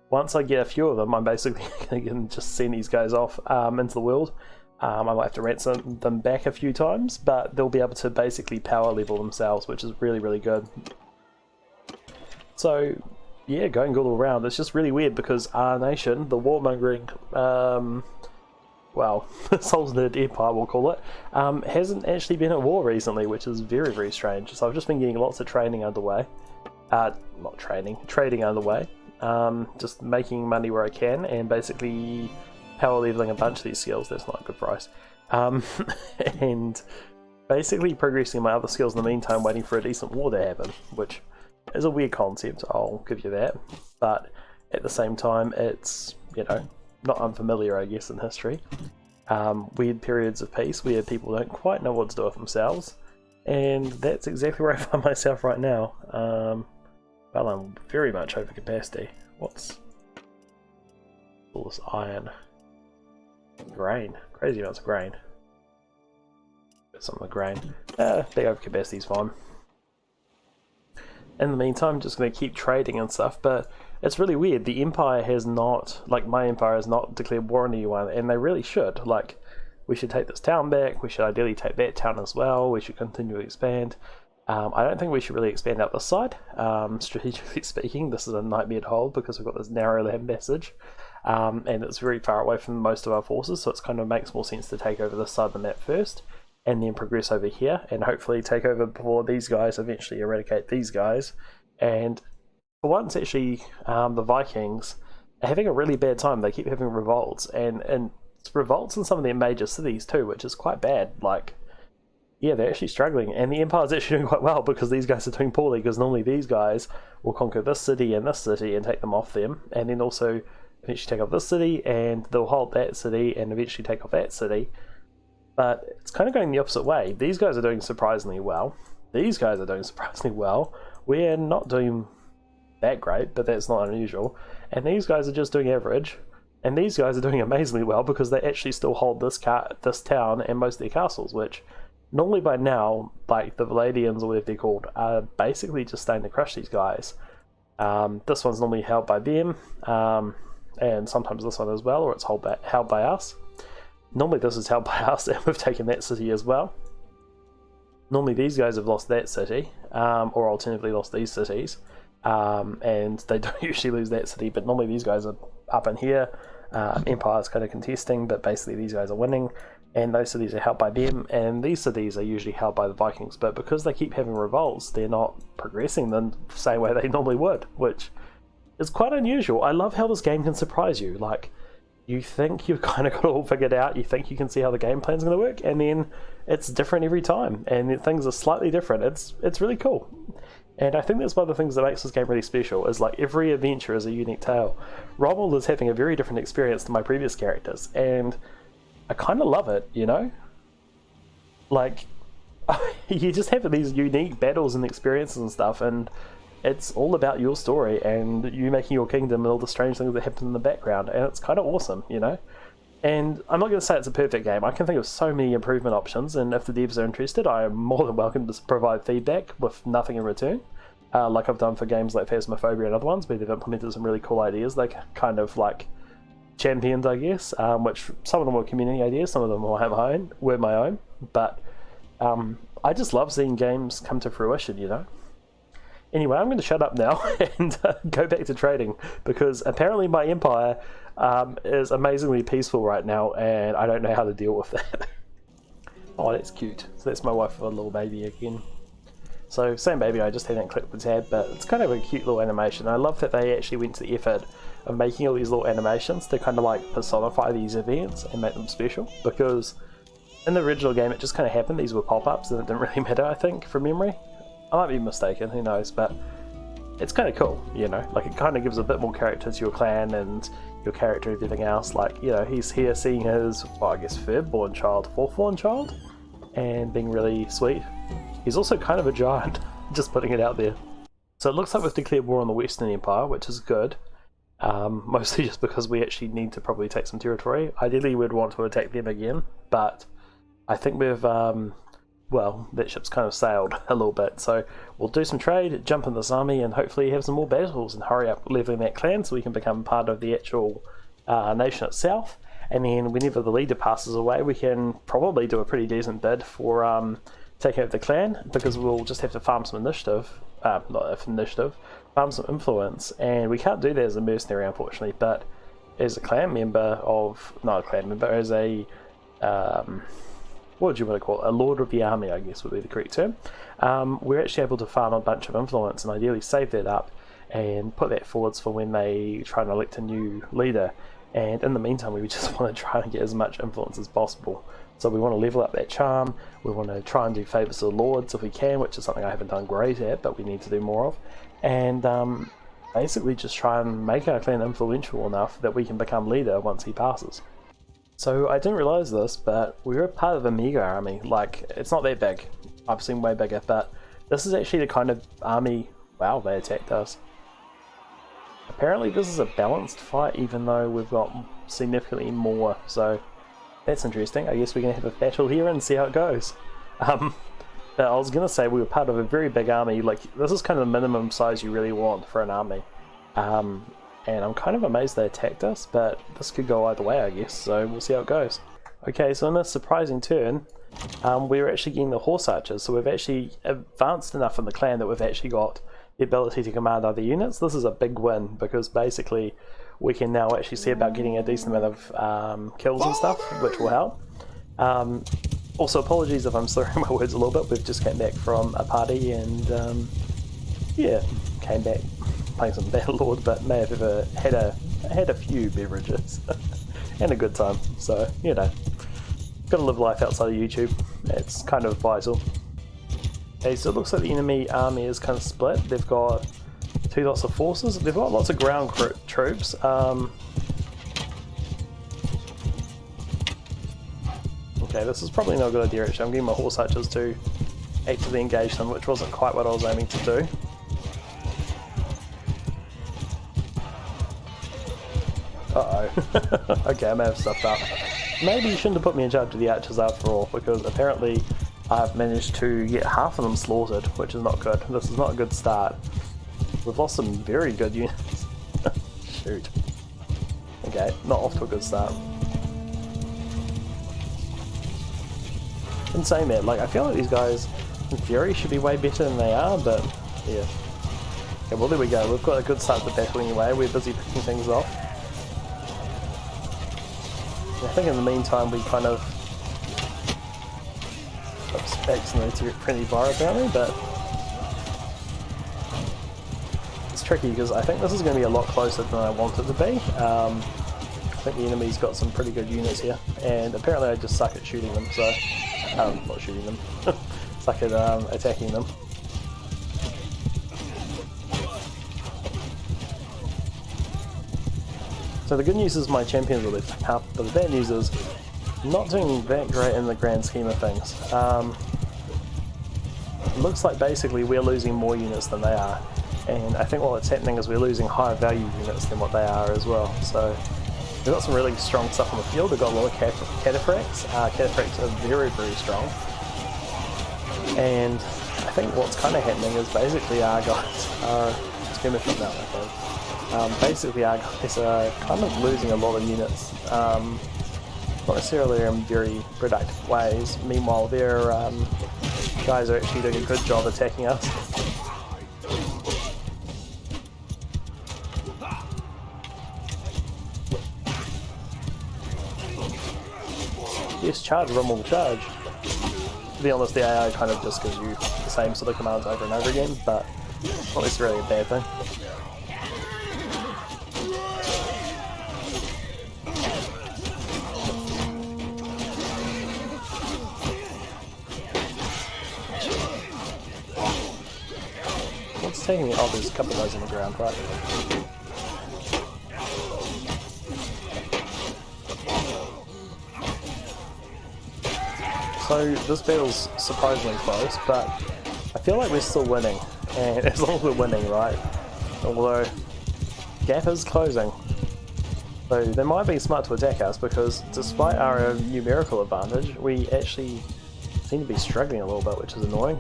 once I get a few of them, I'm basically going to just send these guys off into the world. I might have to ransom them back a few times, but they'll be able to basically power level themselves, which is really, really good. So, yeah, going good all around. It's just really weird because our nation, the warmongering, well, Souls Nerd Empire we'll call it, hasn't actually been at war recently, which is very, very strange. So I've just been getting lots of training underway. Trading underway. Just making money where I can, and basically power leveling a bunch of these skills. That's not a good price. And basically progressing my other skills in the meantime, waiting for a decent war to happen, which is a weird concept, I'll give you that. But at the same time, it's, you know, not unfamiliar, I guess, in history. Weird periods of peace where people don't quite know what to do with themselves, and that's exactly where I find myself right now. Well, I'm very much over capacity. What's all this iron? Grain. Crazy amounts of grain. Some of the grain. Big over capacity is fine. In the meantime, I'm just going to keep trading and stuff, but it's really weird. The Empire has not, like, my Empire has not declared war on anyone, and they really should. Like, we should take this town back, we should ideally take that town as well, we should continue to expand. I don't think we should really expand out this side. Strategically speaking, this is a nightmare to hold because we've got this narrow land passage, and it's very far away from most of our forces, so it kind of makes more sense to take over this side of the map first, and then progress over here, and hopefully take over before these guys eventually eradicate these guys. And for once, actually, the Vikings are having a really bad time. They keep having revolts, and it's revolts in some of their major cities too, which is quite bad. Like, yeah, they're actually struggling, and the Empire's actually doing quite well because these guys are doing poorly, because normally these guys will conquer this city and take them off them, and then also eventually take off this city, and they'll hold that city, and eventually take off that city. But it's kind of going the opposite way. These guys are doing surprisingly well. These guys are doing surprisingly well. We're not doing that great, but that's not unusual. And these guys are just doing average, and these guys are doing amazingly well because they actually still hold this town and most of their castles, which normally by now, like the Valadians or whatever they're called, are basically just starting to crush these guys. This one's normally held by them, and sometimes this one as well, or it's held by us. Normally this is held by us, and we've taken that city as well. Normally these guys have lost that city, or alternatively lost these cities, and they don't usually lose that city, but normally these guys are up in here. Empire's kind of contesting, but basically these guys are winning, and those cities are held by them, and these cities are usually held by the Vikings, but because they keep having revolts, they're not progressing the same way they normally would, which is quite unusual. I love how this game can surprise you. Like, you think you've kind of got it all figured out, you think you can see how the game plan's going to work, and then it's different every time, and things are slightly different. It's really cool. And I think that's one of the things that makes this game really special, is like every adventure is a unique tale. Rommel is having a very different experience to my previous characters, and I kind of love it, you know? Like, you just have these unique battles and experiences and stuff, and it's all about your story and you making your kingdom and all the strange things that happen in the background, and it's kind of awesome, you know? And I'm not going to say it's a perfect game. I can think of so many improvement options, and if the devs are interested, I am more than welcome to provide feedback with nothing in return, like I've done for games like Phasmophobia and other ones, where they've implemented some really cool ideas, like kind of like champions, I guess, which some of them were community ideas, some of them were my own, but I just love seeing games come to fruition, you know? Anyway, I'm going to shut up now and go back to trading, because apparently my empire is amazingly peaceful right now, and I don't know how to deal with that. Oh, that's cute. So that's my wife with a little baby again. So same baby, I just hadn't clicked the tab, but it's kind of a cute little animation. I love that they actually went to the effort of making all these little animations to kind of like personify these events and make them special, because in the original game it just kind of happened. These were pop-ups and it didn't really matter, I think, from memory. I might be mistaken, who knows, but it's kind of cool, you know, like it kind of gives a bit more character to your clan and your character and everything else. Like, you know, he's here seeing his, well, I guess third-born child, fourth-born child, and being really sweet. He's also kind of a giant, just putting it out there. So it looks like we've declared war on the Western Empire, which is good, mostly just because we actually need to probably take some territory. Ideally we'd want to attack them again, but I think we've well, that ship's kind of sailed a little bit, so we'll do some trade, jump in this army, and hopefully have some more battles and hurry up leveling that clan so we can become part of the actual nation itself. And then whenever the leader passes away, we can probably do a pretty decent bid for taking over the clan, because we'll just have to farm some initiative, farm some influence, and we can't do that as a mercenary, unfortunately, but as a clan member of, not a clan member, as a what would you want to call it? A lord of the army, I guess would be the correct term. We're actually able to farm a bunch of influence and ideally save that up and put that forwards for when they try and elect a new leader. And in the meantime, we just want to try and get as much influence as possible. So we want to level up that charm. We want to try and do favours to the lords if we can, which is something I haven't done great at, but we need to do more of. And basically just try and make our clan influential enough that we can become leader once he passes. So I didn't realise this, but we were part of a mega army. Like, it's not that big. I've seen way bigger, but this is actually the kind of army... Wow, they attacked us. Apparently this is a balanced fight, even though we've got significantly more, so that's interesting. I guess we're going to have a battle here and see how it goes. But I was going to say we were part of a very big army. Like, this is kind of the minimum size you really want for an army. And I'm kind of amazed they attacked us, but this could go either way, I guess, so we'll see how it goes. Okay, so in this surprising turn, we're actually getting the horse archers, so we've actually advanced enough in the clan that we've actually got the ability to command other units. This is a big win because basically we can now actually see about getting a decent amount of kills and stuff, which will help. Also, apologies if I'm slurring my words a little bit. We've just came back from a party and yeah, came back playing some Battlelord, but may have ever had a few beverages and a good time. So you know, gotta live life outside of YouTube. It's kind of vital. Okay, so it looks like the enemy army is kind of split. They've got two lots of forces. They've got lots of ground troops. Okay, this is probably not a good idea actually. I'm getting my horse archers to actively engage them, which wasn't quite what I was aiming to do. Uh-oh. Okay, I may have stuffed up. Maybe you shouldn't have put me in charge of the archers after all, because apparently I've managed to get half of them slaughtered, which is not good. This is not a good start. We've lost some very good units. Shoot. Okay, not off to a good start. In saying that, like, I feel like these guys, in theory, should be way better than they are, but yeah. Okay, well there we go. We've got a good start to the battle anyway. We're busy picking things off. I think in the meantime we kind of... Oops, accidentally to friendly fire apparently, but... It's tricky because I think this is going to be a lot closer than I want it to be. I think the enemy's got some pretty good units here, and apparently I just suck at shooting them, so... not shooting them. Suck at attacking them. So the good news is my champions are lifting up, but the bad news is not doing that great in the grand scheme of things. It looks like basically we're losing more units than they are, and I think what's happening is we're losing higher value units than what they are as well. So we've got some really strong stuff on the field. We've got a lot of cataphracts. Cataphracts are very, very strong. And I think what's kind of happening is basically our guys are skirmishing now, I think. Basically our guys are kind of losing a lot of units. Not necessarily in very productive ways. Meanwhile, their guys are actually doing a good job attacking us. Yes, charge, Rommel, charge. To be honest, the AI kind of just gives you the same sort of commands over and over again, but not necessarily a bad thing. What's taking me? Oh, there's a couple of those on the ground, right? So this battle's surprisingly close, but I feel like we're still winning, and as long as we're winning, right? Although gap is closing, so they might be smart to attack us because despite our numerical advantage, we actually seem to be struggling a little bit, which is annoying.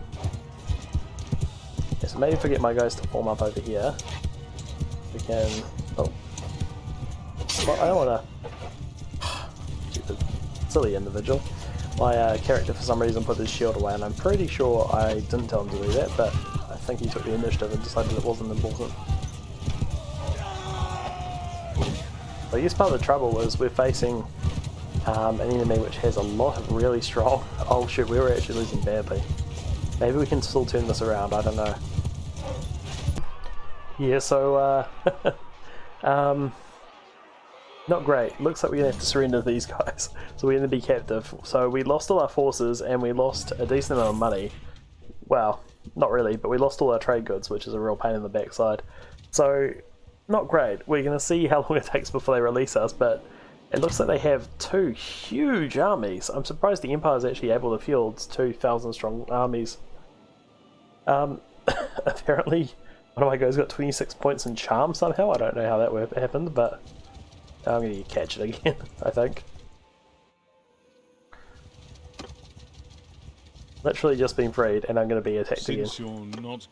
Yeah, so maybe if I get my guys to form up over here, we can. Oh, well, I don't want to. Stupid, silly individual. My character for some reason put his shield away, and I'm pretty sure I didn't tell him to do that, but I think he took the initiative and decided it wasn't important. But I guess part of the trouble is we're facing an enemy which has a lot of really strong... Oh shit, we were actually losing badly. Maybe we can still turn this around, I don't know. Yeah, so not great. Looks like we're going to have to surrender these guys. So we're going to be captive. So we lost all our forces and we lost a decent amount of money. Well, not really, but we lost all our trade goods, which is a real pain in the backside. So, not great. We're going to see how long it takes before they release us, but it looks like they have two huge armies. I'm surprised the Empire is actually able to field 2,000 strong armies. Apparently, one of my guys got 26 points in charm somehow. I don't know how that happened, but I'm going to catch it again, I think. Literally just been freed, and I'm going to be attacked again. You're not...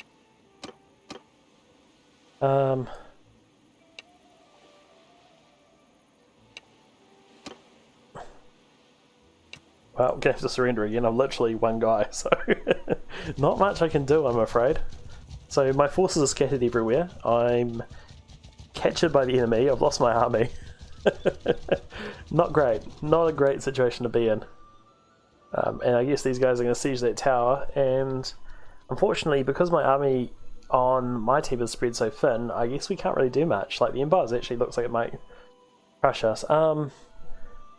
Well, I'm gonna have to surrender again. I'm literally one guy, so not much I can do, I'm afraid. So my forces are scattered everywhere. I'm captured by the enemy. I've lost my army. Not great. Not a great situation to be in. And I guess these guys are going to siege that tower, and unfortunately, because my army on my team is spread so thin, I guess we can't really do much. Like, the Empires actually looks like it might crush us.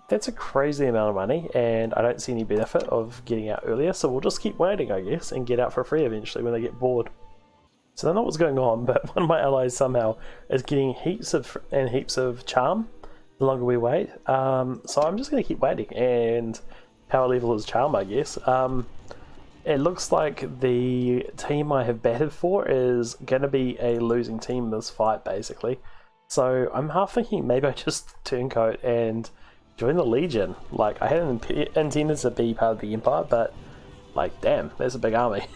That's a crazy amount of money, and I don't see any benefit of getting out earlier, so we'll just keep waiting, I guess, and get out for free eventually when they get bored. So I don't know what's going on, but one of my allies somehow is getting heaps of charm the longer we wait. So I'm just going to keep waiting, and power level is charm, I guess. It looks like the team I have batted for is going to be a losing team in this fight, basically. So I'm half thinking maybe I just turncoat and join the Legion. Like, I hadn't intended to be part of the Empire, but, like, damn, there's a big army.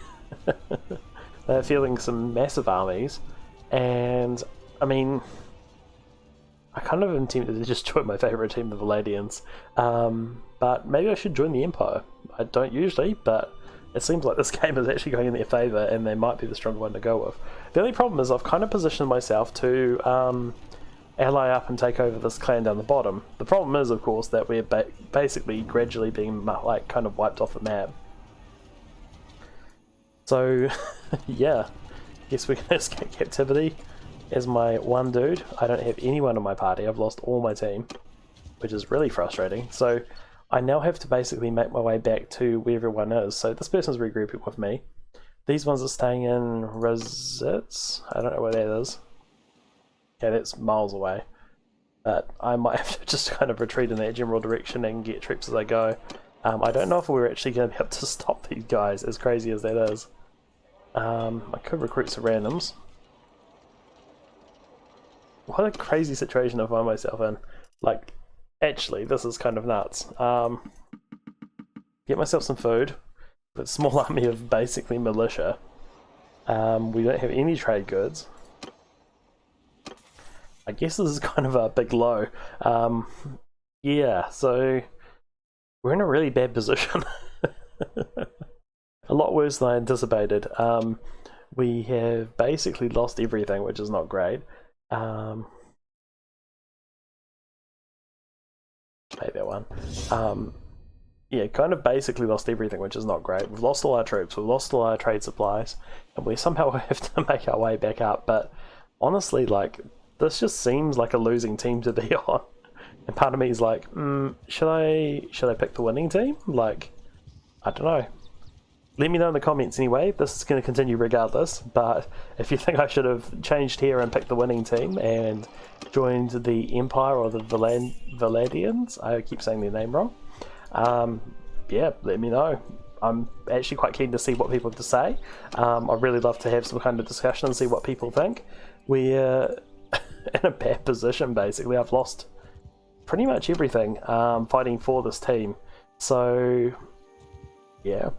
They're fielding some massive armies, and, I mean, I kind of am tempted to just join my favourite team, the Valadians. But maybe I should join the Empire. I don't usually, but it seems like this game is actually going in their favour, and they might be the stronger one to go with. The only problem is I've kind of positioned myself to ally up and take over this clan down the bottom. The problem is, of course, that we're basically gradually being like kind of wiped off the map. So, yeah, guess we're going to escape captivity as my one dude. I don't have anyone in my party. I've lost all my team, which is really frustrating. So I now have to basically make my way back to where everyone is. So this person's regrouping with me. These ones are staying in Rositz. I don't know where that is. Okay, that's miles away. But I might have to just kind of retreat in that general direction and get troops as I go. I don't know if we're actually going to be able to stop these guys, as crazy as that is. I could recruit some randoms. What a crazy situation I find myself in. Like, actually, this is kind of nuts. Get myself some food. With a small army of basically militia. We don't have any trade goods. I guess this is kind of a big low. Yeah, so we're in a really bad position. A lot worse than I anticipated. We have basically lost everything, which is not great. Take that one. Yeah, kind of basically lost everything, which is not great. We've lost all our troops, we've lost all our trade supplies, and we somehow have to make our way back up. But honestly, like, this just seems like a losing team to be on. And part of me is like, should I pick the winning team? Like, I don't know. Let me know in the comments anyway. This is going to continue regardless, but if you think I should have changed here and picked the winning team and joined the Empire or the Valadians, I keep saying their name wrong, yeah, let me know. I'm actually quite keen to see what people have to say. I'd really love to have some kind of discussion and see what people think. We're in a bad position, basically. I've lost pretty much everything fighting for this team. So, yeah.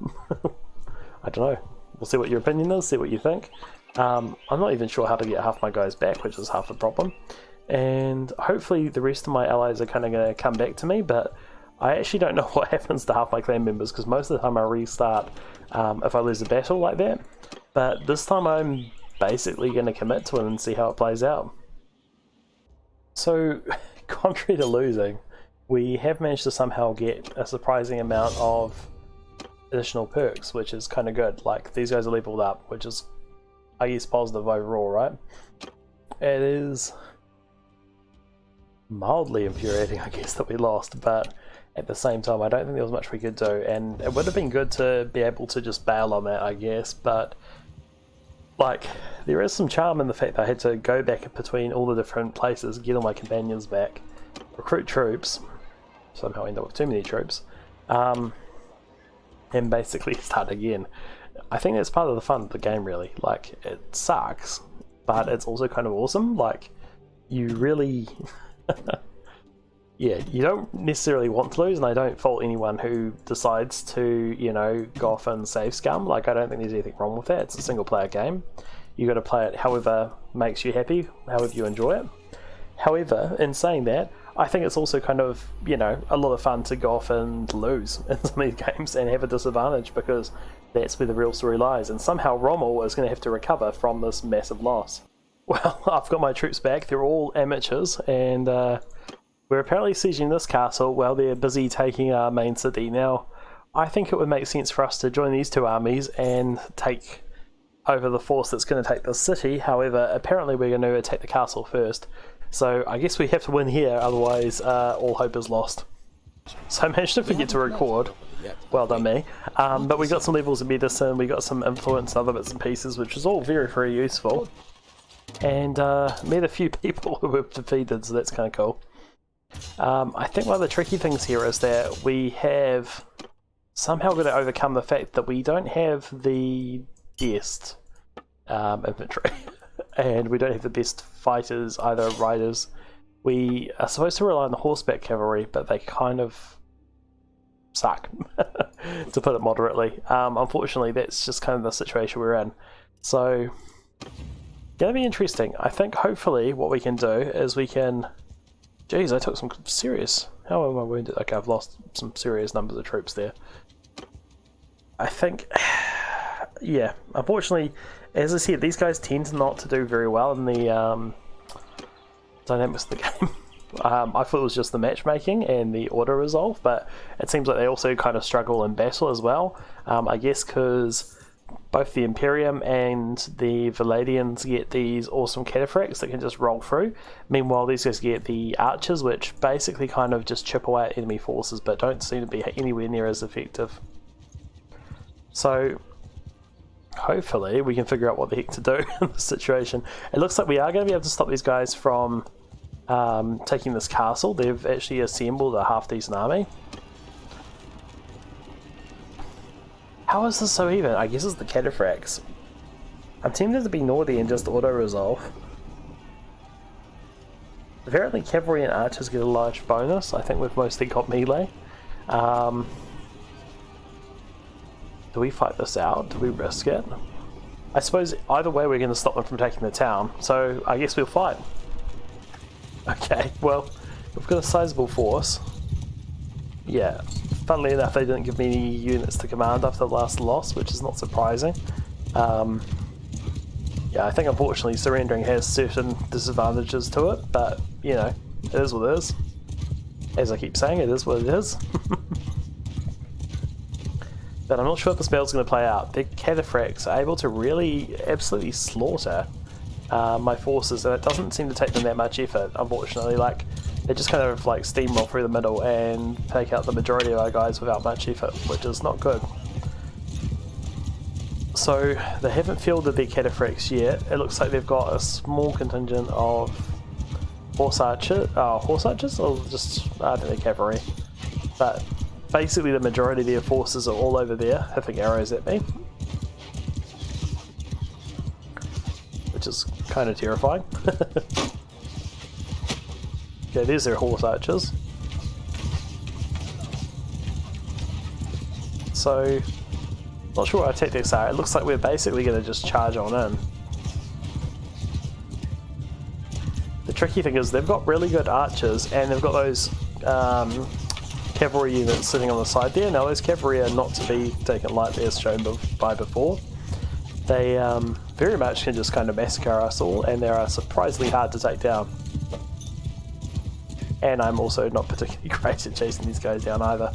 I don't know. We'll see what your opinion is, see what you think. I'm not even sure how to get half my guys back, which is half the problem. And hopefully the rest of my allies are kind of going to come back to me, but I actually don't know what happens to half my clan members, because most of the time I restart if I lose a battle like that. But this time I'm basically going to commit to it and see how it plays out. So, contrary to losing, we have managed to somehow get a surprising amount of additional perks, which is kind of good. Like, these guys are leveled up, which is, I guess, positive overall, right? It is mildly infuriating, I guess, that we lost, but at the same time, I don't think there was much we could do, and it would have been good to be able to just bail on that, I guess, but like, there is some charm in the fact that I had to go back between all the different places, get all my companions back, recruit troops, somehow end up with too many troops, and basically start again. I think that's part of the fun of the game, really. Like, it sucks, but it's also kind of awesome. Like, you really... yeah, you don't necessarily want to lose, and I don't fault anyone who decides to, you know, go off and save scum. Like, I don't think there's anything wrong with that. It's a single player game. You got to play it however makes you happy, however you enjoy it. However, in saying that, I think it's also kind of, you know, a lot of fun to go off and lose in some of these games and have a disadvantage, because that's where the real story lies, and somehow Rommel is going to have to recover from this massive loss. Well, I've got my troops back. They're all amateurs, and we're apparently sieging this castle while they're busy taking our main city. Now, I think it would make sense for us to join these two armies and take over the force that's going to take the city. However, apparently we're going to attack the castle first. So I guess we have to win here, otherwise all hope is lost. So I managed to forget to record. Well done me. But we got some levels of medicine, we got some influence and other bits and pieces, which is all very, very useful. And met a few people who we've defeated, so that's kind of cool. I think one of the tricky things here is that we have somehow got to overcome the fact that we don't have the best infantry. And we don't have the best fighters, either riders. We are supposed to rely on the horseback cavalry, but they kind of suck, to put it moderately. Unfortunately, that's just kind of the situation we're in. So, gonna be interesting. I think hopefully what we can do is we can... Jeez, I took some serious... How am I wounded? Okay, I've lost some serious numbers of troops there. I think... Yeah, unfortunately, as I said, these guys tend not to do very well in the dynamics of the game. I thought it was just the matchmaking and the auto resolve, but it seems like they also kind of struggle in battle as well. I guess because both the Imperium and the Valadians get these awesome cataphracts that can just roll through. Meanwhile, these guys get the archers, which basically kind of just chip away at enemy forces, but don't seem to be anywhere near as effective. So hopefully we can figure out what the heck to do in this situation. It looks like we are going to be able to stop these guys from taking this castle. They've actually assembled a half-decent army. How is this so even? I guess it's the cataphracts. I'm tempted to be naughty and just auto-resolve. Apparently cavalry and archers get a large bonus. I think we've mostly got melee. Do we fight this out? Do we risk it? I suppose either way we're going to stop them from taking the town, so I guess we'll fight. Okay, well, we've got a sizable force. Yeah, funnily enough, they didn't give me any units to command after the last loss, which is not surprising. Yeah, I think unfortunately surrendering has certain disadvantages to it, but, you know, it is what it is. As I keep saying, it is what it is. But I'm not sure if the spell's going to play out. The cataphracts are able to really absolutely slaughter my forces, and it doesn't seem to take them that much effort, unfortunately. Like, they just kind of like steamroll through the middle and take out the majority of our guys without much effort, which is not good. So they haven't fielded their cataphracts yet. It looks like they've got a small contingent of horse archers, or just I think they're cavalry. But basically the majority of their forces are all over there, hitting arrows at me. Which is kind of terrifying. Okay, there's their horse archers. So, not sure what our tactics are. It looks like we're basically going to just charge on in. The tricky thing is they've got really good archers, and they've got those cavalry units sitting on the side there. Now those cavalry are not to be taken lightly, as shown by before. They very much can just kind of massacre us all, and they are surprisingly hard to take down. And I'm also not particularly great at chasing these guys down either.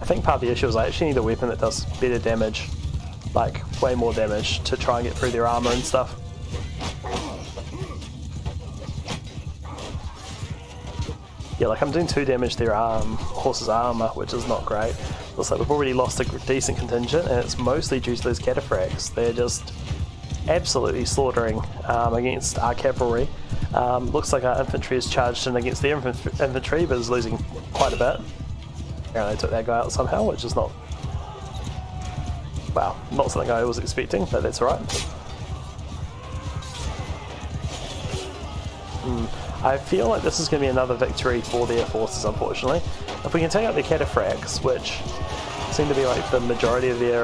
I think part of the issue is I actually need a weapon that does better damage, like way more damage, to try and get through their armor and stuff. Yeah, like I'm doing 2 damage to their horse's armor, which is not great. Looks like we've already lost a decent contingent, and it's mostly due to those cataphracts. They're just absolutely slaughtering against our cavalry. Looks like our infantry is charged in against their infantry, but is losing quite a bit. Apparently took that guy out somehow, which is not... Well, not something I was expecting, but that's alright. I feel like this is going to be another victory for their forces, unfortunately. If we can take out the cataphracts, which seem to be like the majority of their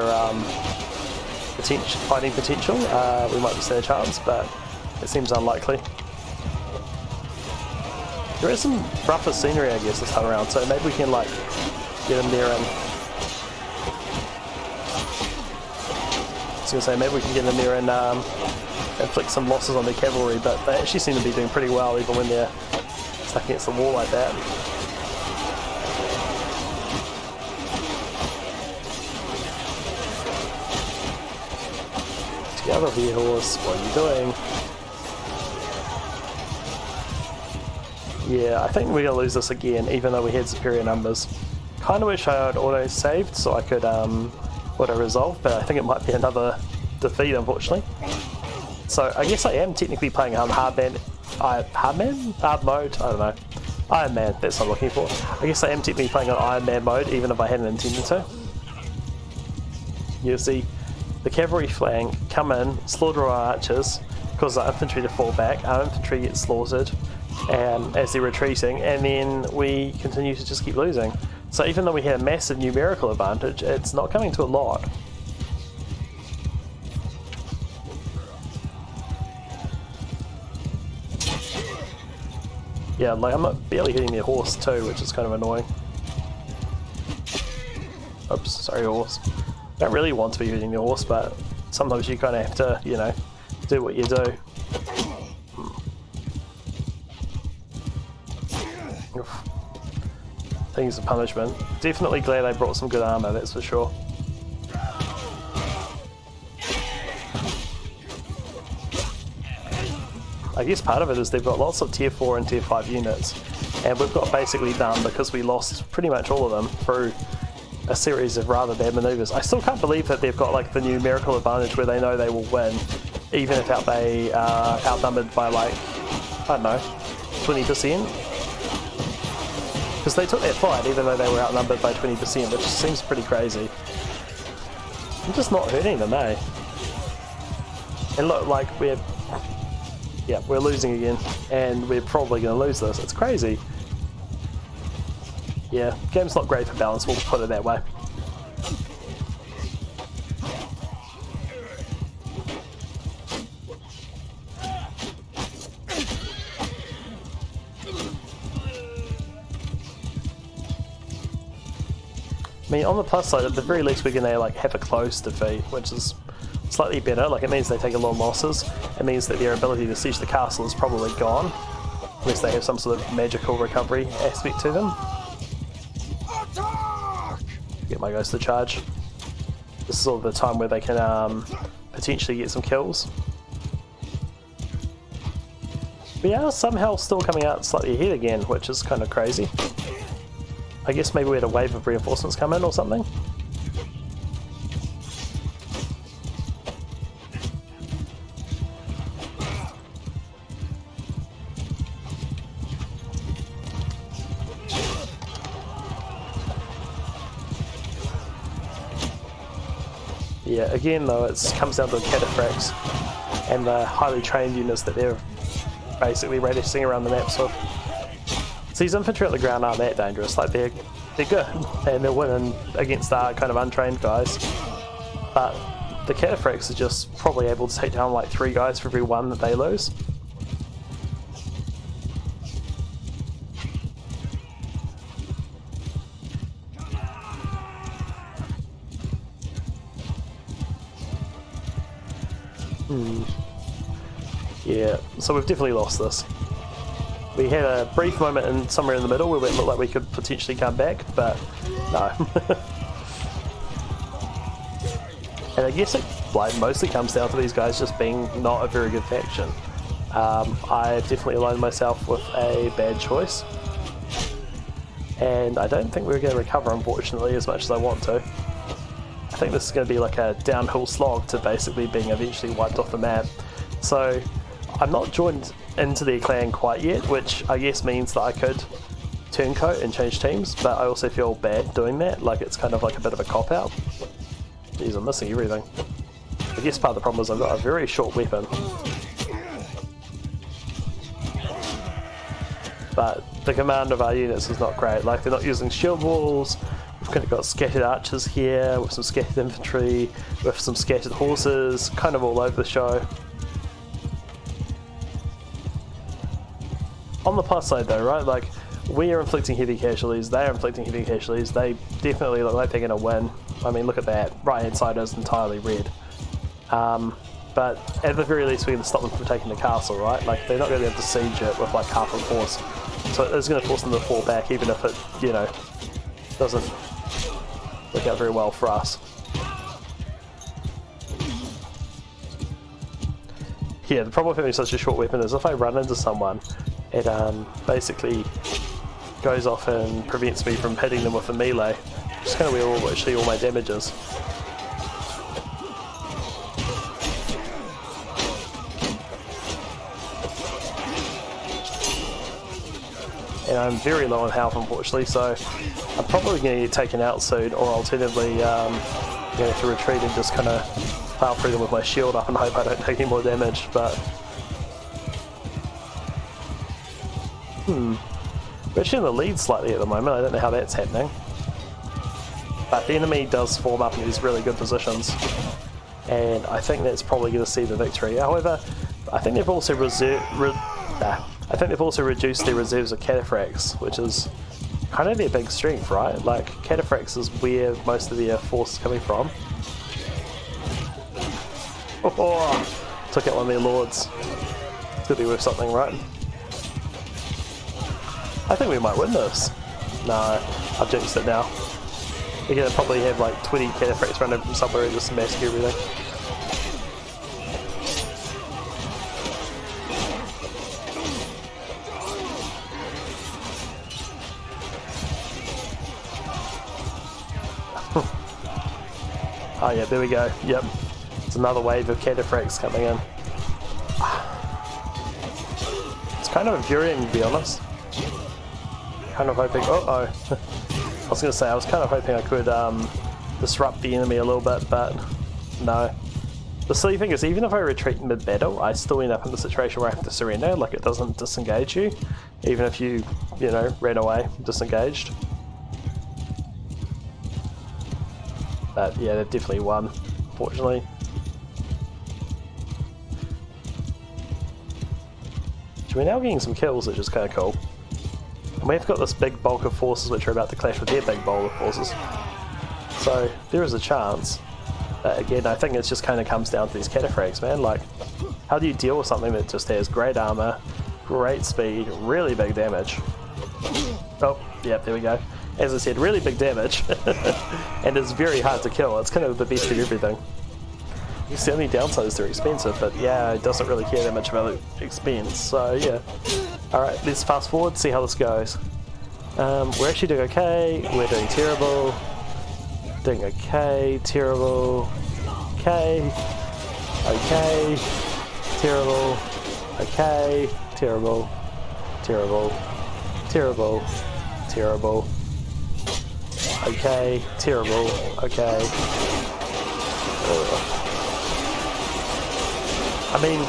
fighting potential, we might just stand a chance, but it seems unlikely. There is some rougher scenery, I guess, this time around, so maybe we can like get in there and I was gonna say maybe we can get in there and inflict some losses on their cavalry, but they actually seem to be doing pretty well even when they're stuck against the wall like that. Get over here, horse. What are you doing? Yeah, I think we're gonna lose this again, even though we had superior numbers. Kind of wish I had auto-saved so I could auto-resolve, but I think it might be another defeat, unfortunately. So I guess I am technically playing hard mode? I don't know. Iron Man, that's what I'm looking for. I guess I am technically playing on Iron Man mode, even if I hadn't intended to. You see the cavalry flank come in, slaughter our archers, cause our infantry to fall back, our infantry gets slaughtered as they're retreating, and then we continue to just keep losing. So even though we had a massive numerical advantage, it's not coming to a lot. Yeah, like I'm barely hitting their horse too, which is kind of annoying. Oops, sorry horse. Don't really want to be hitting the horse, but sometimes you kind of have to, you know, do what you do. Oof. Things of punishment. Definitely glad I brought some good armor, that's for sure. I guess part of it is they've got lots of tier 4 and tier 5 units, and we've got basically none because we lost pretty much all of them through a series of rather bad maneuvers. I still can't believe that they've got like the numerical advantage where they know they will win, even if they are outnumbered by like, I don't know, 20%. Because they took that fight even though they were outnumbered by 20%, which seems pretty crazy. I'm just not hurting them, eh? And look, like we're losing again, and we're probably going to lose this. It's crazy. Yeah, game's not great for balance, we'll put it that way. I mean, on the plus side, at the very least we're going to like have a close defeat, which is slightly better. Like, it means they take a lot of losses. It means that their ability to siege the castle is probably gone, unless they have some sort of magical recovery aspect to them. Get my guys to charge. This is all the time where they can potentially get some kills. We are somehow still coming out slightly ahead again, which is kind of crazy. I guess maybe we had a wave of reinforcements come in or something. Yeah, again though, it comes down to the cataphracts and the highly trained units that they're basically radishing around the maps with. So these infantry on the ground aren't that dangerous, like they're good, and they're winning against our kind of untrained guys. But the cataphracts are just probably able to take down like 3 guys for every 1 that they lose. Yeah, so we've definitely lost this. We had a brief moment in somewhere in the middle where it looked like we could potentially come back, but no. And I guess it like mostly comes down to these guys just being not a very good faction. I've definitely aligned myself with a bad choice, and I don't think we're going to recover, unfortunately, as much as I want to. I think this is going to be like a downhill slog to basically being eventually wiped off the map. So I'm not joined into their clan quite yet, which I guess means that I could turncoat and change teams, but I also feel bad doing that, like it's kind of like a bit of a cop-out. Jeez, I'm missing everything. I guess part of the problem is I've got a very short weapon. But the command of our units is not great, like they're not using shield walls, we've Kind of got scattered archers here, with some scattered infantry, with some scattered horses, kind of all over the show. On the plus side though, right, like, we are inflicting heavy casualties, they are inflicting heavy casualties, they definitely look like they're going to win. I mean, look at that, right hand side is entirely red. But at the very least we can stop them from taking the castle, right? Like, they're not going to be able to siege it with like half a force. So it's going to force them to fall back, even if it, you know, doesn't work out very well for us. Yeah, the problem with having such a short weapon is if I run into someone, it basically goes off and prevents me from hitting them with a melee. Just kind of where actually all my damage is. And I'm very low on health, unfortunately, so I'm probably going to get taken out soon, or alternatively, going to have to retreat and just kind of plow through them with my shield up and hope I don't take any more damage. But we're actually in the lead slightly at the moment. I don't know how that's happening, but the enemy does form up in these really good positions, and I think that's probably going to see the victory. However, I think they've also reduced their reserves of cataphracts, which is kind of their big strength, right? Like, cataphracts is where most of their force is coming from. Oh, took out one of their lords. It's gonna be worth something, right? I think we might win this. No, I've jinxed it now. We're gonna probably have like 20 cataphracts running from somewhere and just massacre everything. Oh yeah, there we go. Yep. It's another wave of cataphracts coming in. It's kind of infuriating, to be honest. Kind of hoping... I was going to say, I was kind of hoping I could disrupt the enemy a little bit, but no. The silly thing is, even if I retreat mid-battle, I still end up in the situation where I have to surrender. Like, it doesn't disengage you, even if you know, ran away, disengaged. But yeah, they've definitely won, fortunately. So we're now getting some kills, which is kind of cool. And we've got this big bulk of forces which are about to clash with their big bulk of forces. So there is a chance. But again, I think it just kind of comes down to these cataphracts, man. Like, how do you deal with something that just has great armor, great speed, really big damage? Oh, yep, there we go. As I said, really big damage, and it's very hard to kill. It's kind of the best of everything. It's the only downside is they're expensive, but yeah, it doesn't really care that much about the expense, so yeah. Alright, let's fast forward, see how this goes. We're actually doing okay, we're doing terrible, doing okay, terrible, okay, okay, terrible, okay, terrible, terrible, terrible, terrible. Okay, terrible, okay. I mean,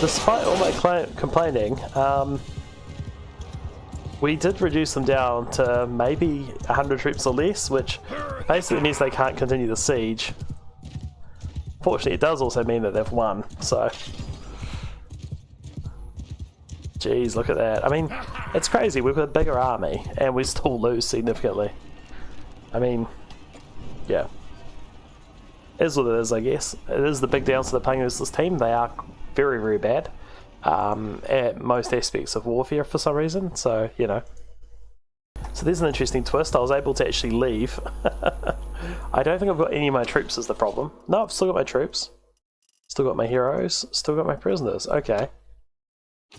despite all my complaining, we did reduce them down to maybe 100 troops or less, which basically means they can't continue the siege. Fortunately, it does also mean that they've won, so... Jeez, look at that. I mean, it's crazy. We've got a bigger army, and we still lose significantly. I mean, yeah. It is what it is, I guess. It is the big downside of playing against this team. They are very, very bad at most aspects of warfare for some reason, so, you know. So there's an interesting twist. I was able to actually leave. I don't think I've got any of my troops is the problem. No, I've still got my troops. Still got my heroes. Still got my prisoners. Okay.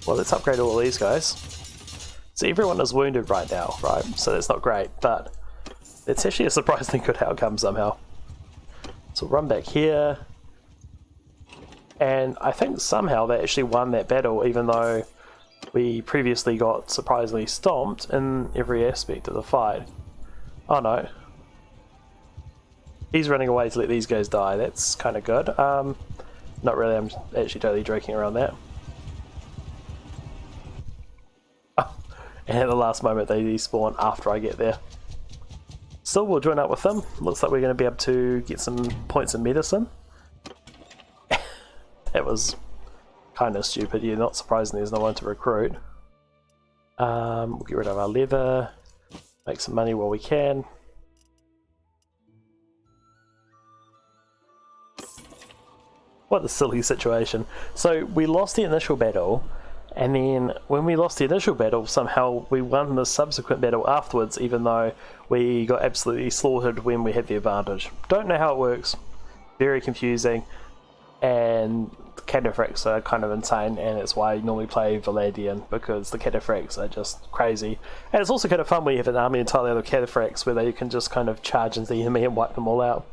Well, let's upgrade all of these guys. So everyone is wounded right now, right? So that's not great, but it's actually a surprisingly good outcome somehow. So we'll run back here. And I think somehow they actually won that battle, even though we previously got surprisingly stomped in every aspect of the fight. Oh no. He's running away to let these guys die. That's kind of good. Not really, I'm actually totally joking around that. and at the last moment they despawn after I get there. Still, we'll join up with them. Looks like we're going to be able to get some points in medicine. That was kind of stupid. You're not surprising there's no one to recruit. We'll get rid of our leather, make some money while we can. What a silly situation. So we lost the initial battle, and then when we lost the initial battle, somehow we won the subsequent battle afterwards, even though we got absolutely slaughtered when we had the advantage. Don't know how it works. Very confusing, and the cataphracts are kind of insane, and it's why I normally play Valadian, because the cataphracts are just crazy. And it's also kind of fun when you have an army entirely out of cataphracts, where they can just kind of charge into the enemy and wipe them all out.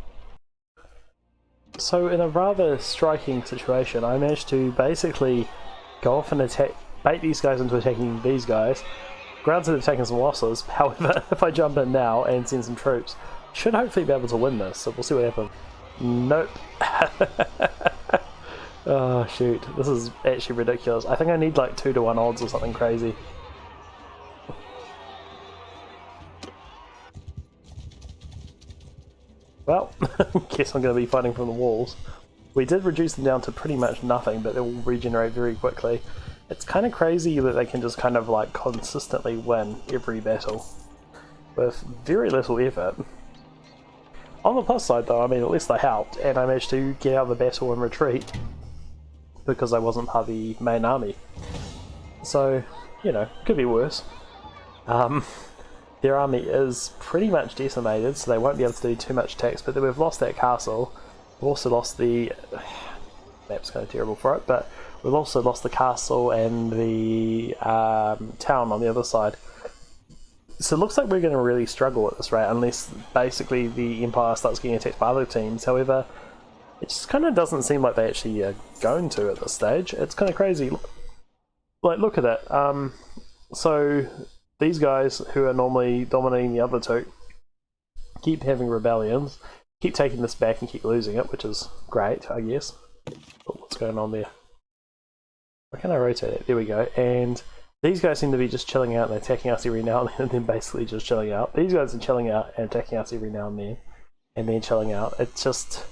So in a rather striking situation, I managed to basically go off and bait these guys into attacking these guys. Granted, they've taken some losses. However, if I jump in now and send some troops, should hopefully be able to win this. So we'll see what happens. Nope. Oh shoot, this is actually ridiculous. I think I need like 2-to-1 odds or something crazy. Well, guess I'm going to be fighting from the walls. We did reduce them down to pretty much nothing, but they will regenerate very quickly. It's kind of crazy that they can just kind of like consistently win every battle with very little effort. On the plus side though, I mean, at least I helped, and I managed to get out of the battle and retreat because I wasn't part of the main army. So, you know, could be worse. Their army is pretty much decimated, so they won't be able to do too much attacks, but then we've lost that castle. We've also lost the... map's kind of terrible for it, but we've also lost the castle and the town on the other side. So it looks like we're going to really struggle at this rate, unless basically the Empire starts getting attacked by other teams. However, it just kind of doesn't seem like they actually are going to at this stage. It's kind of crazy. Like, look at it. So... these guys, who are normally dominating the other two, keep having rebellions, keep taking this back and keep losing it, which is great, I guess. But what's going on there? Why can't I rotate it? There we go. And these guys seem to be just chilling out and attacking us every now and then basically just chilling out. These guys are chilling out and attacking us every now and then chilling out. It's just...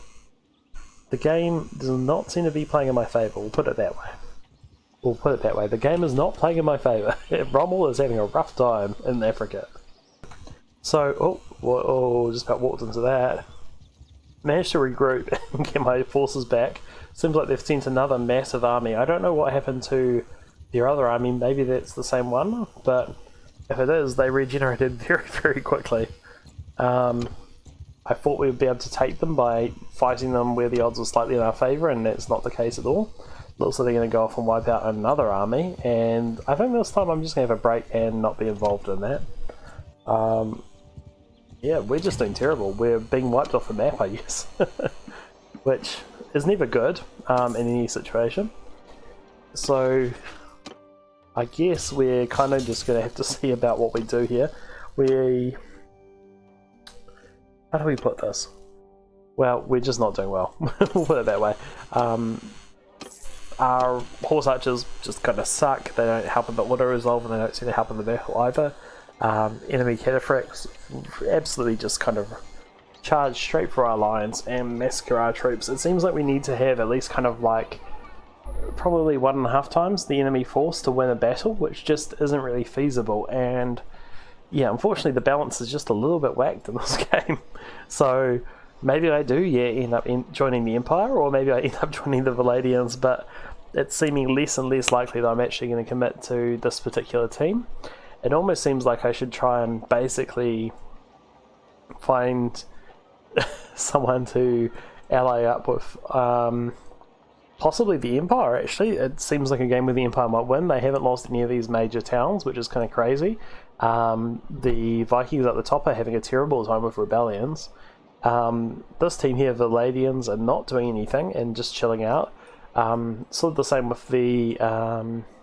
the game does not seem to be playing in my favour, we'll put it that way. We'll put it that way. The game is not playing in my favour. Rommel is having a rough time in Africa. So, just about walked into that. Managed to regroup and get my forces back. Seems like they've sent another massive army. I don't know what happened to their other army. Maybe that's the same one, but if it is, they regenerated very, very quickly. I thought we would be able to take them by fighting them where the odds were slightly in our favour, and that's not the case at all. Looks like they're going to go off and wipe out another army, and I think this time I'm just going to have a break and not be involved in that. Yeah, we're just doing terrible. We're being wiped off the map, I guess. Which is never good in any situation. So, I guess we're kind of just going to have to see about what we do here. How do we put this? Well, we're just not doing well. We'll put it that way. Our horse archers just kind of suck. They don't help in the auto resolve, and they don't seem to help in the battle either. Enemy cataphracts absolutely just kind of charge straight for our lines and massacre our troops. It seems like we need to have at least kind of like probably 1.5 times the enemy force to win a battle, which just isn't really feasible. And yeah, unfortunately the balance is just a little bit whacked in this game. So maybe I do, end up joining the Empire, or maybe I end up joining the Valadians, but it's seeming less and less likely that I'm actually going to commit to this particular team. It almost seems like I should try and basically find someone to ally up with. Possibly the Empire, actually. It seems like a game where the Empire might win. They haven't lost any of these major towns, which is kind of crazy. The Vikings at the top are having a terrible time with rebellions. This team here, the Valadians, are not doing anything and just chilling out. Sort of the same with the,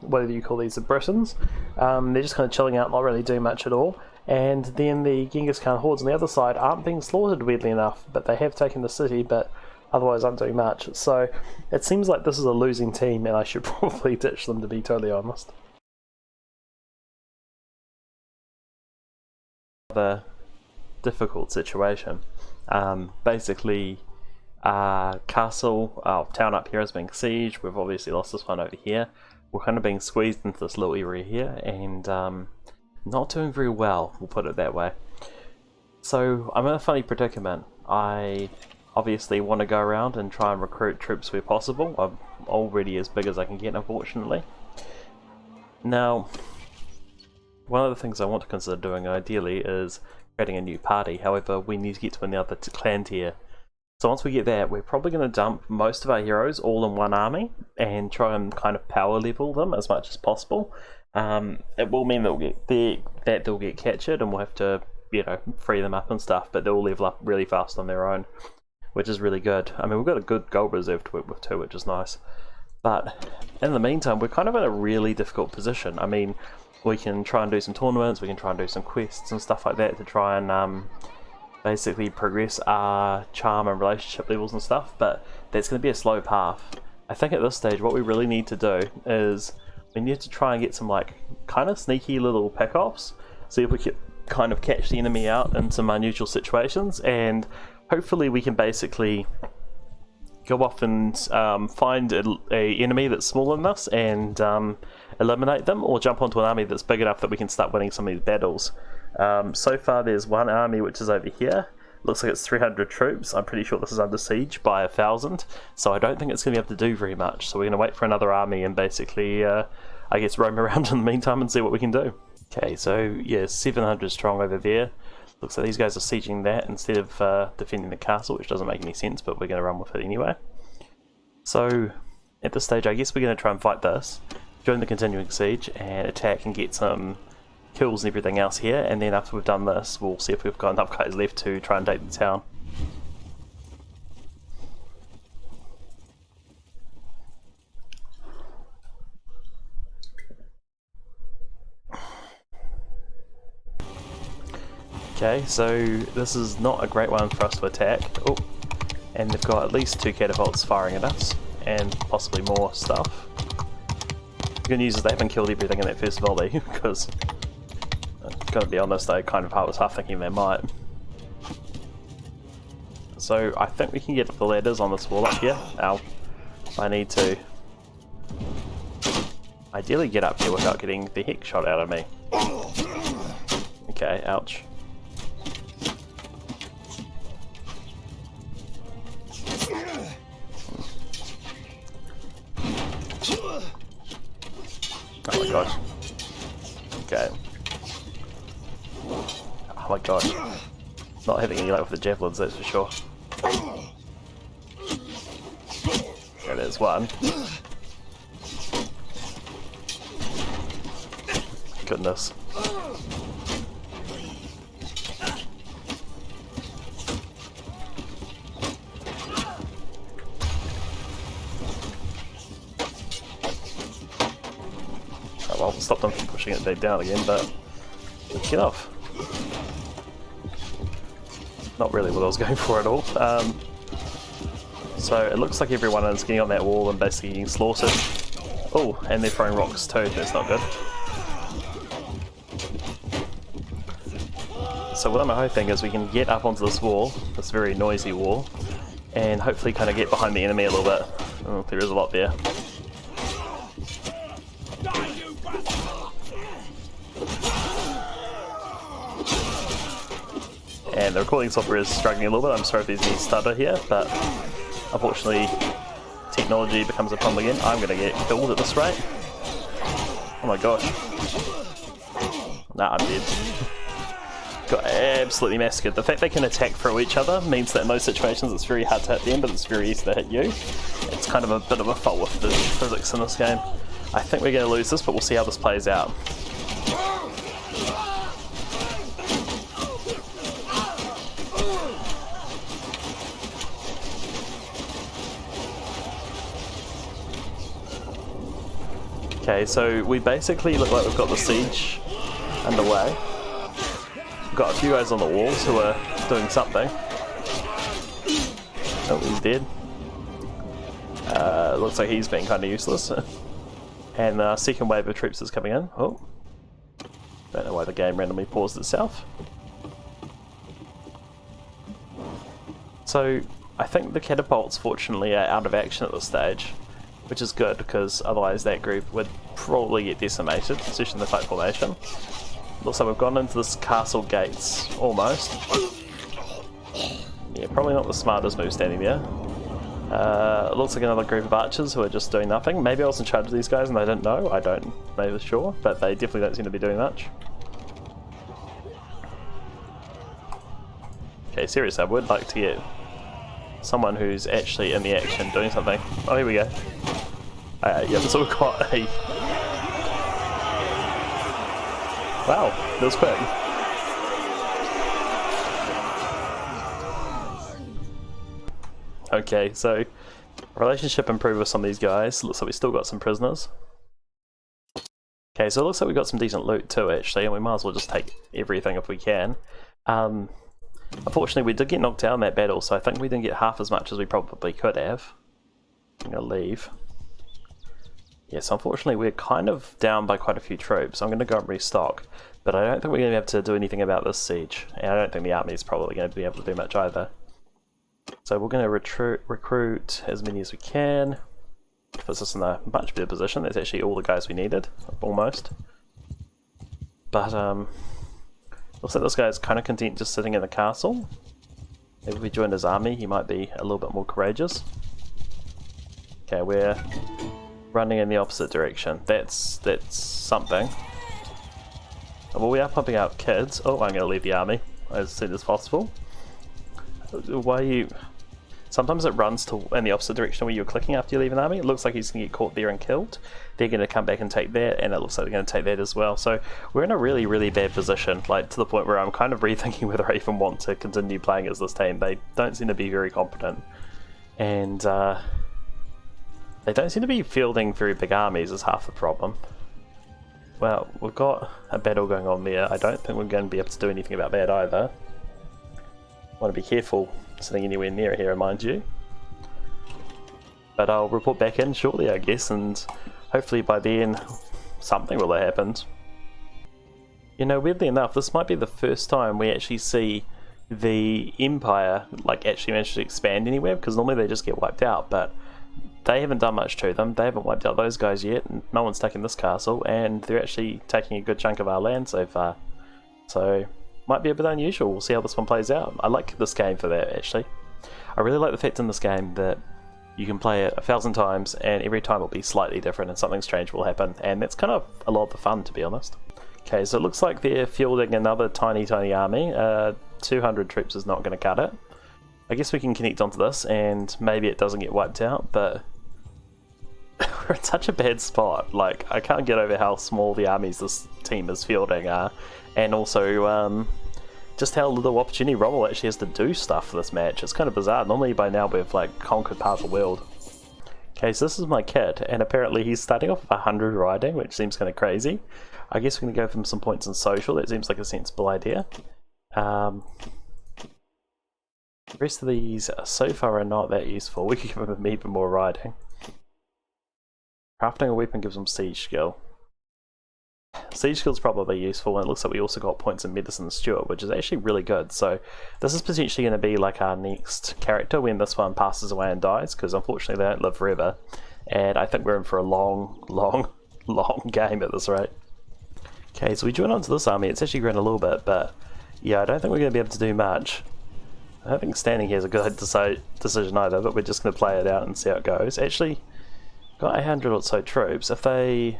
whatever you call these, the Britons. They're just kind of chilling out, not really doing much at all. And then the Genghis Khan hordes on the other side aren't being slaughtered, weirdly enough, but they have taken the city, but otherwise aren't doing much. So it seems like this is a losing team, and I should probably ditch them, to be totally honest. the difficult situation. Basically, town up here is being sieged. We've obviously lost this one over here. We're kind of being squeezed into this little area here, and not doing very well, we'll put it that way. So I'm in a funny predicament. I obviously want to go around and try and recruit troops where possible. I'm already as big as I can get, unfortunately. Now, one of the things I want to consider doing ideally is creating a new party. However, we need to get to another clan tier. So once we get that, we're probably going to dump most of our heroes all in one army and try and kind of power level them as much as possible. It will mean that they'll get captured and we'll have to, you know, free them up and stuff, but they'll level up really fast on their own, which is really good. I mean, we've got a good gold reserve to work with too, which is nice. But in the meantime, we're kind of in a really difficult position. I mean, we can try and do some tournaments, we can try and do some quests and stuff like that to try and basically progress our charm and relationship levels and stuff, but that's going to be a slow path. I think at this stage what we really need to do is we need to try and get some like kind of sneaky little pick-offs, see if we can kind of catch the enemy out in some unusual situations, and hopefully we can basically go off and find a enemy that's smaller than us and eliminate them, or jump onto an army that's big enough that we can start winning some of these battles. So far there's one army which is over here. Looks like it's 300 troops. I'm pretty sure this is under siege by 1,000, so I don't think it's going to be able to do very much. So we're going to wait for another army and basically, I guess, roam around in the meantime and see what we can do. Okay, so yeah, 700 strong over there. Looks like these guys are sieging that instead of defending the castle, which doesn't make any sense, but we're going to run with it anyway. So at this stage, I guess we're going to try and fight this, join the continuing siege, and attack and get some kills and everything else here, and then after we've done this, we'll see if we've got enough guys left to try and take the town. Okay, so this is not a great one for us to attack. Oh, and they've got at least 2 catapults firing at us, and possibly more stuff. The good news is they haven't killed everything in that first volley, because gotta be honest, I was half thinking they might. So I think we can get up the ladders on this wall up here. Ow. I need to ideally get up here without getting the heck shot out of me. Okay, ouch. Oh my gosh. Okay. Oh my gosh. Not having any luck with the javelins, that's for sure. Okay, there's one. Goodness. Oh well, stop them from pushing it back down again, but get off. Not really what I was going for at all. So it looks like everyone is getting on that wall and basically getting slaughtered. Oh, and they're throwing rocks too, that's not good. So what I'm hoping is we can get up onto this wall, this very noisy wall, and hopefully kind of get behind the enemy a little bit. Oh, there is a lot there. And the recording software is struggling a little bit. I'm sorry if there's any stutter here, but unfortunately technology becomes a problem again. I'm going to get killed at this rate. Oh my gosh. Nah, I'm dead. Got absolutely massacred. The fact they can attack through each other means that in those situations it's very hard to hit them, but it's very easy to hit you. It's kind of a bit of a fault with the physics in this game. I think we're going to lose this, but we'll see how this plays out. Okay, so we basically look like we've got the siege underway. We've got a few guys on the walls who are doing something. Oh, he's dead. Looks like he's being kind of useless. And the second wave of troops is coming in. Oh, don't know why the game randomly paused itself. So I think the catapults fortunately are out of action at this stage, which is good because otherwise that group would probably get decimated, especially in the tight formation. Looks like we've gone into this castle gates almost. Yeah, probably not the smartest move standing there. It looks like another group of archers who are just doing nothing. Maybe I was in charge of these guys and they didn't know. I don't know for sure, but they definitely don't seem to be doing much. Okay, seriously, I would like to get someone who's actually in the action doing something. Oh, here we go. Yeah, so we've got a... Wow, that was quick. Okay, so relationship improved with some of these guys. Looks like we still got some prisoners. Okay, so it looks like we got some decent loot too, actually, and we might as well just take everything if we can. Unfortunately, we did get knocked out in that battle, so I think we didn't get half as much as we probably could have. I'm gonna leave. Yes, unfortunately, we're kind of down by quite a few troops. I'm gonna go and restock, but I don't think we're gonna be able to do anything about this siege, and I don't think the army is probably going to be able to do much either. So we're going to recruit as many as we can. Puts us in a much better position. That's actually all the guys we needed, almost. But looks like this guy is kind of content just sitting in the castle. Maybe if we joined his army, he might be a little bit more courageous. Okay, we're running in the opposite direction. That's something. Well, we are pumping out kids. Oh, I'm going to leave the army as soon as possible. Why are you... Sometimes it runs in the opposite direction where you're clicking after you leave an army. It looks like he's going to get caught there and killed. They're going to come back and take that, and it looks like they're going to take that as well. So we're in a really, really bad position, like to the point where I'm kind of rethinking whether I even want to continue playing as this team. They don't seem to be very competent. And they don't seem to be fielding very big armies is half the problem. Well, we've got a battle going on there. I don't think we're going to be able to do anything about that either. Want to be careful sitting anywhere near here, mind you. But I'll report back in shortly, I guess, and hopefully by then something will have happened. You know, weirdly enough, this might be the first time we actually see the Empire like actually manage to expand anywhere, because normally they just get wiped out, but they haven't done much to them. They haven't wiped out those guys yet, and no one's taken this castle, and they're actually taking a good chunk of our land so far. So might be a bit unusual. We'll see how this one plays out. I like this game for that, actually. I really like the fact in this game that you can play it 1,000 times and every time it'll be slightly different and something strange will happen, and that's kind of a lot of the fun, to be honest. Okay, so it looks like they're fielding another tiny army. 200 troops is not going to cut it. I guess we can connect onto this and maybe it doesn't get wiped out, but we're in such a bad spot. Like, I can't get over how small the armies this team is fielding are, and also just how little opportunity Rommel actually has to do stuff for this match. It's kind of bizarre. Normally by now we've like conquered part of the world. Okay, so this is my kid, and apparently he's starting off with 100 riding, which seems kind of crazy. I guess we're going to go for some points in social. That seems like a sensible idea. The rest of these so far are not that useful. We could give him even more riding. Crafting a weapon gives him siege skill. Siege skill is probably useful, and it looks like we also got points in medicine and steward, which is actually really good. So this is potentially going to be like our next character when this one passes away and dies, because unfortunately they don't live forever, and I think we're in for a long game at this rate. Okay, so we join onto this army. It's actually grown a little bit, but yeah, I don't think we're going to be able to do much. I don't think standing here is a good decision either, but we're just going to play it out and see how it goes. Actually, got 800 or so troops. If they...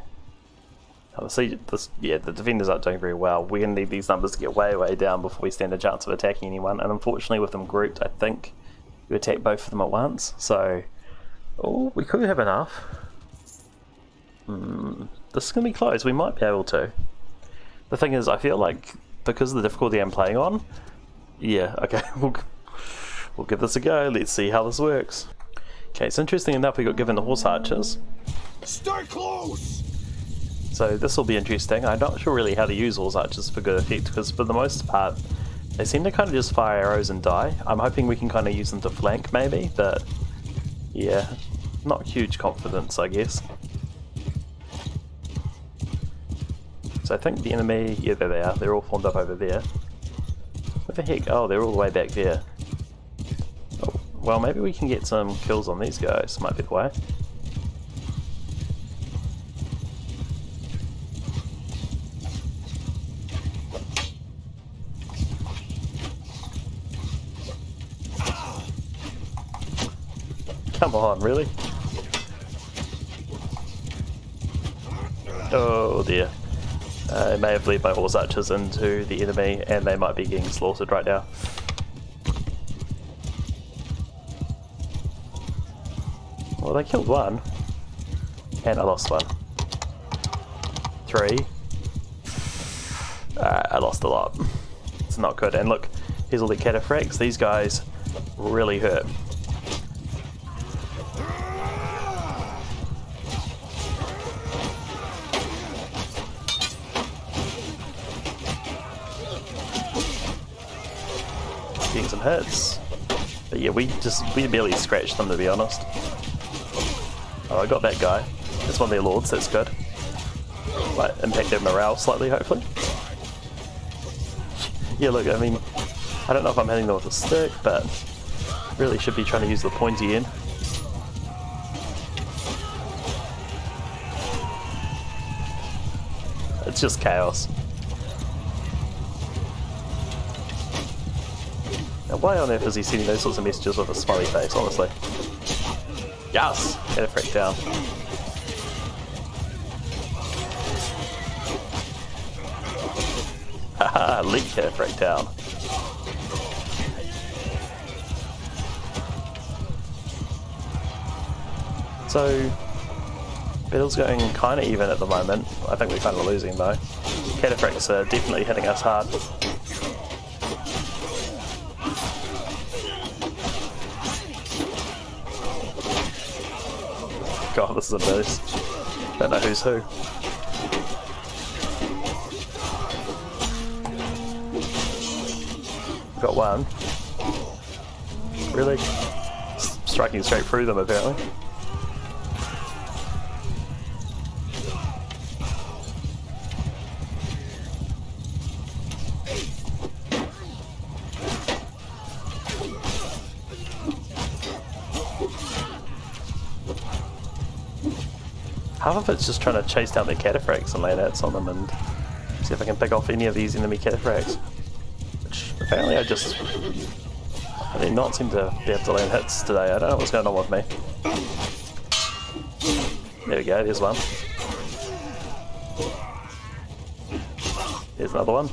yeah, the defenders aren't doing very well. We're going to need these numbers to get way down before we stand a chance of attacking anyone, and unfortunately with them grouped, I think you attack both of them at once, so... Oh, we could have enough. This is going to be close. We might be able to. The thing is, I feel like, because of the difficulty I'm playing on, yeah, okay, we'll give this a go. Let's see how this works. Okay, so interesting enough, we got given the horse archers. Stay close! So this will be interesting. I'm not sure really how to use horse archers for good effect, because for the most part, they seem to kind of just fire arrows and die. I'm hoping we can kind of use them to flank, maybe, but yeah, not huge confidence, I guess. So I think the enemy, yeah, there they are. They're all formed up over there. What the heck? Oh, they're all the way back there. Well, maybe we can get some kills on these guys. Might be the way. Come on, really? Oh dear. I may have led my horse archers into the enemy and they might be getting slaughtered right now. Well, they killed one. And I lost one. 3. I lost a lot. It's not good. And look, here's all the cataphracts. These guys really hurt. Getting some hits. But yeah, we barely scratched them, to be honest. Oh, I got that guy. That's one of their lords, that's good. Might impact their morale slightly, hopefully. Yeah, look, I mean, I don't know if I'm hitting them with a stick, but really should be trying to use the pointy end. It's just chaos. Now, why on earth is he sending those sorts of messages with a smiley face, honestly? Yes! Get a freak down. Haha, Leak get a freak down. So, battle's going kind of even at the moment. I think we're kind of losing though. Cataphracts are definitely hitting us hard. God, this is a boost. Don't know who's who. Got one. Really? Striking straight through them, apparently. Half of it's just trying to chase down their cataphracts and lay hits on them and see if I can pick off any of these enemy cataphracts. Which apparently I did not seem to be able to land hits today. I don't know what's going on with me. There we go, there's one. Here's another one.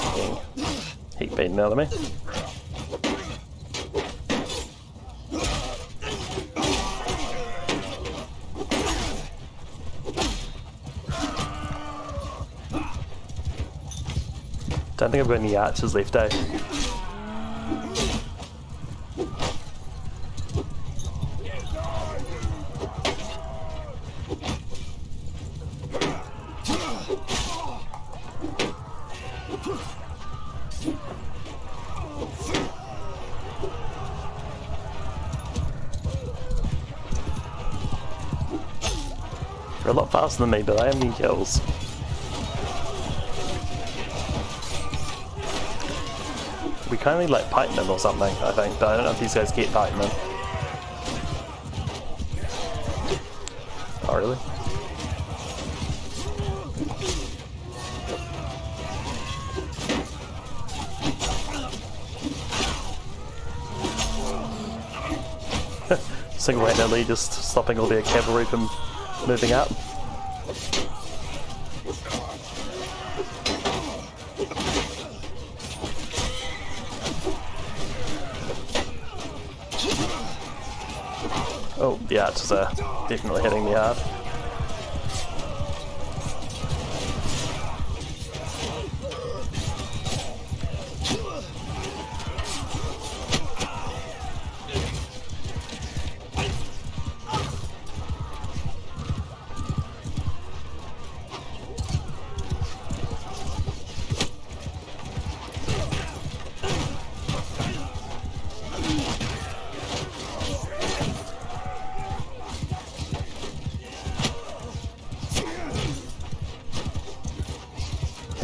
Oh, heat beaten out of me. Don't think I've got any archers left, eh? They're a lot faster than me, but I have any kills. We kind of need like pikemen or something, I think, but I don't know if these guys get pikemen. Oh, really? Single-handedly just stopping all their cavalry from moving up. Oh, the archers are definitely hitting me hard.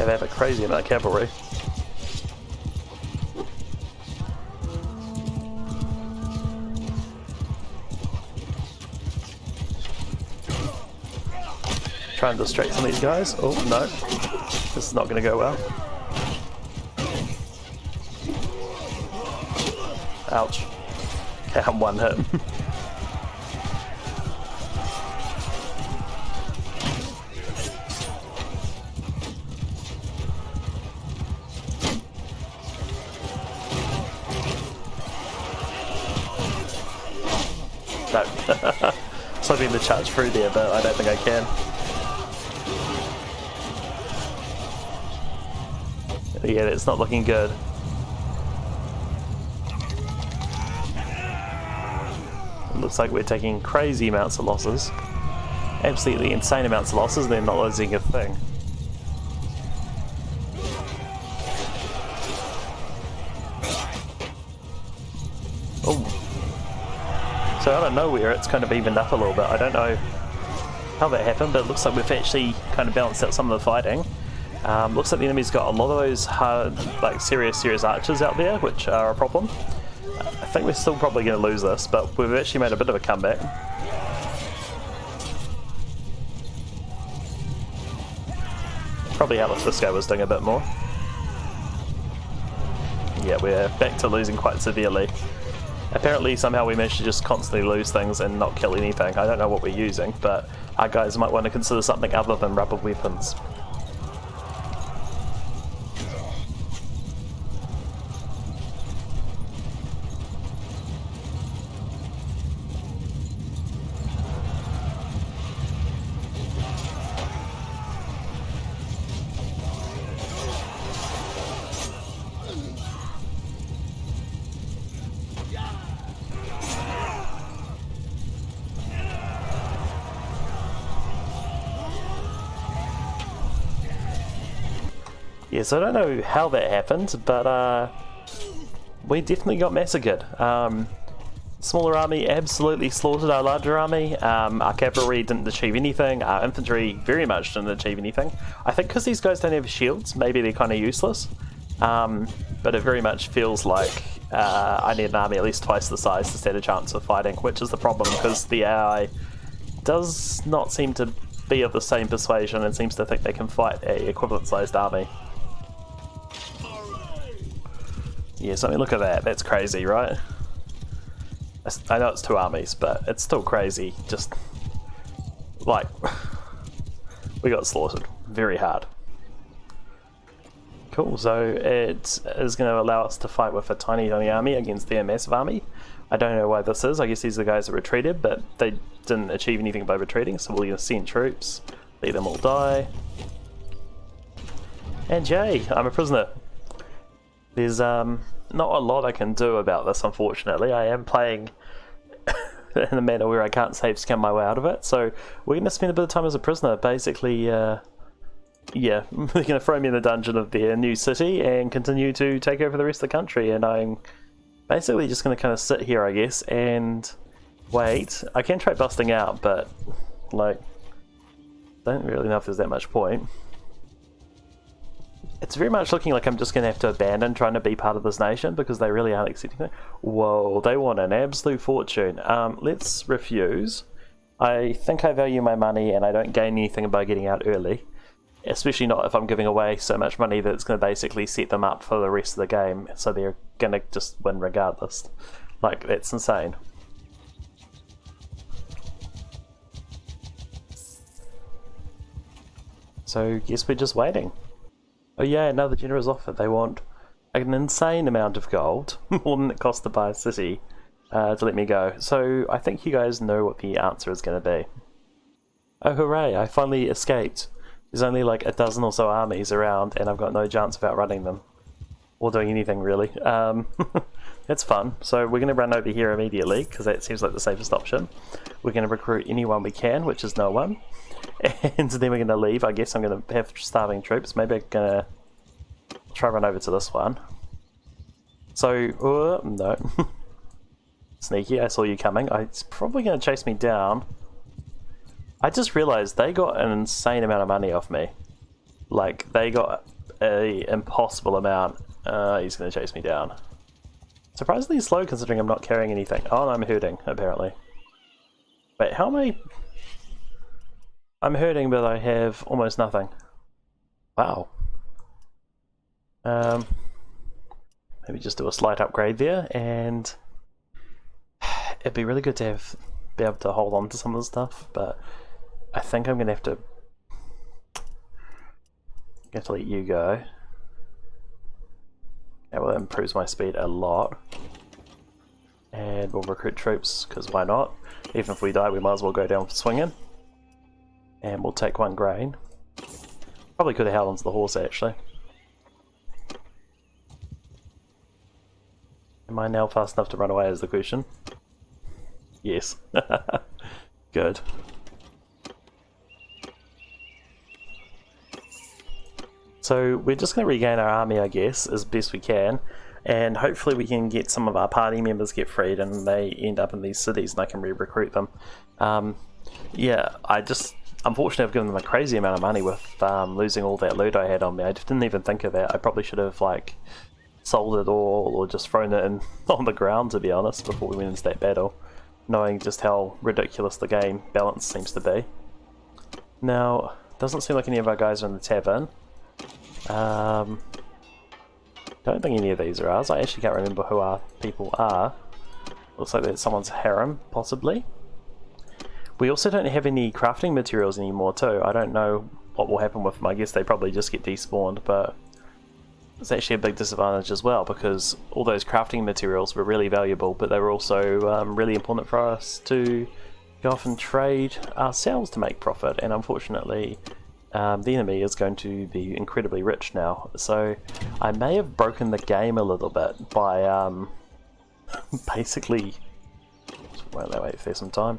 They have a crazy amount of cavalry. Try and distract some of these guys. Oh no, this is not going to go well. Ouch. Okay, I'm one hit. No. So I've been to charge through there, but I don't think I can. Yeah, it's not looking good. It looks like we're taking crazy amounts of losses. Absolutely insane amounts of losses, and they're not losing a thing. Oh. So out of nowhere, it's kind of evened up a little bit. I don't know how that happened, but it looks like we've actually kind of balanced out some of the fighting. Looks like the enemy's got a lot of those hard, like serious archers out there, which are a problem. I think we're still probably going to lose this, but we've actually made a bit of a comeback. Probably Alice Fisco was doing a bit more. Yeah, we're back to losing quite severely. Apparently somehow we managed to just constantly lose things and not kill anything. I don't know what we're using, but our guys might want to consider something other than rubber weapons. Yes, I don't know how that happened, but we definitely got massacred. Smaller army absolutely slaughtered our larger army. Our cavalry didn't achieve anything. Our infantry very much didn't achieve anything. I think because these guys don't have shields, maybe they're kind of useless. But it very much feels like I need an army at least twice the size to stand a chance of fighting, which is the problem because the AI does not seem to be of the same persuasion and seems to think they can fight a equivalent sized army. Yes, I mean look at that, that's crazy, right? I know it's two armies, but it's still crazy, just like we got slaughtered very hard. Cool, so it is going to allow us to fight with a tiny army against their massive army. I don't know why this is, I guess these are the guys that retreated, but they didn't achieve anything by retreating, so we're going to send troops, let them all die. And yay, I'm a prisoner. There's not a lot I can do about this, unfortunately. I am playing in a manner where I can't save scam my way out of it, so we're going to spend a bit of time as a prisoner. Basically, yeah, they're going to throw me in the dungeon of their new city and continue to take over the rest of the country, and I'm basically just going to kind of sit here, I guess, and wait. I can try busting out, but, like, don't really know if there's that much point. It's very much looking like I'm just going to have to abandon trying to be part of this nation because they really aren't accepting it. Whoa, they want an absolute fortune. Let's refuse. I think I value my money and I don't gain anything by getting out early. Especially not if I'm giving away so much money that it's going to basically set them up for the rest of the game. So they're going to just win regardless. Like, that's insane. So, guess we're just waiting. Oh yeah, another generous offer. They want an insane amount of gold, more than it costs to buy a city, to let me go. So I think you guys know what the answer is going to be. Oh hooray, I finally escaped. There's only like a dozen or so armies around and I've got no chance of outrunning them. Or doing anything really. That's fun. So we're going to run over here immediately, because that seems like the safest option. We're going to recruit anyone we can, which is no one. And then we're going to leave. I guess I'm going to have starving troops. Maybe I'm going to try run over to this one. So, no. Sneaky, I saw you coming. It's probably going to chase me down. I just realised they got an insane amount of money off me. Like, they got a impossible amount. He's going to chase me down. Surprisingly slow considering I'm not carrying anything. Oh, no, I'm hurting, apparently. Wait, how am I... I'm hurting, but I have almost nothing. Wow. Maybe just do a slight upgrade there, and it'd be really good to be able to hold on to some of the stuff, but I think I'm going to have to let you go. Yeah, well, that improves my speed a lot. And we'll recruit troops, because why not? Even if we die, we might as well go down for swinging. And we'll take 1 grain. Probably could have held onto the horse, actually. Am I now fast enough to run away is the question. Yes. Good. So we're just going to regain our army, I guess, as best we can, and hopefully we can get some of our party members get freed and they end up in these cities and I can re-recruit them. Yeah, unfortunately I've given them a crazy amount of money with losing all that loot I had on me. I didn't even think of that. I probably should have like sold it all or just thrown it in on the ground, to be honest, before we went into that battle, knowing just how ridiculous the game balance seems to be. Now, doesn't seem like any of our guys are in the tavern. Don't think any of these are ours. I actually can't remember who our people are. Looks like that's someone's harem, possibly. We also don't have any crafting materials anymore too. I don't know what will happen with them. I guess they probably just get despawned, but it's actually a big disadvantage as well, because all those crafting materials were really valuable, but they were also really important for us to go off and trade ourselves to make profit, and unfortunately the enemy is going to be incredibly rich now. So I may have broken the game a little bit by basically... wait for some time.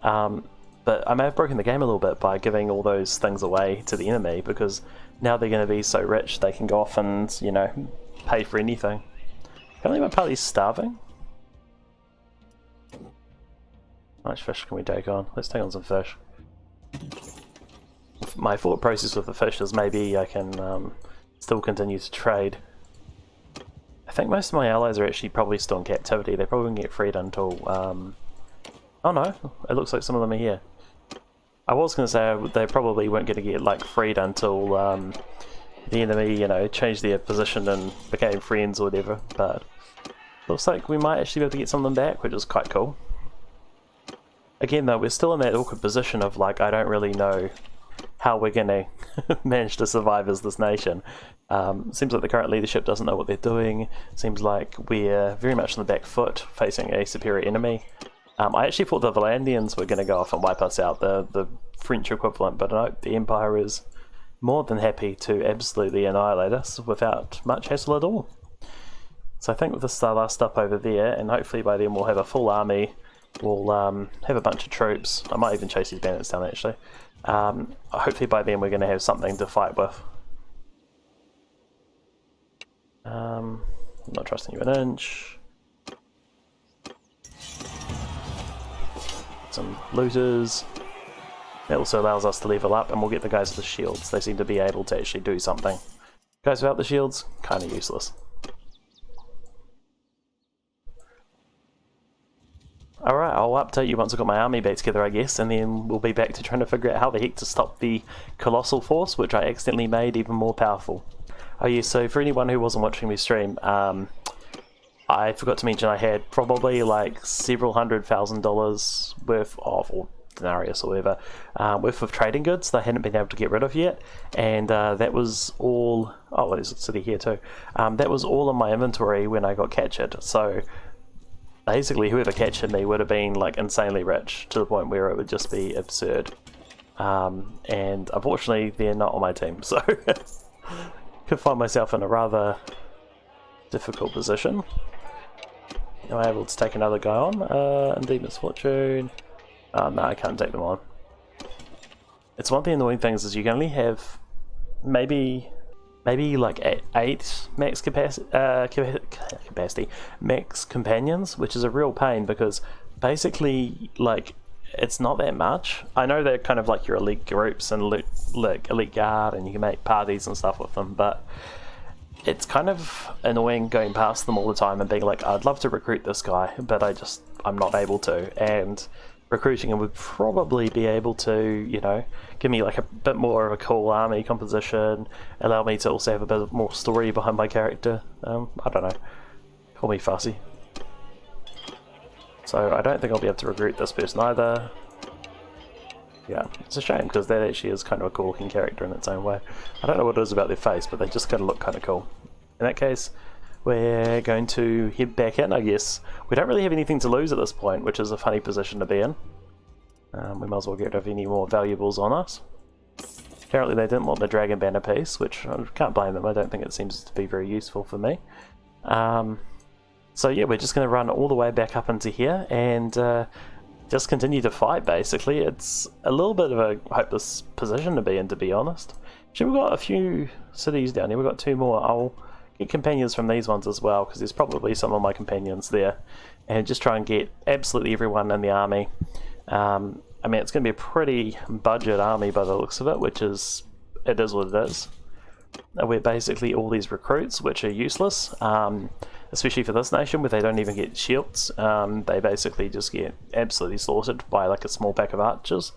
But I may have broken the game a little bit by giving all those things away to the enemy, because now they're going to be so rich they can go off and, you know, pay for anything. Apparently my party's starving. How much fish can we take on? Let's take on some fish. My thought process with the fish is maybe I can still continue to trade. I think most of my allies are actually probably still in captivity. They probably won't get freed until... oh no, it looks like some of them are here. I was going to say they probably weren't going to get like freed until the enemy, you know, changed their position and became friends or whatever, but looks like we might actually be able to get some of them back, which is quite cool. Again though, we're still in that awkward position of like, I don't really know how we're going to manage to survive as this nation. Seems like the current leadership doesn't know what they're doing. Seems like we're very much on the back foot facing a superior enemy. I actually thought the Valandians were going to go off and wipe us out, the French equivalent, but no, the Empire is more than happy to absolutely annihilate us without much hassle at all. So I think with this last stop over there, and hopefully by then we'll have a full army, we'll have a bunch of troops. I might even chase these bandits down actually. Hopefully by then we're going to have something to fight with. I'm not trusting you an inch. Some looters. That also allows us to level up, and we'll get the guys with the shields. They seem to be able to actually do something. Guys without the shields, kind of useless. Alright, I'll update you once I've got my army back together, I guess, and then we'll be back to trying to figure out how the heck to stop the colossal force, which I accidentally made even more powerful. Oh yeah, so for anyone who wasn't watching me stream, I forgot to mention I had probably like several $100,000 worth of, or denarius or whatever, worth of trading goods that I hadn't been able to get rid of yet, and that was all... oh, well, there's a city here too. That was all in my inventory when I got captured, so basically whoever captured me would have been like insanely rich, to the point where it would just be absurd. And unfortunately they're not on my team, so could find myself in a rather difficult position. Am I able to take another guy on? Indeed Misfortune. No, I can't take them on. It's one of the annoying things is you can only have maybe like 8 max capacity max companions, which is a real pain, because basically like it's not that much. I know they're kind of like your elite groups and elite guard, and you can make parties and stuff with them, but it's kind of annoying going past them all the time and being like, I'd love to recruit this guy, but I'm not able to. And recruiting him would probably be able to, you know, give me like a bit more of a cool army composition, allow me to also have a bit more story behind my character. I don't know. Call me fussy. So I don't think I'll be able to recruit this person either. Yeah, it's a shame because that actually is kind of a cool looking character in its own way. I don't know what it is about their face, but they just kind of look kind of cool. In that case, we're going to head back in, I guess. We don't really have anything to lose at this point, which is a funny position to be in. We might as well get rid of any more valuables on us. Apparently they didn't want the Dragon Banner piece, which I can't blame them. I don't think it seems to be very useful for me. So yeah, we're just going to run all the way back up into here and just continue to fight, basically. It's a little bit of a hopeless position to be in, to be honest. Actually, we've got a few cities down here. We've got 2 more. I'll get companions from these ones as well, because there's probably some of my companions there. And just try and get absolutely everyone in the army. I mean, it's going to be a pretty budget army by the looks of it, which is, it is what it is. We're basically all these recruits, which are useless, especially for this nation where they don't even get shields. They basically just get absolutely slaughtered by like a small pack of archers.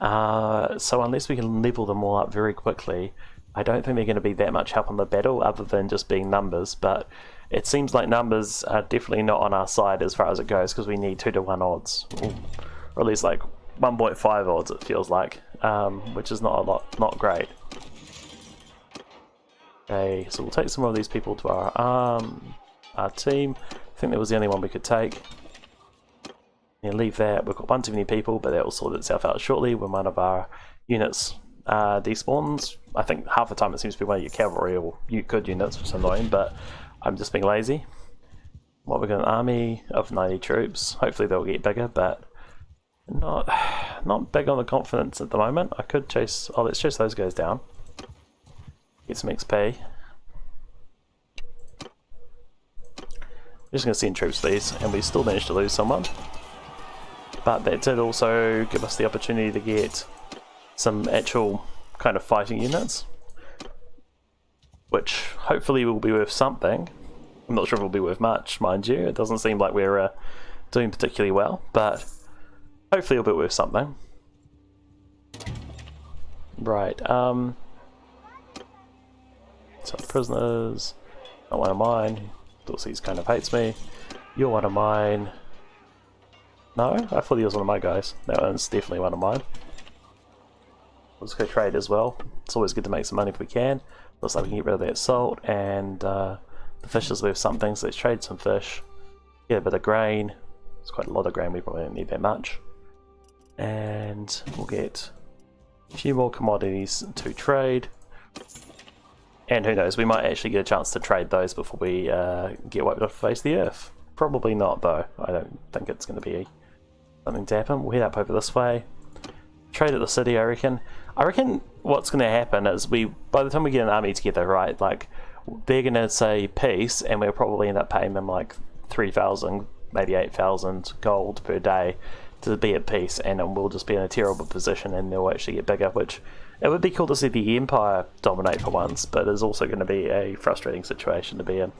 So unless we can level them all up very quickly, I don't think they're going to be that much help on the battle other than just being numbers. But it seems like numbers are definitely not on our side as far as it goes, because we need 2-to-1 odds, or at least like 1.5 odds it feels like, which is not great. Okay, so we'll take some more of these people to our team. I think that was the only one we could take. And leave that. We've got one too many people, but that will sort itself out shortly when one of our units despawns. I think half the time it seems to be one of your cavalry or good units, which is annoying, but I'm just being lazy. What, we've got an army of 90 troops. Hopefully they'll get bigger, but not big on the confidence at the moment. I could chase... Oh, let's chase those guys down. Get some XP. We're just going to send troops to these, and we still managed to lose someone. But that did also give us the opportunity to get some actual kind of fighting units, which hopefully will be worth something. I'm not sure if it will be worth much, mind you. It doesn't seem like we're doing particularly well, but hopefully it'll be worth something. Right, so prisoners, not one of mine. Dorsey's kind of hates me. You're one of mine. No, I thought he was one of my guys. That one's definitely one of mine. Let's go trade as well. It's always good to make some money if we can. Looks like we can get rid of that salt, and the fish is worth something, so let's trade some fish. Get a bit of grain. It's quite a lot of grain, we probably don't need that much. And we'll get a few more commodities to trade. And who knows, we might actually get a chance to trade those before we get wiped off the face of the earth. Probably not, though. I don't think it's going to be something to happen. We'll head up over this way. Trade at the city, I reckon. I reckon what's going to happen is by the time we get an army together, right, like, they're going to say peace, and we'll probably end up paying them like 3,000, maybe 8,000 gold per day to be at peace, and then we'll just be in a terrible position, and they'll actually get bigger, which... It would be cool to see the Empire dominate for once, but it's also going to be a frustrating situation to be in.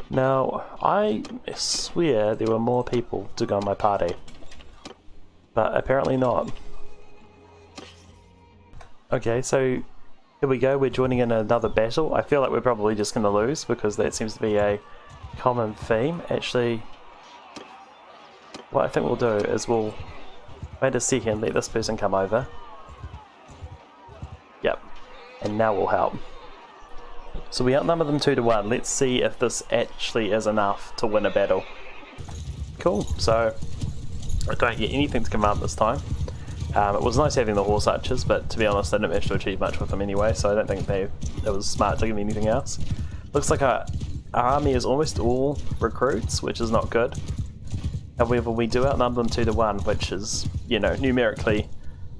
Now, I swear there were more people to go on my party, but apparently not. Okay, so here we go, we're joining in another battle. I feel like we're probably just going to lose, because that seems to be a common theme. Actually, what I think we'll do is we'll wait a second, let this person come over. Yep, and now we'll help. So we outnumber them 2-to-1. Let's see if this actually is enough to win a battle. Cool, so I don't get anything to command this time. It was nice having the horse archers, but to be honest I didn't manage to achieve much with them anyway, so I don't think it was smart to give me anything else. Looks like our army is almost all recruits, which is not good. However, we do outnumber them 2-to-1, which is, you know, numerically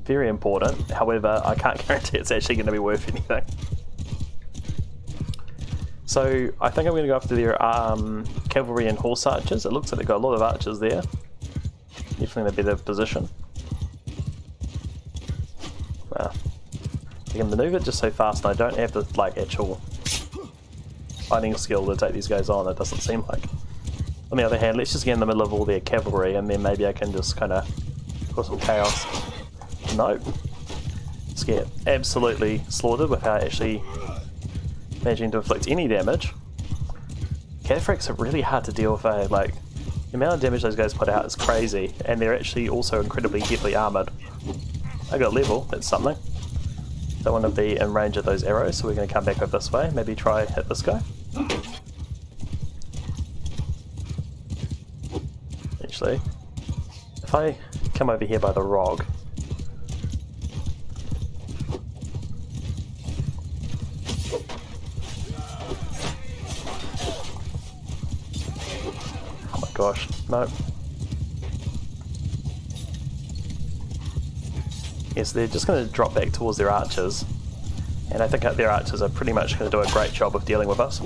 very important. However, I can't guarantee it's actually going to be worth anything. So I think I'm going to go after their cavalry and horse archers. It looks like they've got a lot of archers there. Definitely in a better position. Wow. I can maneuver just so fast and I don't have the like actual fighting skill to take these guys on, it doesn't seem like. On the other hand, let's just get in the middle of all their cavalry and then maybe I can just kind of cause some chaos. Nope. Just get absolutely slaughtered without actually managing to inflict any damage. Cataphracts are really hard to deal with, eh? Like, the amount of damage those guys put out is crazy, and they're actually also incredibly heavily armoured. I got level, that's something. Don't want to be in range of those arrows, so we're going to come back up this way. Maybe try hit this guy. Actually, if I come over here by the Rog. Oh my gosh, no. Yes, they're just going to drop back towards their archers, and I think their archers are pretty much going to do a great job of dealing with us.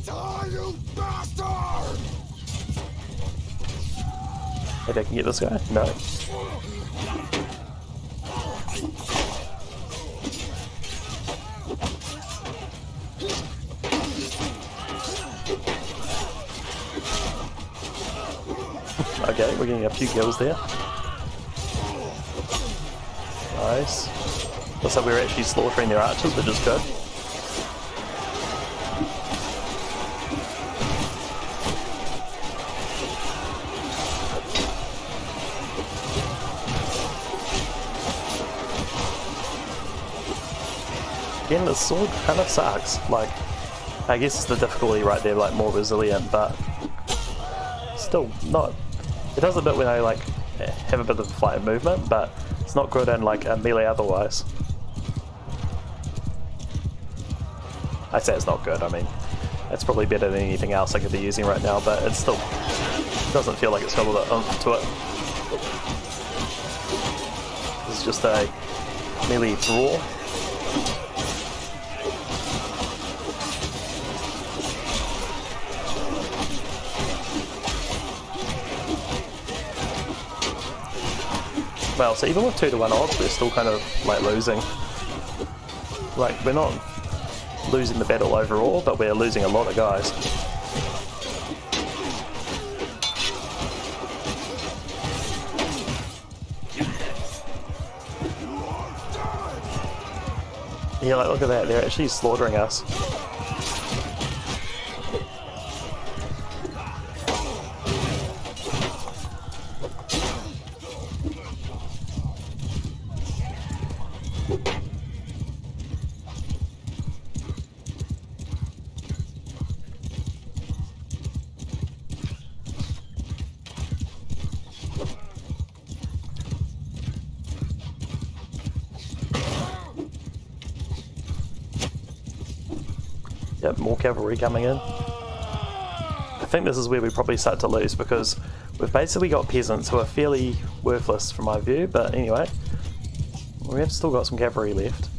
Die, you bastard! Maybe I can get this guy? No. Okay, we're getting a few kills there. Nice. Looks like we're actually slaughtering their archers, which is good. Again, the sword kind of sucks. Like, I guess it's the difficulty right there, like more resilient, but still not. It does a bit when I like have a bit of flight and movement, but it's not good in like a melee otherwise. I say it's not good, I mean, it's probably better than anything else I could be using right now, but it still doesn't feel like it's got a lot of oomph to it. This is just a melee brawl. Well, so even with 2-to-1 odds, we're still kind of like losing. Like, we're not losing the battle overall, but we're losing a lot of guys. Yeah, like look at that, they're actually slaughtering us. Yep, more cavalry coming in. I think this is where we probably start to lose because we've basically got peasants who are fairly worthless from my view, but anyway, we have still got some cavalry left.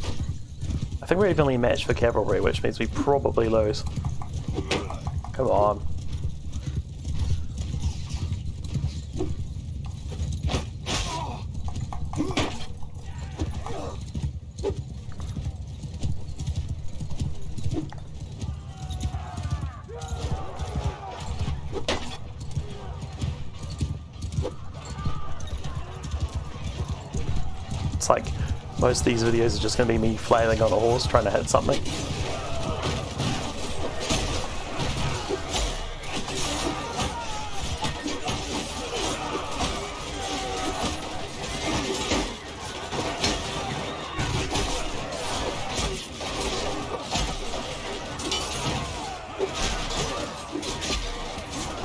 I think we're evenly matched for cavalry, which means we probably lose. Come on. It's like most of these videos are just going to be me flailing on a horse trying to hit something.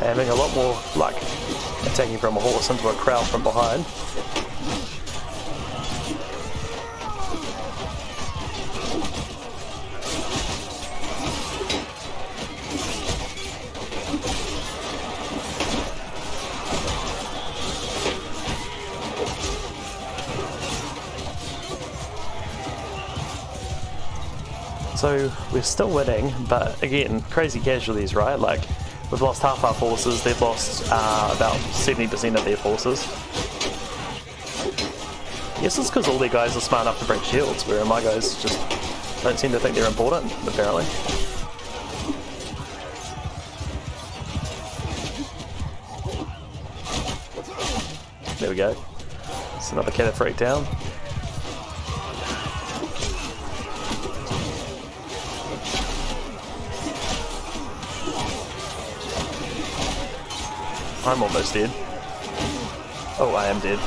Having a lot more luck attacking from a horse into a crowd from behind. So we're still winning, but again, crazy casualties, right? Like, We've lost half our forces, they've lost about 70% of their forces. I guess it's because all their guys are smart enough to break shields, where my guys just don't seem to think they're important, apparently. There we go. It's another cataphractic down. I'm almost dead. Oh, I am dead.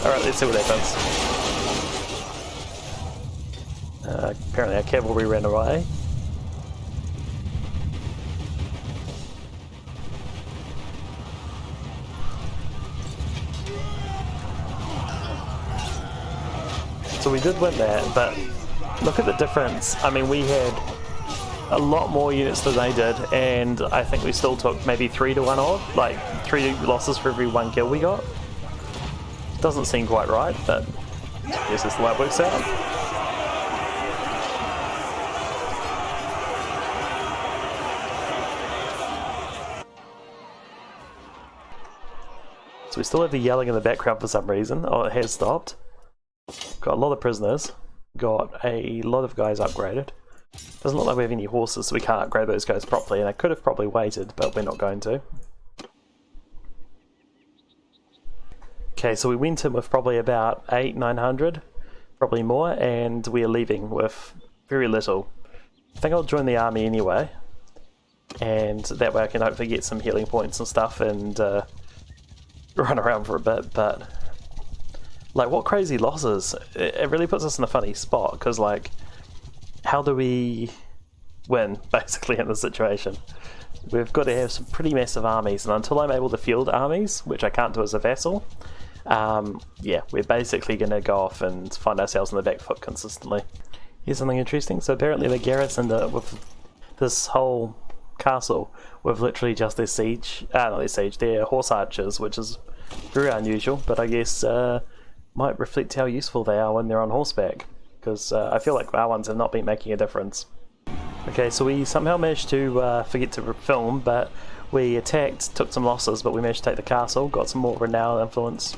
Alright, let's see what happens. Apparently our cavalry ran away. So we did win that, but look at the difference. I mean, we had a lot more units than they did, and I think we still took maybe 3 to 1 odd, like 3 losses for every 1 kill we got. Doesn't seem quite right, but I guess that's the way it works out. So we still have the yelling in the background for some reason. Oh, it has stopped. Got a lot of prisoners. Got a lot of guys upgraded. Doesn't look like we have any horses, so we can't upgrade those guys properly, and I could have probably waited, but we're not going to. Okay, so we went in with probably about 800-900, probably more, and we are leaving with very little. I think I'll join the army anyway, and that way I can hopefully get some healing points and stuff and run around for a bit, but like, what crazy losses. It really puts us in a funny spot, because like, how do we win, basically, in this situation? We've got to have some pretty massive armies, and until I'm able to field armies, which I can't do as a vassal, yeah, we're basically going to go off and find ourselves in the back foot consistently. Here's something interesting. So apparently they garrisoned with this whole castle with literally just their siege, not their siege, their horse archers, which is very unusual, but I guess might reflect how useful they are when they're on horseback, because I feel like our ones have not been making a difference. Okay, so we somehow managed to forget to film, but we attacked, took some losses, but we managed to take the castle, got some more renown influence,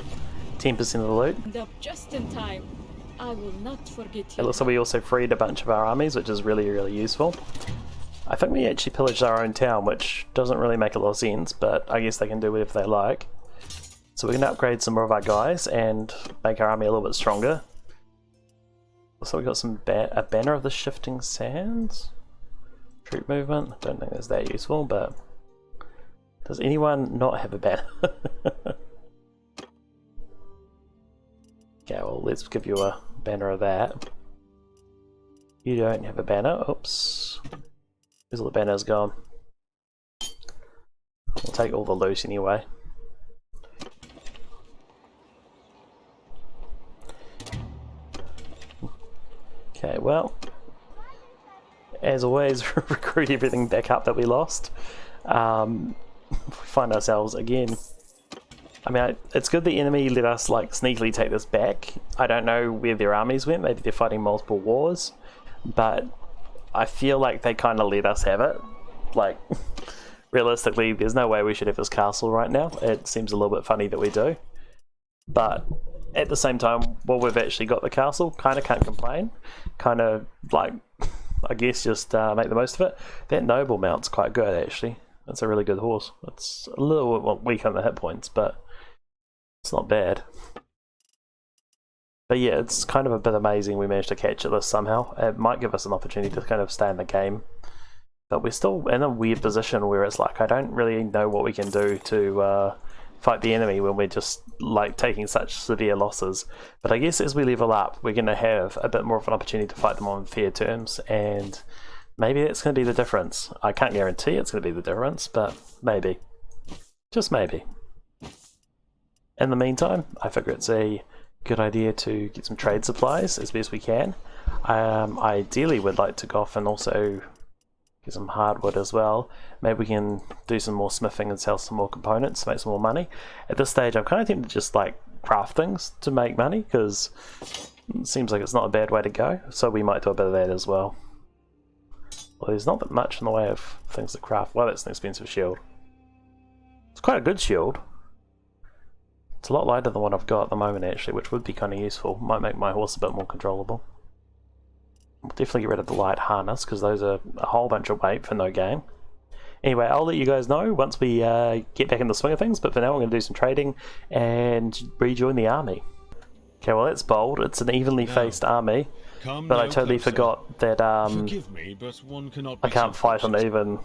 10% of the loot. And up just in time. I will not forget you. It looks like we also freed a bunch of our armies, which is really, really useful. I think we actually pillaged our own town, which doesn't really make a lot of sense, but I guess they can do whatever they like. So we're going to upgrade some more of our guys and make our army a little bit stronger. So we got some a banner of the shifting sands. Troop movement. Don't think that's that useful, but does anyone not have a banner? Okay, well, let's give you a banner of that. You don't have a banner. Oops. Where's all the banners gone? We'll take all the loot anyway. Okay, well, as always, recruit everything back up that we lost. We find ourselves again. I mean, it's good the enemy let us like sneakily take this back. I don't know where their armies went. Maybe they're fighting multiple wars, but I feel like they kind of let us have it. Like, realistically, there's no way we should have this castle right now. It seems a little bit funny that we do, but at the same time, while we've actually got the castle, kind of can't complain. Kind of like, I guess, just make the most of it. That noble mount's quite good, actually. That's a really good horse. It's a little weak on the hit points, but it's not bad. But yeah, it's kind of a bit amazing we managed to catch this somehow. It might give us an opportunity to kind of stay in the game. But we're still in a weird position where it's like, I don't really know what we can do to fight the enemy when we're just like taking such severe losses. But I guess as we level up, we're going to have a bit more of an opportunity to fight them on fair terms, and maybe that's going to be the difference. I can't guarantee it's going to be the difference, but maybe. Just maybe. In the meantime, I figure it's a good idea to get some trade supplies as best we can. Ideally would like to go off and also get some hardwood as well. Maybe we can do some more smithing and sell some more components to make some more money. At this stage, I'm kind of tempted to just like craft things to make money, because it seems like it's not a bad way to go. So we might do a bit of that as well. Well, there's not that much in the way of things to craft. Well, that's an expensive shield. It's quite a good shield. It's a lot lighter than what I've got at the moment actually, which would be kind of useful. Might make my horse a bit more controllable. We'll definitely get rid of the light harness because those are a whole bunch of weight for no gain. Anyway, I'll let you guys know once we get back in the swing of things, but for now we're going to do some trading and rejoin the army. Okay, well that's bold. It's an evenly faced army, but I totally forgot that Forgive me, but one cannot I can't fight on even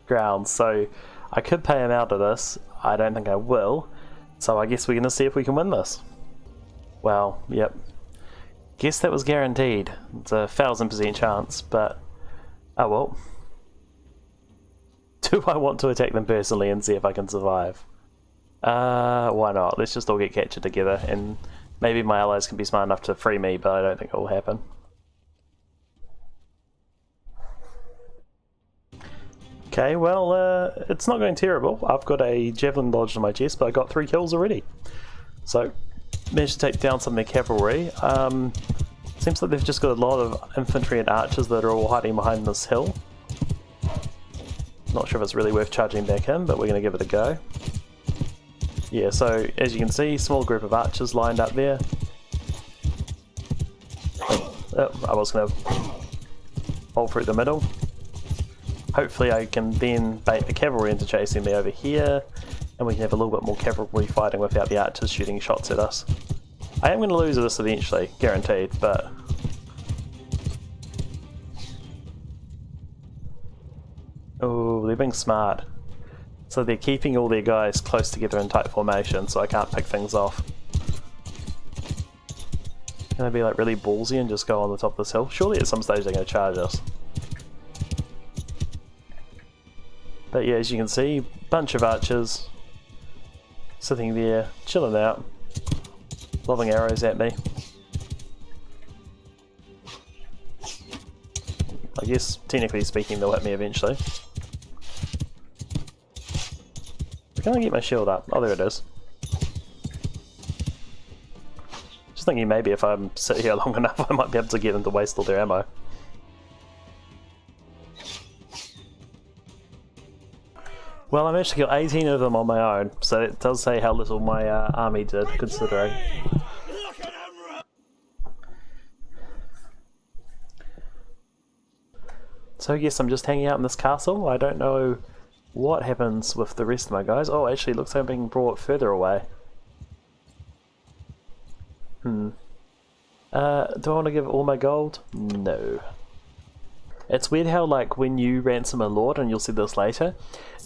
ground, so I could pay him out of this. I don't think I will. So I guess we're going to see if we can win this. Well, yep. Guess that was guaranteed. It's a 1000% chance, but oh well. Do I want to attack them personally and see if I can survive? Why not? Let's just all get captured together and maybe my allies can be smart enough to free me, but I don't think it will happen. Okay, well, it's not going terrible. I've got a javelin lodged in my chest, but I got 3 kills already. So, managed to take down some of their cavalry. Seems like they've just got a lot of infantry and archers that are all hiding behind this hill. Not sure if it's really worth charging back in, but we're going to give it a go. Yeah, so as you can see, small group of archers lined up there. Oh, I was going to hold through the middle. Hopefully I can then bait the cavalry into chasing me over here, and we can have a little bit more cavalry fighting without the archers shooting shots at us. I am going to lose this eventually, guaranteed, but... Oh, they're being smart. So they're keeping all their guys close together in tight formation, so I can't pick things off. Can I be like really ballsy and just go on the top of this hill? Surely at some stage they're going to charge us. But yeah, as you can see, bunch of archers sitting there, chilling out, lobbing arrows at me. I guess, technically speaking, they'll hit me eventually. Can I get my shield up? Oh, there it is. Just thinking maybe if I sit here long enough, I might be able to get them to waste all their ammo. Well, I managed to kill 18 of them on my own, so it does say how little my army did, considering. So yes, I'm just hanging out in this castle. I don't know what happens with the rest of my guys. Oh, actually, it looks like I'm being brought further away. Do I want to give all my gold? No. It's weird how, like, when you ransom a lord, and you'll see this later,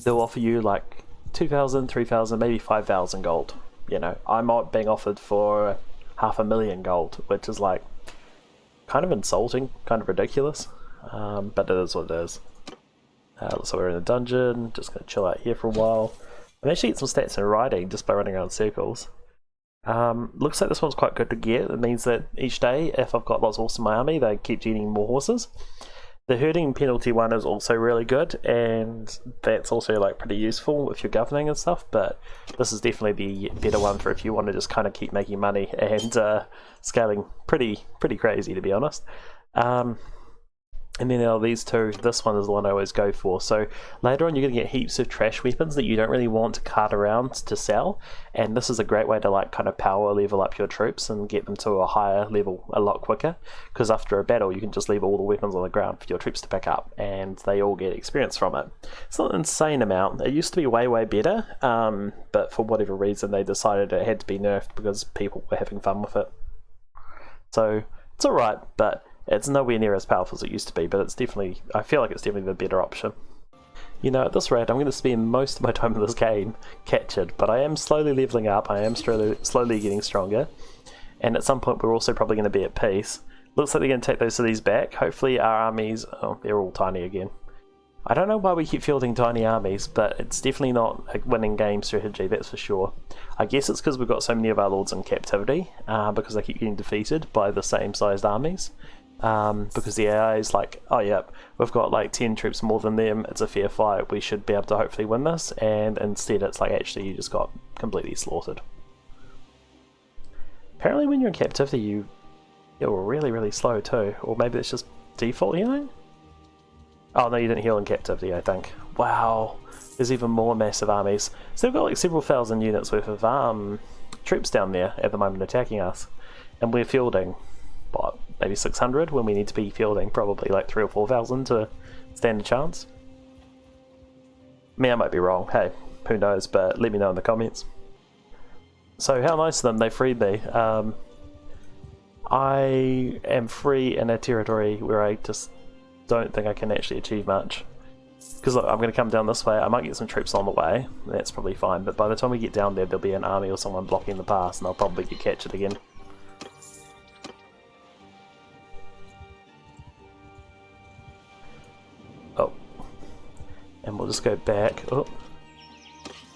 they'll offer you, like, 2,000, 3,000, maybe 5,000 gold. You know, I'm being offered for 500,000 gold, which is, like, kind of insulting, kind of ridiculous. But it is what it is. Looks like we're in a dungeon, just going to chill out here for a while. I'm actually getting some stats in riding just by running around in circles. Looks like this one's quite good to get. It means that each day, if I've got lots of horses in my army, they keep getting more horses. The herding penalty one is also really good, and that's also like pretty useful if you're governing and stuff, but this is definitely the better one for if you want to just kind of keep making money and scaling pretty crazy, to be honest. And then out of these two, this one is the one I always go for. So later on you're going to get heaps of trash weapons that you don't really want to cart around to sell, and this is a great way to like kind of power level up your troops and get them to a higher level a lot quicker, because after a battle you can just leave all the weapons on the ground for your troops to pick up and they all get experience from it. It's not an insane amount. It used to be way better, but for whatever reason they decided it had to be nerfed because people were having fun with it. So it's alright, but it's nowhere near as powerful as it used to be, but it's definitely, I feel like it's definitely the better option. You know, at this rate, I'm going to spend most of my time in this game captured, but I am slowly leveling up, I am slowly getting stronger, and at some point we're also probably going to be at peace. Looks like they're going to take those cities back. Hopefully our armies, oh, they're all tiny again. I don't know why we keep fielding tiny armies, but it's definitely not a winning game strategy, that's for sure. I guess it's because we've got so many of our lords in captivity, because they keep getting defeated by the same sized armies. Because the AI is like, oh yeah, we've got like 10 troops more than them, it's a fair fight, we should be able to hopefully win this, and instead it's like actually you just got completely slaughtered. Apparently when you're in captivity you're really slow too, or maybe it's just default healing? Oh no, you didn't heal in captivity, I think. Wow, there's even more massive armies. So they've got like several thousand units worth of troops down there at the moment attacking us. And we're fielding, what, maybe 600 when we need to be fielding probably like 3 or 4,000 to stand a chance. I mean, I might be wrong, hey, who knows, but let me know in the comments. So how nice of them, they freed me. I am free in a territory where I just don't think I can actually achieve much. Because I'm going to come down this way, I might get some troops on the way, that's probably fine, but by the time we get down there, there'll be an army or someone blocking the pass, and I'll probably get captured again. Oh. And we'll just go back, oh,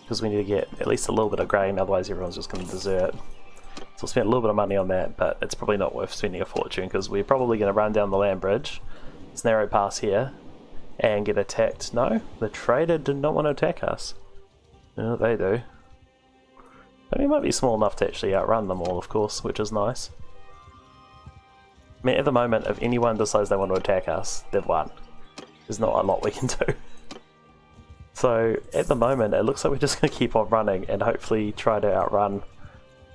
because we need to get at least a little bit of grain, otherwise everyone's just going to desert. So we'll spend a little bit of money on that, but it's probably not worth spending a fortune, because we're probably going to run down the land bridge, this narrow pass here, and get attacked. No, the trader did not want to attack us. No, they do. But he might be small enough to actually outrun them all, of course, which is nice. I mean, at the moment, if anyone decides they want to attack us, they've won. There's not a lot we can do. So, at the moment, it looks like we're just going to keep on running and hopefully try to outrun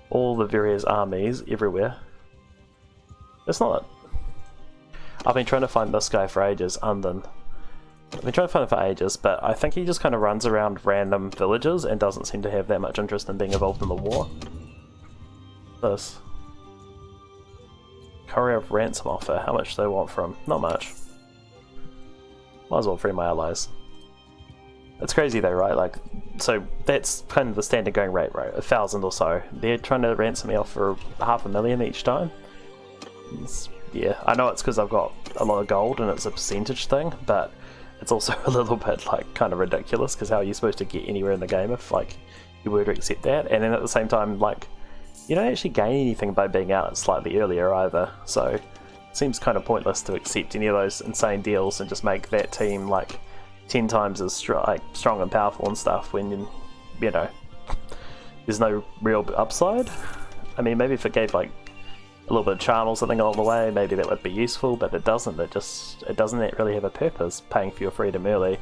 all the various armies everywhere. It's not... I've been trying to find this guy for ages, Undon. I've been trying to find him for ages, but I think he just kind of runs around random villages and doesn't seem to have that much interest in being involved in the war. This. Courier of ransom offer. How much do they want from? Not much. Might as well free my allies. It's crazy though, right? Like, so that's kind of the standard going rate, right? 1,000 or so. They're trying to ransom me off for 500,000 each time. Yeah, I know it's because I've got a lot of gold and it's a percentage thing, but it's also a little bit like kind of ridiculous, because how are you supposed to get anywhere in the game if like you were to accept that? And then at the same time, like, you don't actually gain anything by being out slightly earlier either, so it seems kind of pointless to accept any of those insane deals and just make that team like 10 times as strong and powerful and stuff when, you know, there's no real upside. I mean, maybe if it gave like a little bit of charm or something along the way, maybe that would be useful, but it doesn't. It doesn't really have a purpose, paying for your freedom early.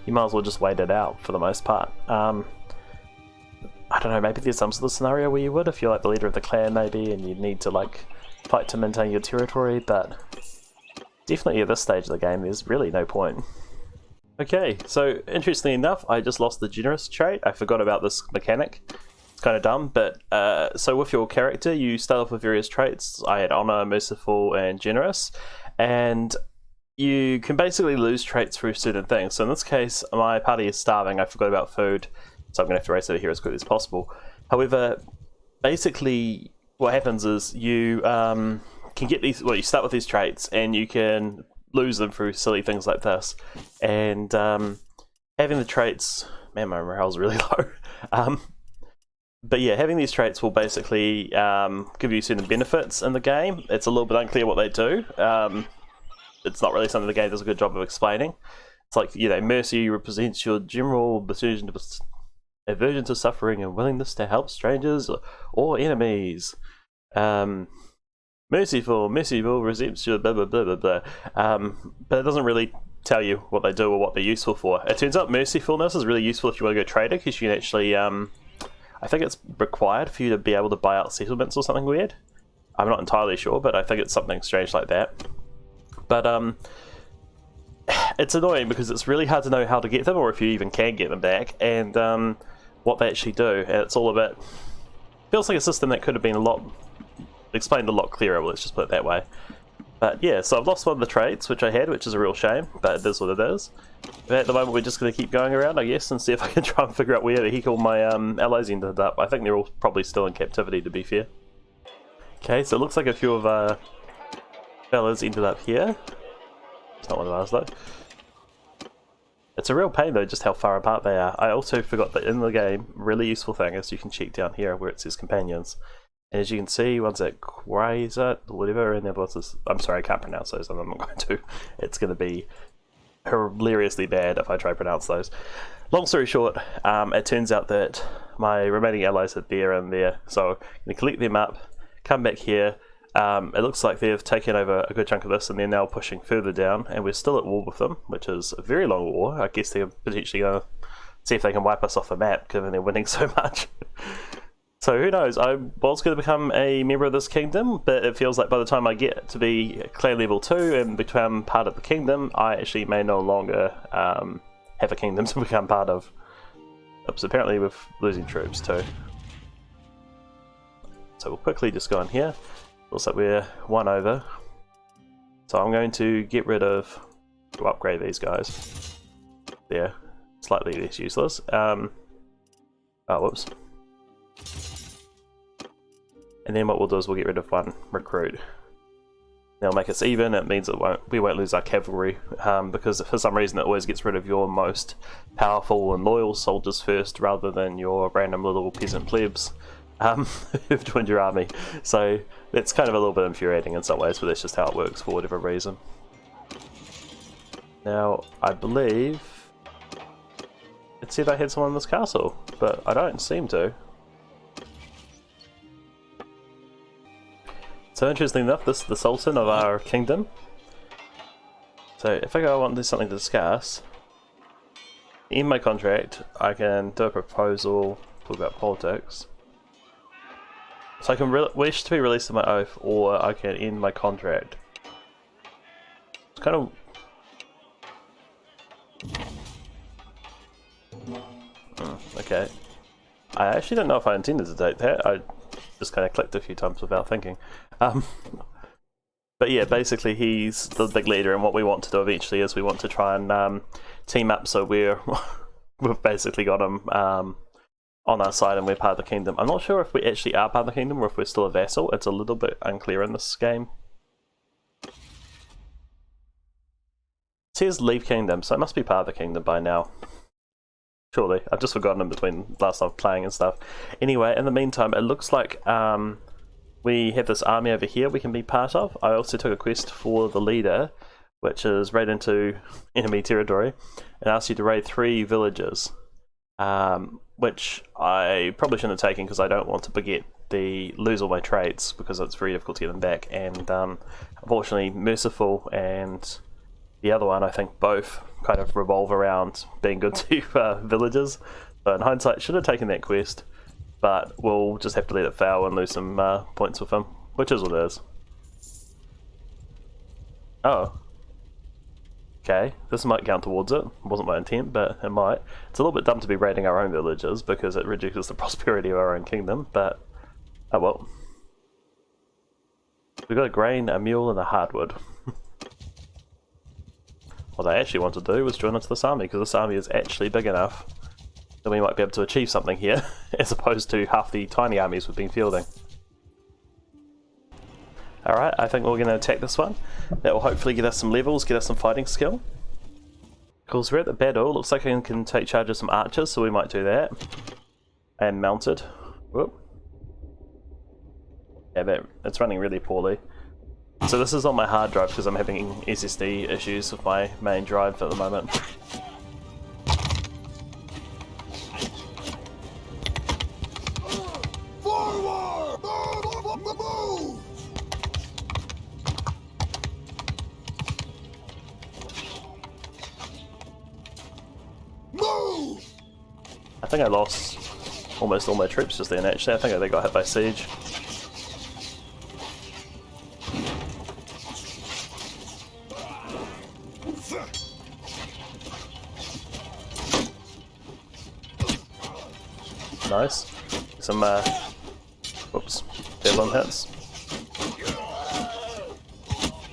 You might as well just wait it out for the most part. I don't know, maybe there's some sort of scenario where you would, if you're like the leader of the clan maybe, and you need to like fight to maintain your territory, but definitely at this stage of the game there's really no point. Okay, so interestingly enough, I just lost the generous trait. I forgot about this mechanic. It's kind of dumb, but so with your character, you start off with various traits. I had honor, merciful, and generous, and you can basically lose traits through certain things. So in this case, my party is starving. I forgot about food, so I'm going to have to race over here as quickly as possible. However, basically, what happens is you can get these. Well, you start with these traits, and you can lose them through silly things like this. And having the traits, man, my morale's really low. But yeah, having these traits will basically give you certain benefits in the game. It's a little bit unclear what they do. It's not really something the game does a good job of explaining. It's like, you know, mercy represents your general aversion to suffering and willingness to help strangers or enemies. Merciful represents your blah blah blah blah blah. But it doesn't really tell you what they do or what they're useful for. It turns out mercifulness is really useful if you want to go trader, because you can actually I think it's required for you to be able to buy out settlements or something weird. I'm not entirely sure, but I think it's something strange like that. But it's annoying because it's really hard to know how to get them, or if you even can get them back, and what they actually do. And it's all a bit... feels like a system that could have been explained a lot clearer, let's just put it that way. But yeah, so I've lost one of the traits which I had, which is a real shame, but it is what it is. But at the moment we're just going to keep going around, I guess, and see if I can try and figure out where the heck all my allies ended up. I think they're all probably still in captivity, to be fair. Okay, so it looks like a few of our fellas ended up here. It's not one of ours though. It's a real pain though, just how far apart they are. I also forgot that in the game, really useful thing is you can check down here where it says companions. And as you can see, one's at Quasat, whatever, and the other one's... I'm sorry, I can't pronounce those, and I'm not going to. It's going to be hilariously bad if I try to pronounce those. Long story short, it turns out that my remaining allies are there and there, so I'm going to collect them up, come back here, It looks like they've taken over a good chunk of this and they're now pushing further down, and we're still at war with them, which is a very long war. I guess they're potentially going to see if they can wipe us off the map, given they're winning so much. So who knows, I was going to become a member of this kingdom, but it feels like by the time I get to be clan level 2 and become part of the kingdom, I actually may no longer have a kingdom to become part of. Oops, apparently we're losing troops too. So we'll quickly just go in here. Looks like we're 1 over. So I'm going to get rid of, to upgrade these guys. There, slightly less useless. Oh, whoops. And then what we'll do is we'll get rid of 1 recruit. That'll make us even. It means we won't lose our cavalry, because for some reason it always gets rid of your most powerful and loyal soldiers first, rather than your random little peasant plebs who've joined your army. So it's kind of a little bit infuriating in some ways, but that's just how it works for whatever reason. Now, I believe it said I had someone in this castle, but I don't seem to. So interestingly enough, this is the Sultan of our kingdom. So if I go on to something to discuss, in my contract I can do a proposal, talk about politics. So I can wish to be released of my oath, or I can end my contract. It's kind of... okay. I actually don't know if I intended to take that. I just kind of clicked a few times without thinking. But yeah, basically he's the big leader, and what we want to do eventually is we want to try and team up so we've basically got him on our side and we're part of the kingdom. I'm not sure if we actually are part of the kingdom or if we're still a vassal. It's a little bit unclear in this game. It says leave kingdom, so it must be part of the kingdom by now. Surely. I've just forgotten in between last time playing and stuff. Anyway, in the meantime, it looks like we have this army over here we can be part of. I also took a quest for the leader, which is raid into enemy territory, and asks you to raid 3 villages, which I probably shouldn't have taken because I don't want to lose all my traits, because it's very difficult to get them back. And unfortunately, Merciful and the other one, I think both kind of revolve around being good to villagers. So in hindsight, should have taken that quest, but we'll just have to let it fail and lose some points with him, which is what it is. Oh. Okay, this might count towards it. It wasn't my intent, but it might. It's a little bit dumb to be raiding our own villages because it reduces the prosperity of our own kingdom, but oh well. We've got a grain, a mule, and a hardwood. What I actually want to do was join into this army, because this army is actually big enough that we might be able to achieve something here, as opposed to half the tiny armies we've been fielding. Alright, I think we're going to attack this one. That will hopefully get us some levels, get us some fighting skill. Because we're at the battle, looks like I can take charge of some archers, so we might do that. And mounted. Whoop. Yeah, it's running really poorly. So this is on my hard drive because I'm having SSD issues with my main drive at the moment. Forward! Move! Move! I think I lost almost all my troops just then actually. I think they got hit by siege. Nice. Some, whoops, javelin hits.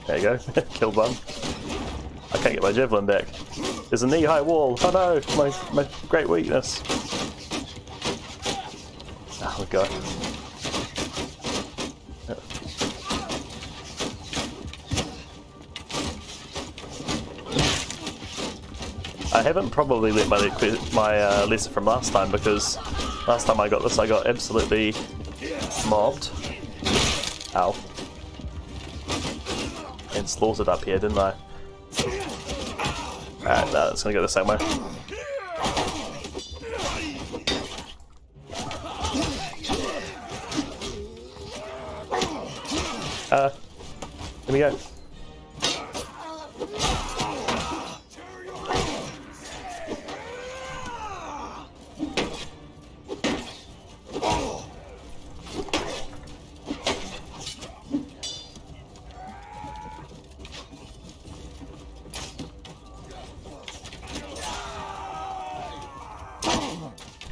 There you go, killed one. I can't get my javelin back. There's a knee-high wall. Oh no, my great weakness. Oh god. I haven't probably learnt my lesson from last time, because last time I got this I got absolutely mobbed. Ow. And slaughtered up here, didn't I? Alright, no, it's gonna go the same way. Here we go.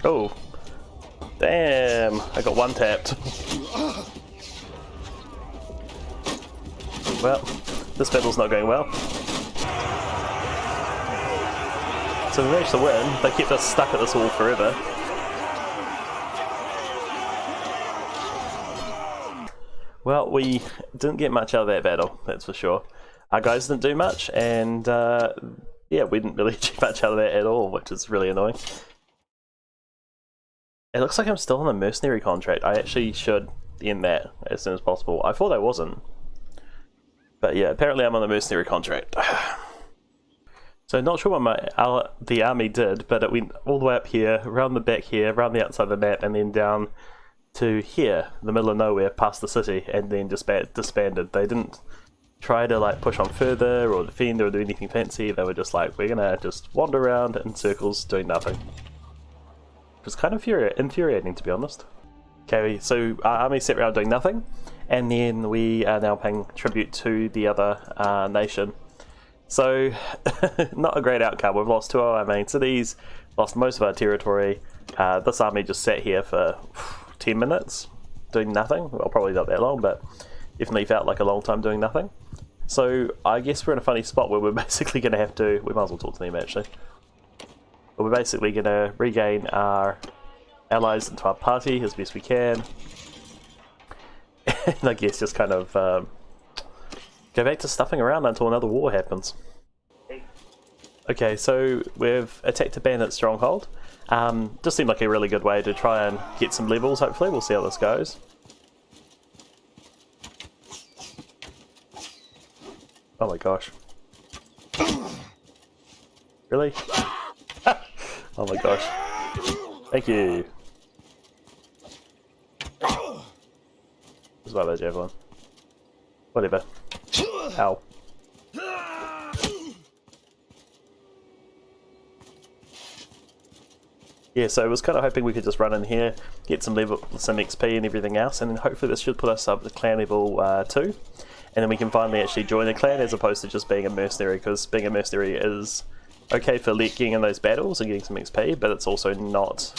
Oh, damn, I got one tapped. Well, this battle's not going well. So we managed to win. They kept us stuck at this wall forever. Well, we didn't get much out of that battle, that's for sure. Our guys didn't do much, and yeah, we didn't really achieve much out of that at all, which is really annoying. It looks like I'm still on a mercenary contract. I actually should end that as soon as possible. I thought I wasn't. But yeah, apparently I'm on a mercenary contract. So not sure what the army did, but it went all the way up here, around the back here, around the outside of the map, and then down to here, the middle of nowhere, past the city, and then just disbanded. They didn't try to like push on further or defend or do anything fancy. They were just like, we're gonna just wander around in circles doing nothing. It was kind of infuriating, to be honest. Okay, so our army sat around doing nothing, and then we are now paying tribute to the other nation. So, not a great outcome. We've lost 2 of our main cities, lost most of our territory. This army just sat here for 10 minutes doing nothing. Well, probably not that long, but definitely felt like a long time doing nothing. So, I guess we're in a funny spot where we're basically going to have to... We might as well talk to them, actually. But we're basically going to regain our allies into our party as best we can. And I guess just kind of go back to stuffing around until another war happens. Okay, so we've attacked a bandit stronghold. Just seemed like a really good way to try and get some levels, hopefully. We'll see how this goes. Oh my gosh. Really? Oh my gosh. Thank you. Just about that javelin. Whatever. Ow. Yeah, so I was kind of hoping we could just run in here, get some XP and everything else, and then hopefully this should put us up to clan level 2. And then we can finally actually join a clan as opposed to just being a mercenary, because being a mercenary is okay for getting in those battles and getting some XP, but it's also not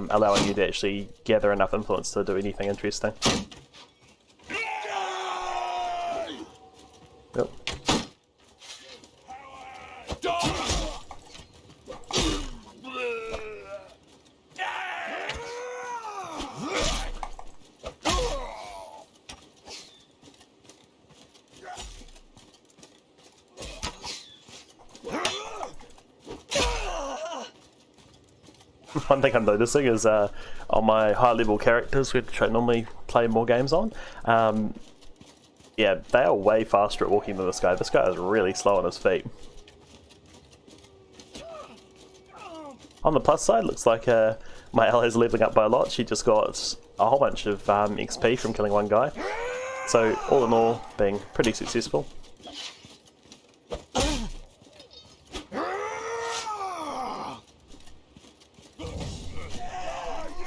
allowing you to actually gather enough influence to do anything interesting. Yep. One thing I'm noticing is on my high level characters, which I normally play more games on, yeah, they are way faster at walking than this guy. This guy is really slow on his feet. On the plus side, looks like my ally is leveling up by a lot. She just got a whole bunch of XP from killing one guy. So all in all, being pretty successful.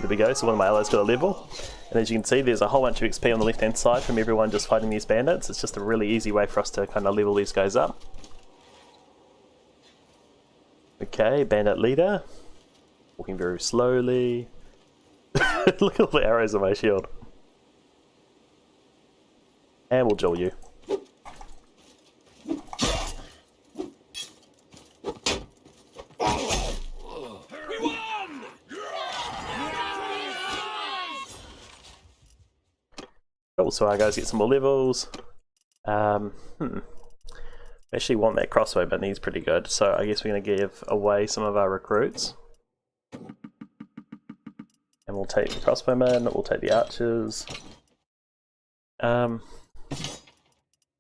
There we go, so one of my allies got a level. And as you can see, there's a whole bunch of XP on the left hand side from everyone just fighting these bandits. It's just a really easy way for us to kind of level these guys up. Okay, bandit leader. Walking very slowly. Look at all the arrows on my shield. And we'll duel you. Cool, so our guys get some more levels. Actually want that crossbowman, he's pretty good. So I guess we're going to give away some of our recruits. And we'll take the crossbowmen, we'll take the archers.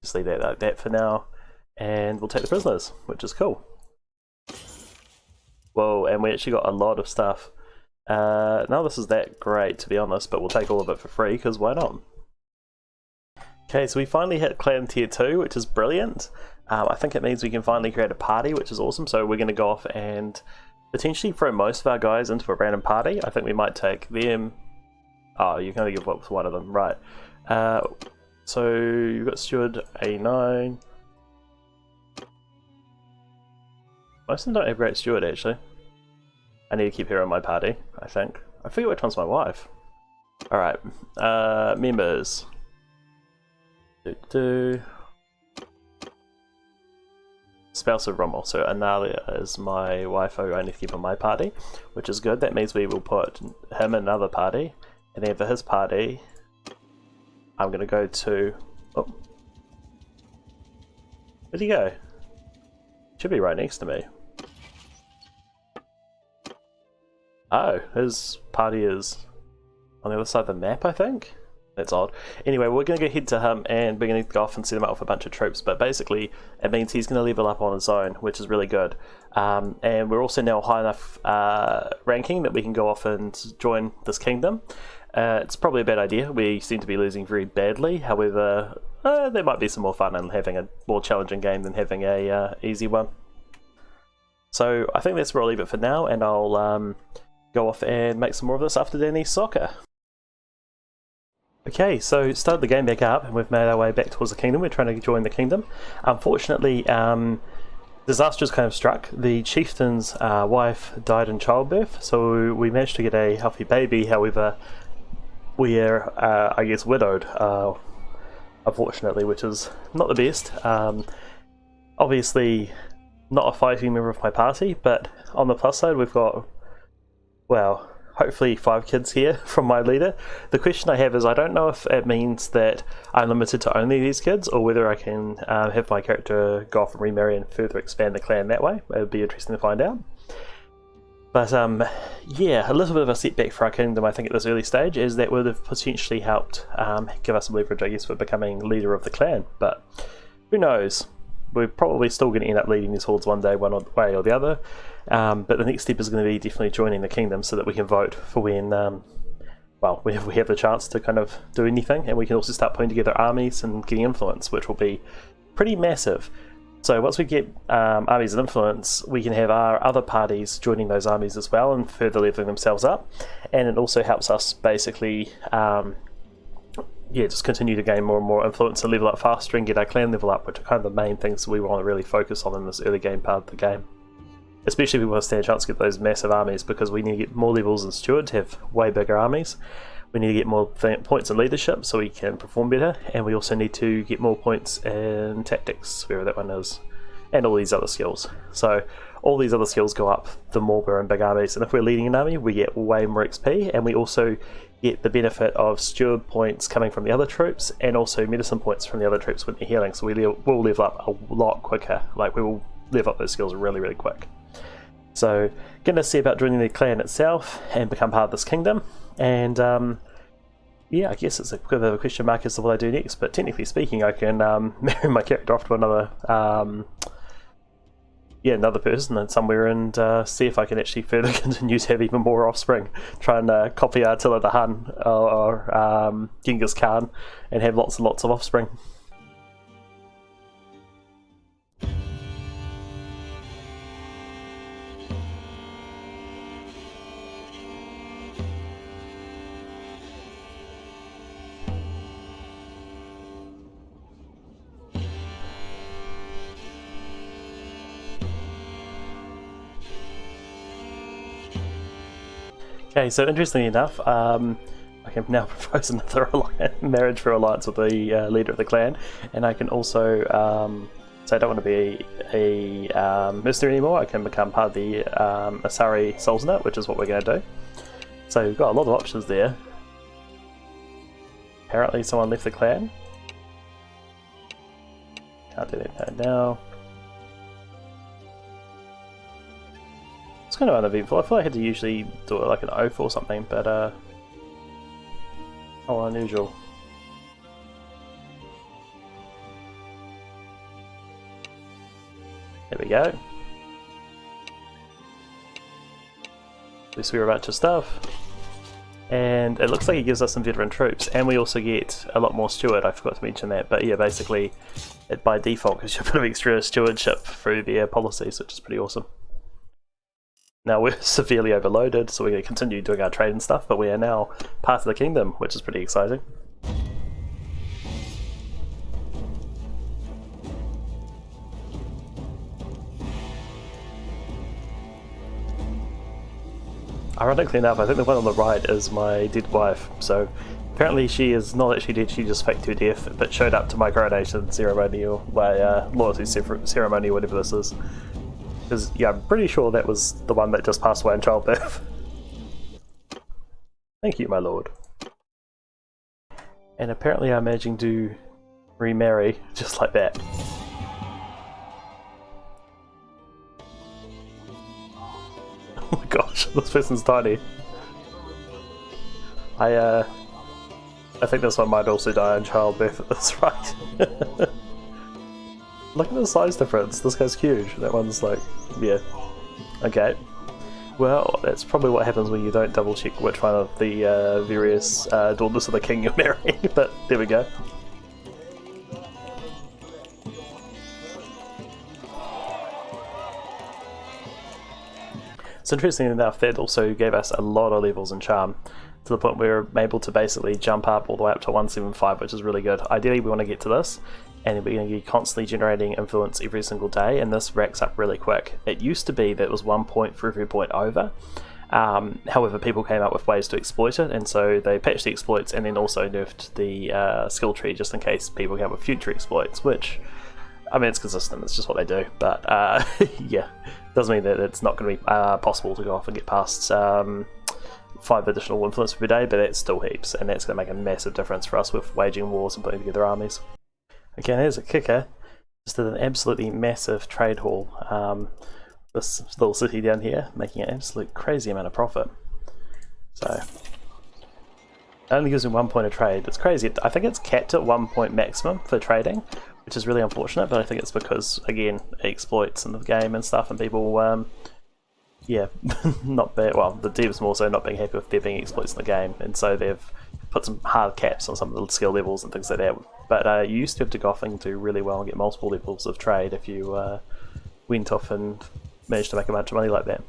Just leave that like that for now. And we'll take the prisoners, which is cool. Whoa, and we actually got a lot of stuff. None of this is that great, to be honest, but we'll take all of it for free, because why not? Okay, so we finally hit clan tier 2, which is brilliant. I think it means we can finally create a party, which is awesome. So we're going to go off and potentially throw most of our guys into a random party. I think we might take them. Oh, you can only give up one of them, right? So you've got Steward A9. Most of them don't have Great Steward, actually. I need to keep her in my party, I think. I forget which one's my wife. Alright, members. Spouse of Rommel. So Analia is my wife who I need to keep in my party, which is good. That means we will put him in another party, and then for his party, I'm going to go to... Oh. Where'd he go? Should be right next to me. Oh, his party is on the other side of the map, I think? That's odd. Anyway, we're going to go head to him and we're going to go off and set him up with a bunch of troops, but basically it means he's going to level up on his own, which is really good. And we're also now high enough ranking that we can go off and join this kingdom. It's probably a bad idea. We seem to be losing very badly. However, there might be some more fun in having a more challenging game than having a easy one. So I think that's where I'll leave it for now, and I'll go off and make some more of this after Danny's soccer. Okay, so started the game back up and we've made our way back towards the kingdom. We're trying to join the kingdom. Unfortunately, disaster's kind of struck. The chieftain's wife died in childbirth, so we managed to get a healthy baby. However, we are, I guess, widowed, unfortunately, which is not the best. Obviously, not a fighting member of my party, but on the plus side, we've got, well, hopefully 5 kids here from my leader. The question I have is, I don't know if it means that I'm limited to only these kids, or whether I can have my character go off and remarry and further expand the clan that way. It would be interesting to find out. But yeah, a little bit of a setback for our kingdom, I think, at this early stage, is that would have potentially helped give us some leverage, I guess, for becoming leader of the clan. But who knows? We're probably still going to end up leading these hordes one day, one way or the other. But the next step is going to be definitely joining the kingdom so that we can vote for when, well, we have the chance to kind of do anything, and we can also start putting together armies and getting influence, which will be pretty massive. So once we get armies and influence, we can have our other parties joining those armies as well and further leveling themselves up. And it also helps us basically yeah, just continue to gain more and more influence and level up faster and get our clan level up, which are kind of the main things we want to really focus on in this early game part of the game. Especially if we want to stand a chance to get those massive armies, because we need to get more levels in Steward to have way bigger armies. We need to get more points in leadership so we can perform better, and we also need to get more points in tactics, wherever that one is, and all these other skills. So all these other skills go up the more we're in big armies, and if we're leading an army we get way more XP, and we also get the benefit of steward points coming from the other troops and also medicine points from the other troops when they're healing, so we will level up a lot quicker. Like, we will level up those skills really, really quick. So going to see about joining the clan itself and become part of this kingdom, and yeah, I guess it's a bit of a question mark as to what I do next, but technically speaking I can marry my character off to another yeah, another person somewhere, and see if I can actually further continue to have even more offspring. Try and copy Attila the Hun or Genghis Khan and have lots and lots of offspring. Okay, so interestingly enough, I can now propose another marriage for alliance with the leader of the clan, and I can also say I don't want to be a mercenary anymore. I can become part of the Asari Sultanate, which is what we're going to do. So we've got a lot of options there. Apparently someone left the clan. Can't do that now. It's kind of uneventful. I feel like I had to usually do it like an oath or something, but oh, unusual. There we go. At least we were a bunch of stuff. And it looks like it gives us some veteran troops, and we also get a lot more steward. I forgot to mention that, but yeah, basically it by default gives you a bit of extra stewardship through their policies, which is pretty awesome. Now we're severely overloaded, so we're going to continue doing our trade and stuff, but we are now part of the kingdom, which is pretty exciting. Ironically enough, I think the one on the right is my dead wife, so apparently she is not actually dead, she just faked her death, but showed up to my coronation ceremony or my loyalty ceremony or whatever this is. Because, yeah, I'm pretty sure that was the one that just passed away in childbirth. Thank you, my lord. And apparently I'm managing to remarry just like that. Oh my gosh, this person's tiny. I think this one might also die in childbirth at this rate. Look at the size difference, this guy's huge. That one's like, yeah. Okay. Well, that's probably what happens when you don't double check which one of the various daughters of the king you're marrying, but there we go. So interestingly enough, that also gave us a lot of levels in charm, to the point where we're able to basically jump up all the way up to 175, which is really good. Ideally we want to get to this, and we're going to be constantly generating influence every single day, and this racks up really quick. It used to be that it was 1 point for every point over. However, people came up with ways to exploit it, and so they patched the exploits and then also nerfed the skill tree just in case people came up with future exploits, which, I mean, it's consistent, it's just what they do, but yeah, doesn't mean that it's not going to be possible to go off and get past 5 additional influence per day, but that's still heaps, and that's going to make a massive difference for us with waging wars and putting together armies. Okay, here's a kicker. Just did an absolutely massive trade haul. This little city down here, making an absolute crazy amount of profit. So, it only gives me 1 point of trade. It's crazy. I think it's capped at 1 point maximum for trading, which is really unfortunate, but I think it's because, again, exploits in the game and stuff, and people, yeah, not bad. Well, the devs more so not being happy with there being exploits in the game, and so they've put some hard caps on some of the skill levels and things like that. But you used to have to go off and do really well and get multiple levels of trade if you went off and managed to make a bunch of money like that.